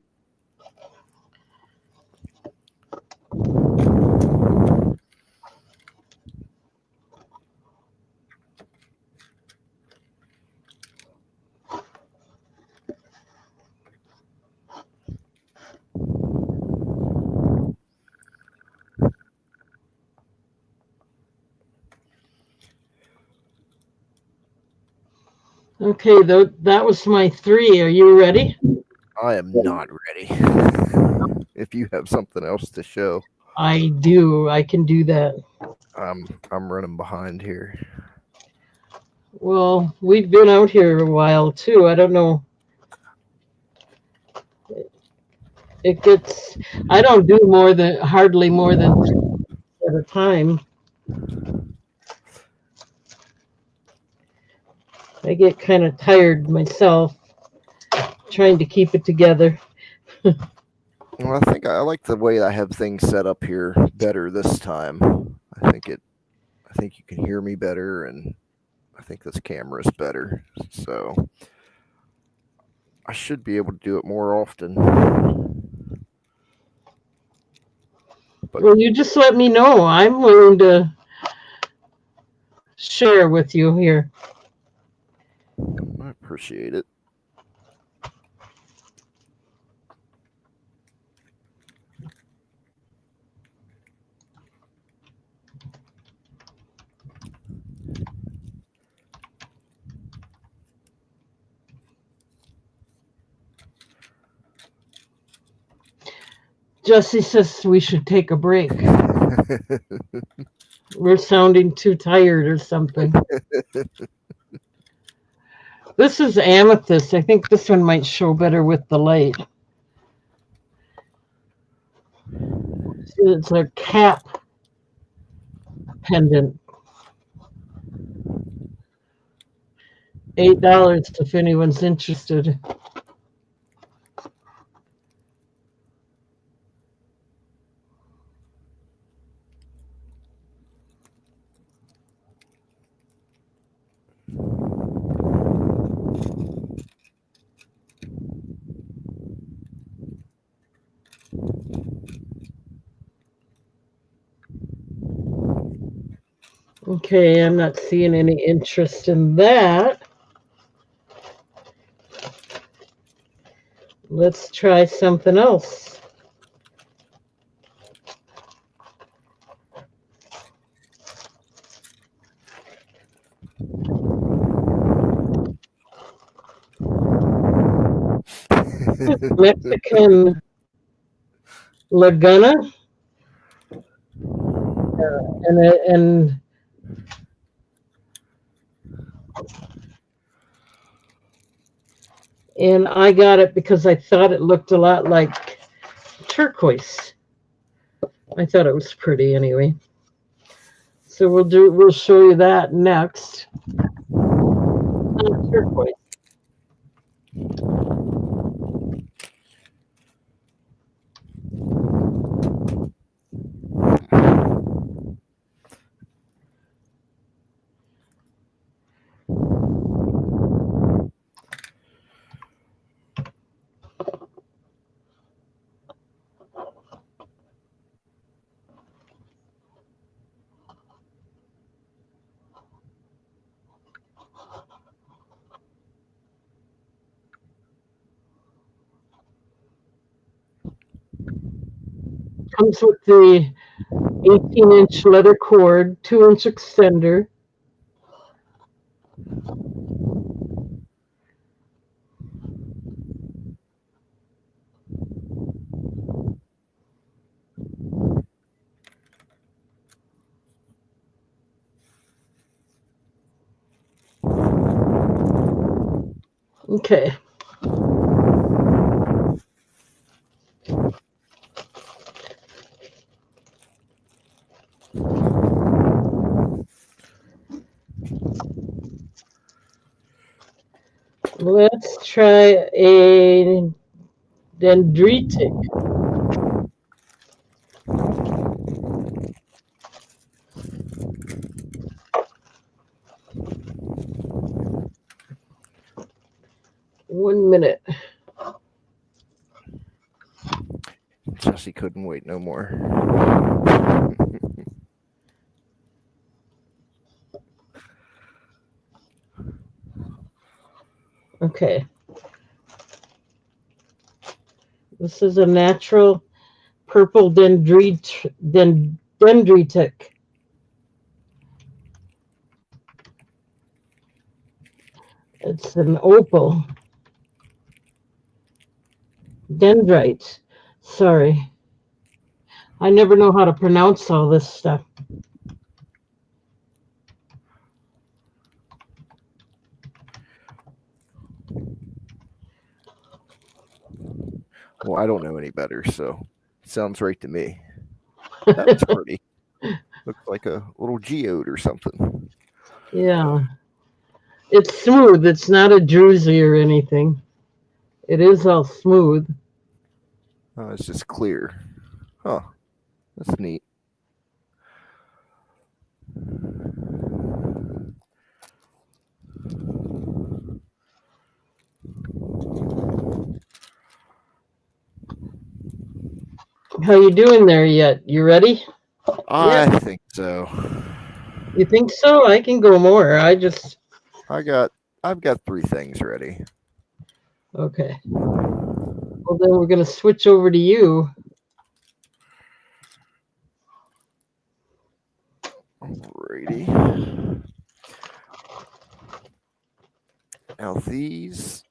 Okay, that was my 3. Are you ready? I am not ready. If you have something else to show. I do. I can do that. I'm running behind here. Well, we've been out here a while too. I don't know. I don't do hardly more than 3 at a time. I get kind of tired myself trying to keep it together. Well, I think I like the way I have things set up here better this time. I think you can hear me better, and I think this camera is better. So I should be able to do it more often. Well, you just let me know. I'm willing to share with you here. I appreciate it. Jesse says we should take a break. We're sounding too tired or something. This is amethyst. I think this one might show better with the light. It's a cap pendant. $8 if anyone's interested. Okay, I'm not seeing any interest in that. Let's try something else. Mexican Laguna. And I got it because I thought it looked a lot like turquoise. I thought it was pretty anyway. So we'll show you that next. Turquoise. Comes with the 18-inch leather cord, 2-inch extender. Okay. Let's try a dendritic. One minute. Jesse couldn't wait no more. Okay. This is a natural purple dendritic. It's an opal. Dendrite. Sorry. I never know how to pronounce all this stuff. Well, I don't know any better, so it sounds right to me. That's pretty. Looks like a little geode or something. Yeah. It's smooth. It's not a druzy or anything. It is all smooth. It's just clear. Huh. That's neat. How you doing there yet? You ready? I think so. You think so? I can go more. I've got 3 things ready. Okay. Well, then we're going to switch over to you. Alrighty. Now these.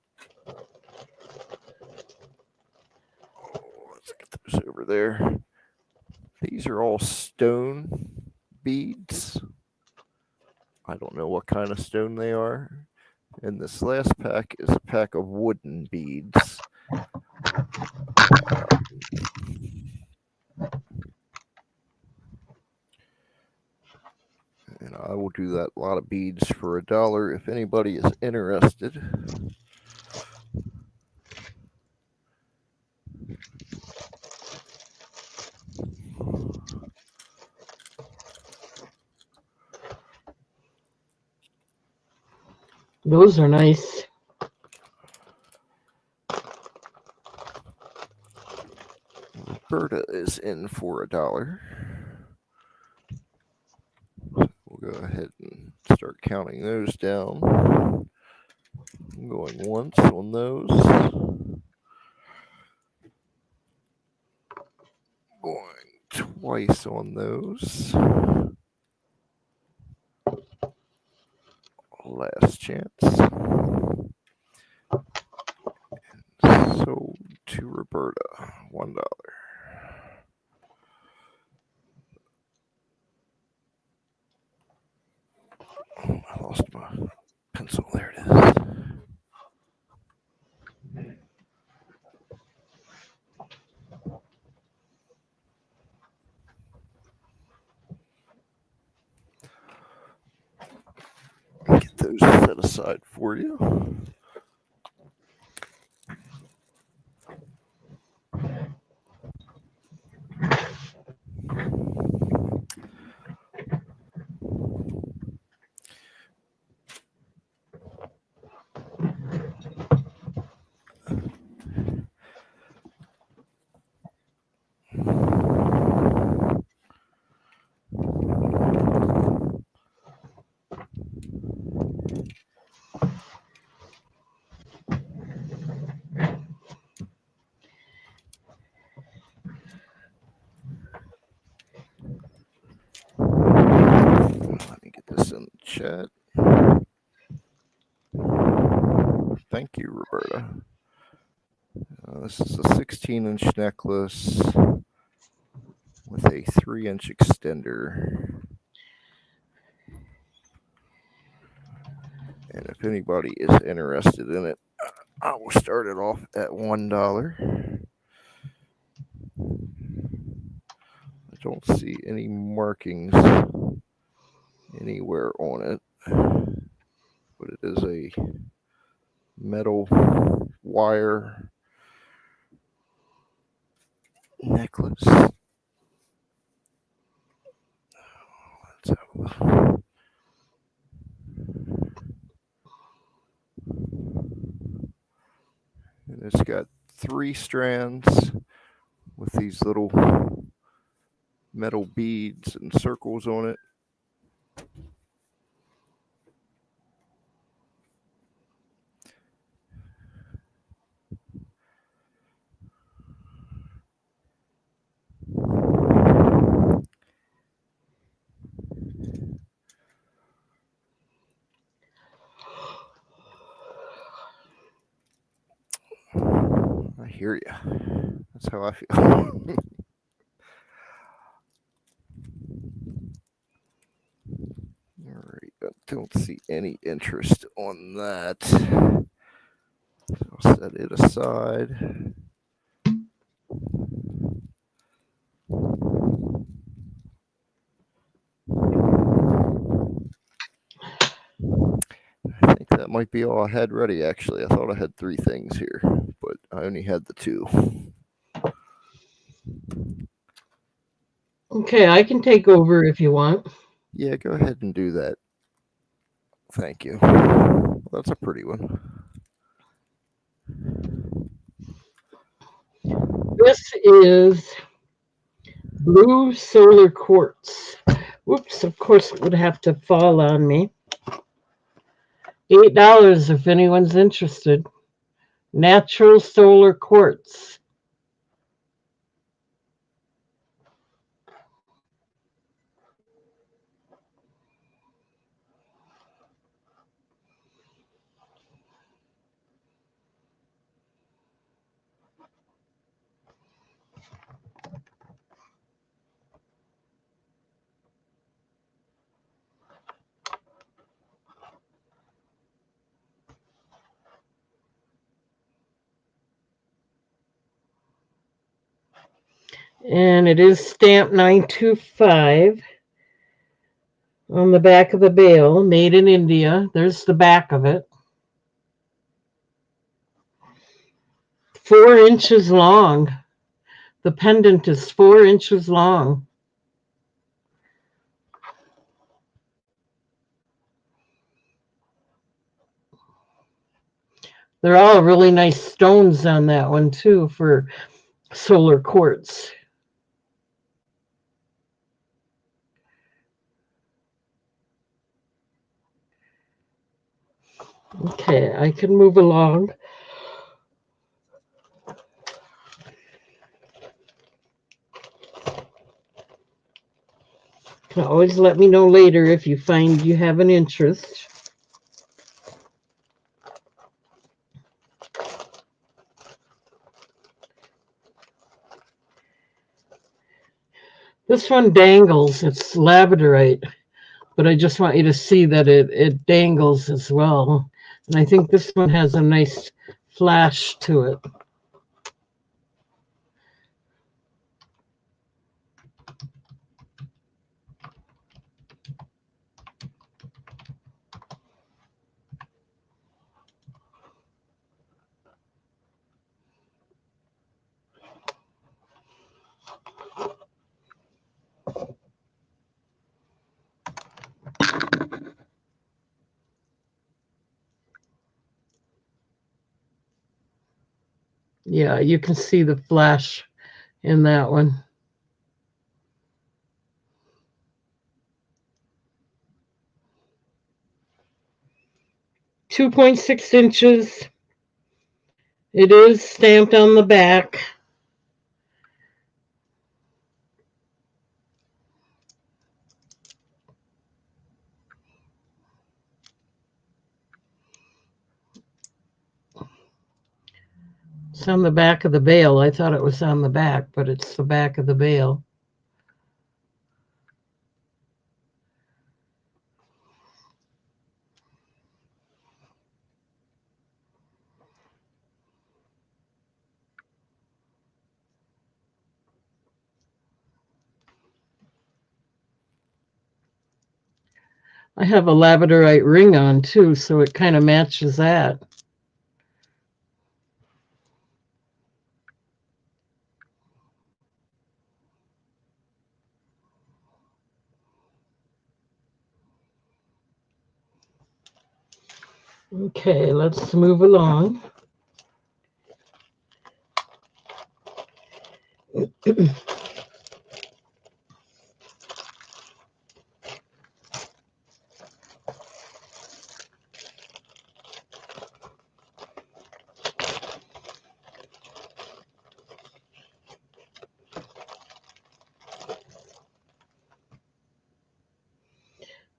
Let's get those over there. These are all stone beads. I don't know what kind of stone they are. And this last pack is a pack of wooden beads. And I will do that lot of beads for $1 if anybody is interested. Those are nice. Roberta is in for $1. We'll go ahead and start counting those down. I'm going once on those. Going twice on those. Last chance. And sold to Roberta, $1. Oh, I lost my pencil. There it is. Get those set aside for you. Thank you, Roberta. This is a 16-inch necklace with a 3-inch extender. And if anybody is interested in it, I will start it off at $1. I don't see any markings anywhere on it, but it is a metal wire necklace. Let's have a look. And it's got 3 strands with these little metal beads and circles on it. I hear you. That's how I feel. All right, I don't see any interest on that. So I'll set it aside. I think that might be all I had ready, actually. I thought I had 3 things here, but I only had the 2. Okay, I can take over if you want. Yeah, go ahead and do that. Thank you. Well, that's a pretty one. This is blue solar quartz. Whoops, of course it would have to fall on me. $8 if anyone's interested. Natural solar quartz. And it is stamped 925 on the back of the bail, made in India. There's the back of it. 4 inches long. The pendant is 4 inches long. They're all really nice stones on that one too for solar quartz. Okay, I can move along. You can always let me know later if you find you have an interest. This one dangles. It's labradorite, but I just want you to see that it dangles as well. And I think this one has a nice flash to it. Yeah, you can see the flash in that one. 2.6 inches. It is stamped on the back. It's on the back of the bale. I thought it was on the back, but it's the back of the bale. I have a labradorite ring on too, so it kind of matches that. Okay, let's move along.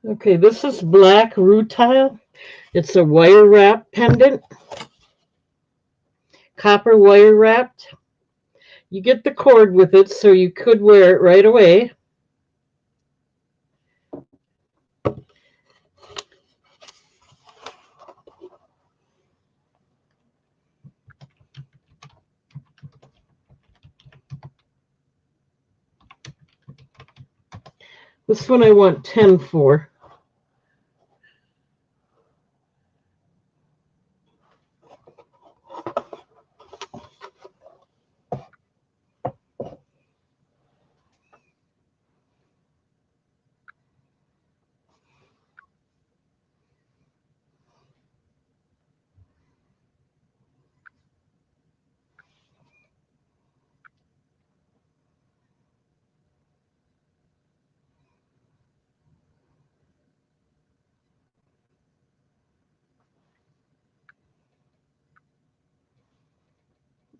Okay, this is black rutile. It's a wire wrap pendant, copper wire wrapped. You get the cord with it, so you could wear it right away. This one I want 10 for.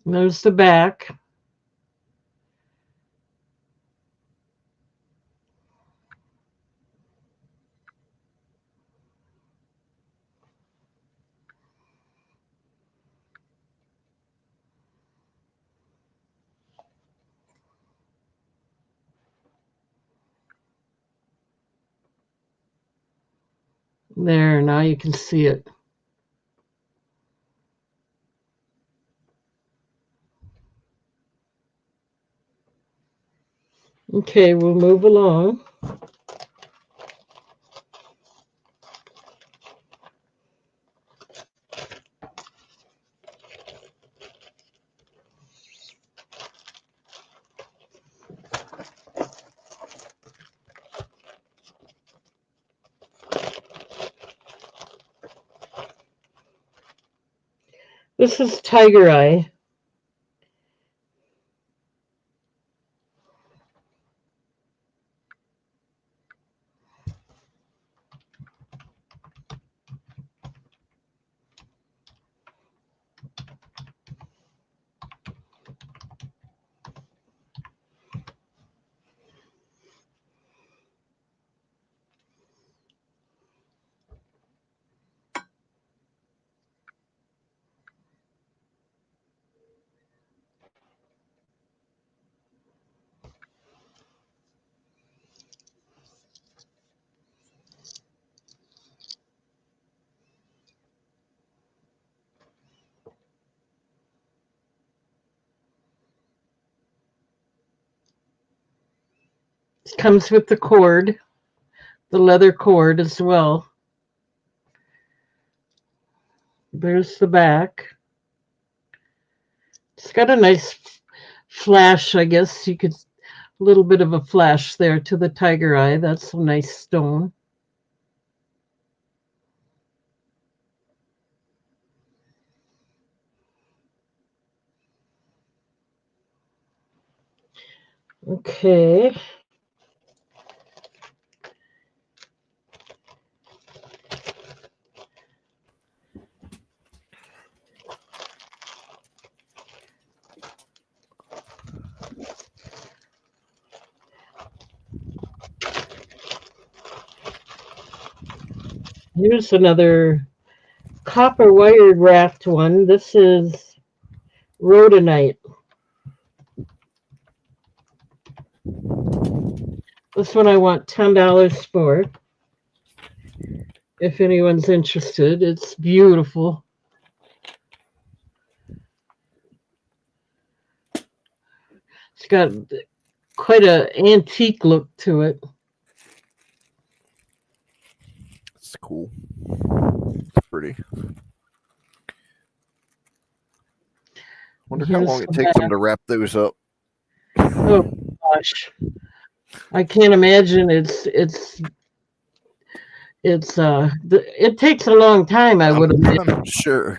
There's the back. There, now you can see it. Okay, we'll move along. This is Tiger Eye. It comes with the cord, the leather cord as well. There's the back. It's got a nice flash, I guess you could, a little bit of a flash there to the Tiger Eye. That's a nice stone. Okay. Here's another copper wired wrapped one. This is rhodonite. This one I want $10 for. If anyone's interested, it's beautiful. It's got quite an antique look to it. It's cool. It's pretty. Wonder how Here's long it the takes them back. to wrap those up. Oh gosh, I can't imagine. It takes a long time. I would imagine. I'm sure.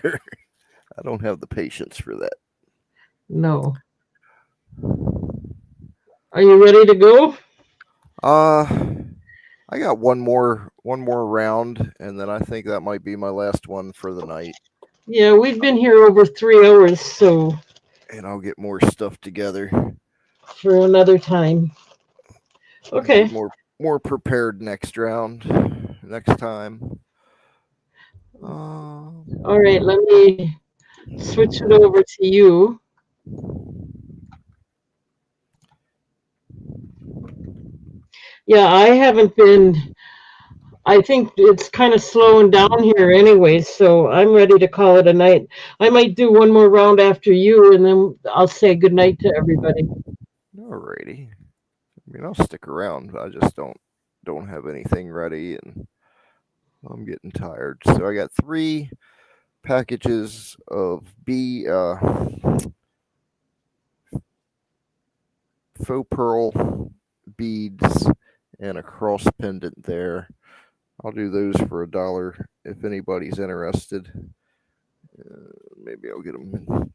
I don't have the patience for that. No. Are you ready to go? I got one more round, and then I think that might be my last one for the night. Yeah, we've been here over 3 hours, so. And I'll get more stuff together for another time. Okay. More prepared next round, next time. All right, let me switch it over to you. Yeah, I haven't been. I think it's kind of slowing down here anyway, so I'm ready to call it a night. I might do one more round after you, and then I'll say goodnight to everybody. Alrighty. I mean, I'll stick around. I just don't have anything ready, and I'm getting tired. So I got 3 packages of faux pearl beads and a cross pendant there. I'll do those for $1 if anybody's interested. Maybe I'll get them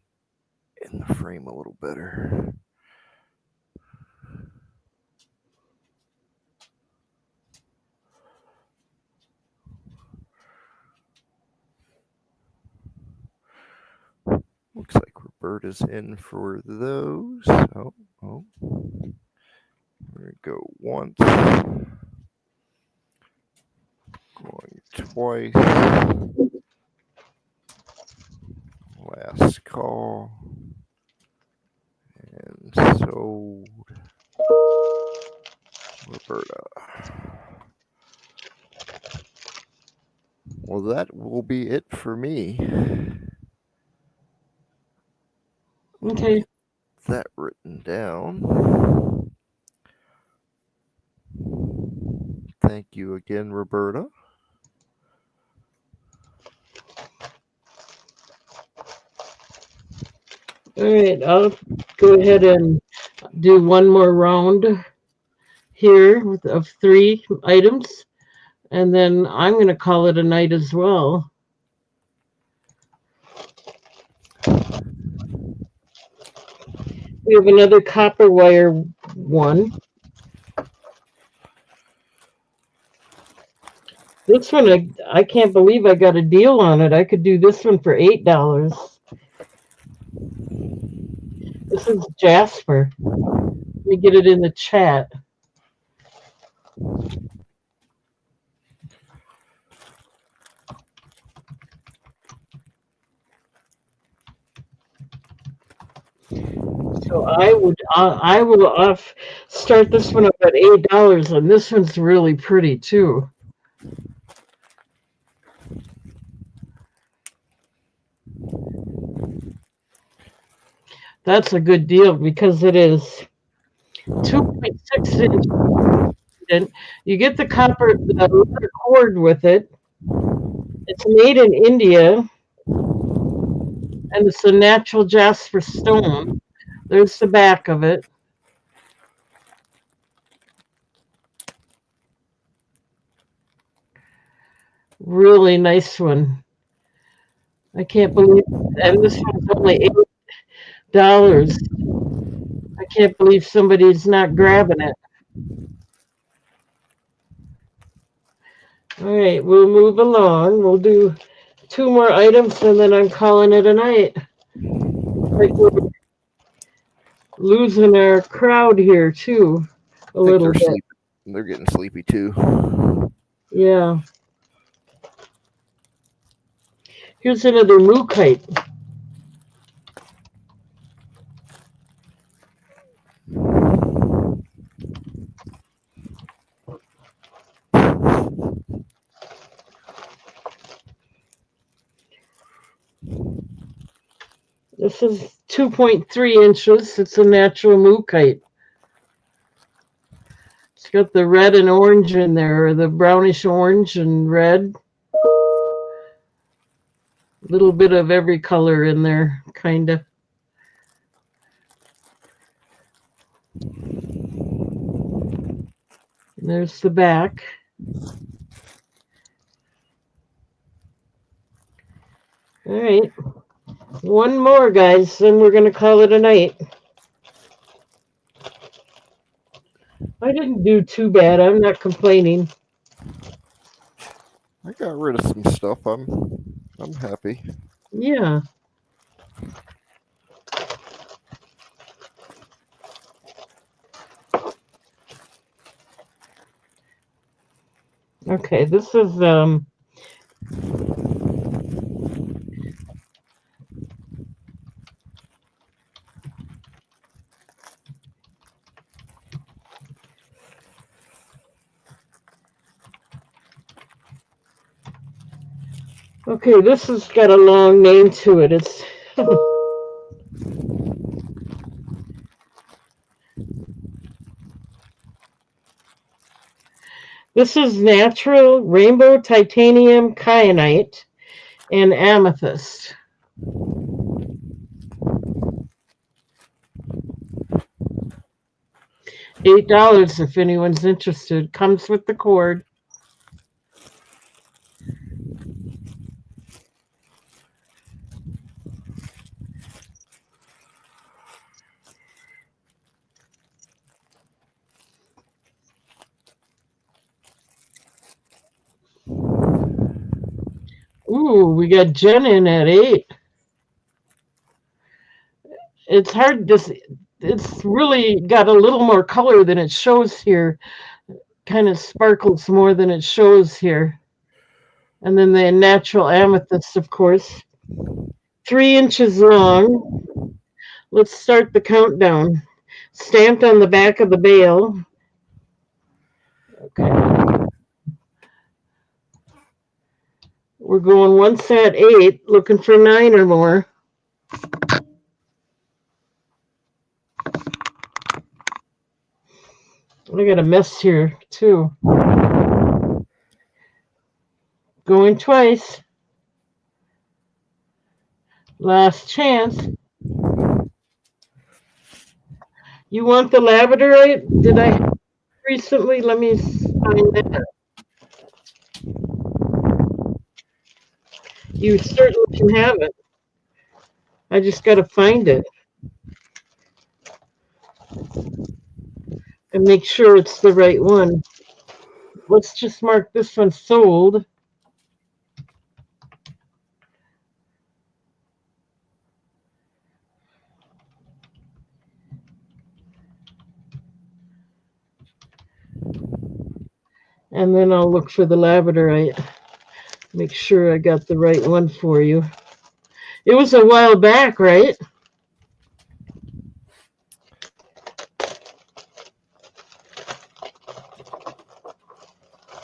in the frame a little better. Looks like Roberta's in for those. Oh. There we go once. Going twice. Last call. And sold. Roberta. Well, that will be it for me. Okay. That written down. Thank you again, Roberta. All right, I'll go ahead and do one more round here of 3 items, and then I'm going to call it a night as well. We have another copper wire one. This one, I can't believe I got a deal on it. I could do this one for $8. This is Jasper. Let me get it in the chat. So I will start this one up at $8, and this one's really pretty too. That's a good deal because it is 2.6 inch. You get the copper leather cord with it. It's made in India, and it's a natural jasper stone. There's the back of it. Really nice one. I can't believe it. And this one's only $8. I can't believe somebody's not grabbing it. All right, we'll move along. We'll do 2 more items, and then I'm calling it a night. Like we're losing our crowd here too, a little bit. They're getting sleepy too. Yeah. Here's another mookaite. This is 2.3 inches. It's a natural mookaite. It's got the red and orange in there, or the brownish orange and red. A little bit of every color in there, kind of. There's the back. All right. One more, guys, then we're going to call it a night. I didn't do too bad. I'm not complaining. I got rid of some stuff. I'm happy. Yeah. Okay, this is okay, this has got a long name to it. It's this is natural rainbow titanium kyanite and amethyst. $8 if anyone's interested. Comes with the cord. Ooh, we got Jen in at 8. It's hard to see. It's really got a little more color than it shows here. Kind of sparkles more than it shows here. And then the natural amethyst, of course. 3 inches long. Let's start the countdown. Stamped on the back of the bale. Okay. We're going once at 8, looking for 9 or more. I got a mess here, too. Going twice. Last chance. You want the labradorite? Did I recently? Let me find that. You certainly can have it. I just got to find it. And make sure it's the right one. Let's just mark this one sold. And then I'll look for the labradorite. Make sure I got the right one for you. It was a while back, right?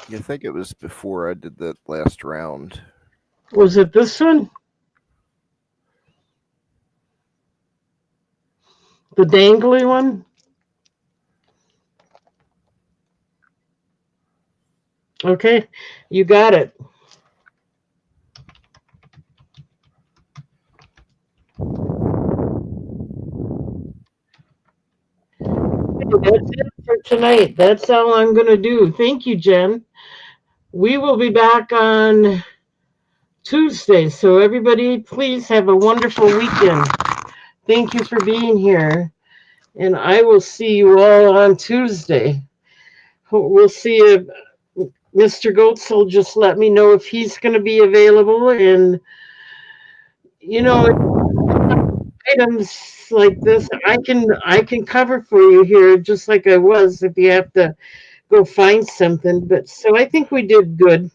I think it was before I did that last round. Was it this one? The dangly one? Okay, you got it. That's it for tonight. That's all I'm going to do. Thank you, Jen. We will be back on Tuesday. So, everybody, please have a wonderful weekend. Thank you for being here. And I will see you all on Tuesday. We'll see if Mr. Goetz will just let me know if he's going to be available. And, you know, items like this, I can cover for you here just like I was if you have to go find something. But so I think we did good.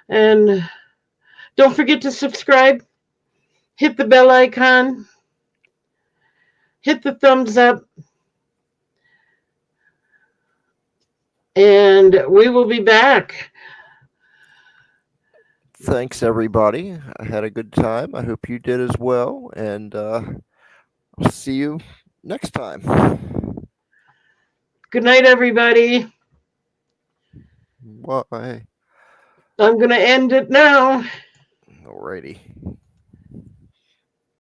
And don't forget to subscribe, hit the bell icon, hit the thumbs up, and we will be back. thanks everybody. I had a good time. I hope you did as well. And I'll see you next time. Good night, everybody. Bye. I'm going to end it now. Alrighty.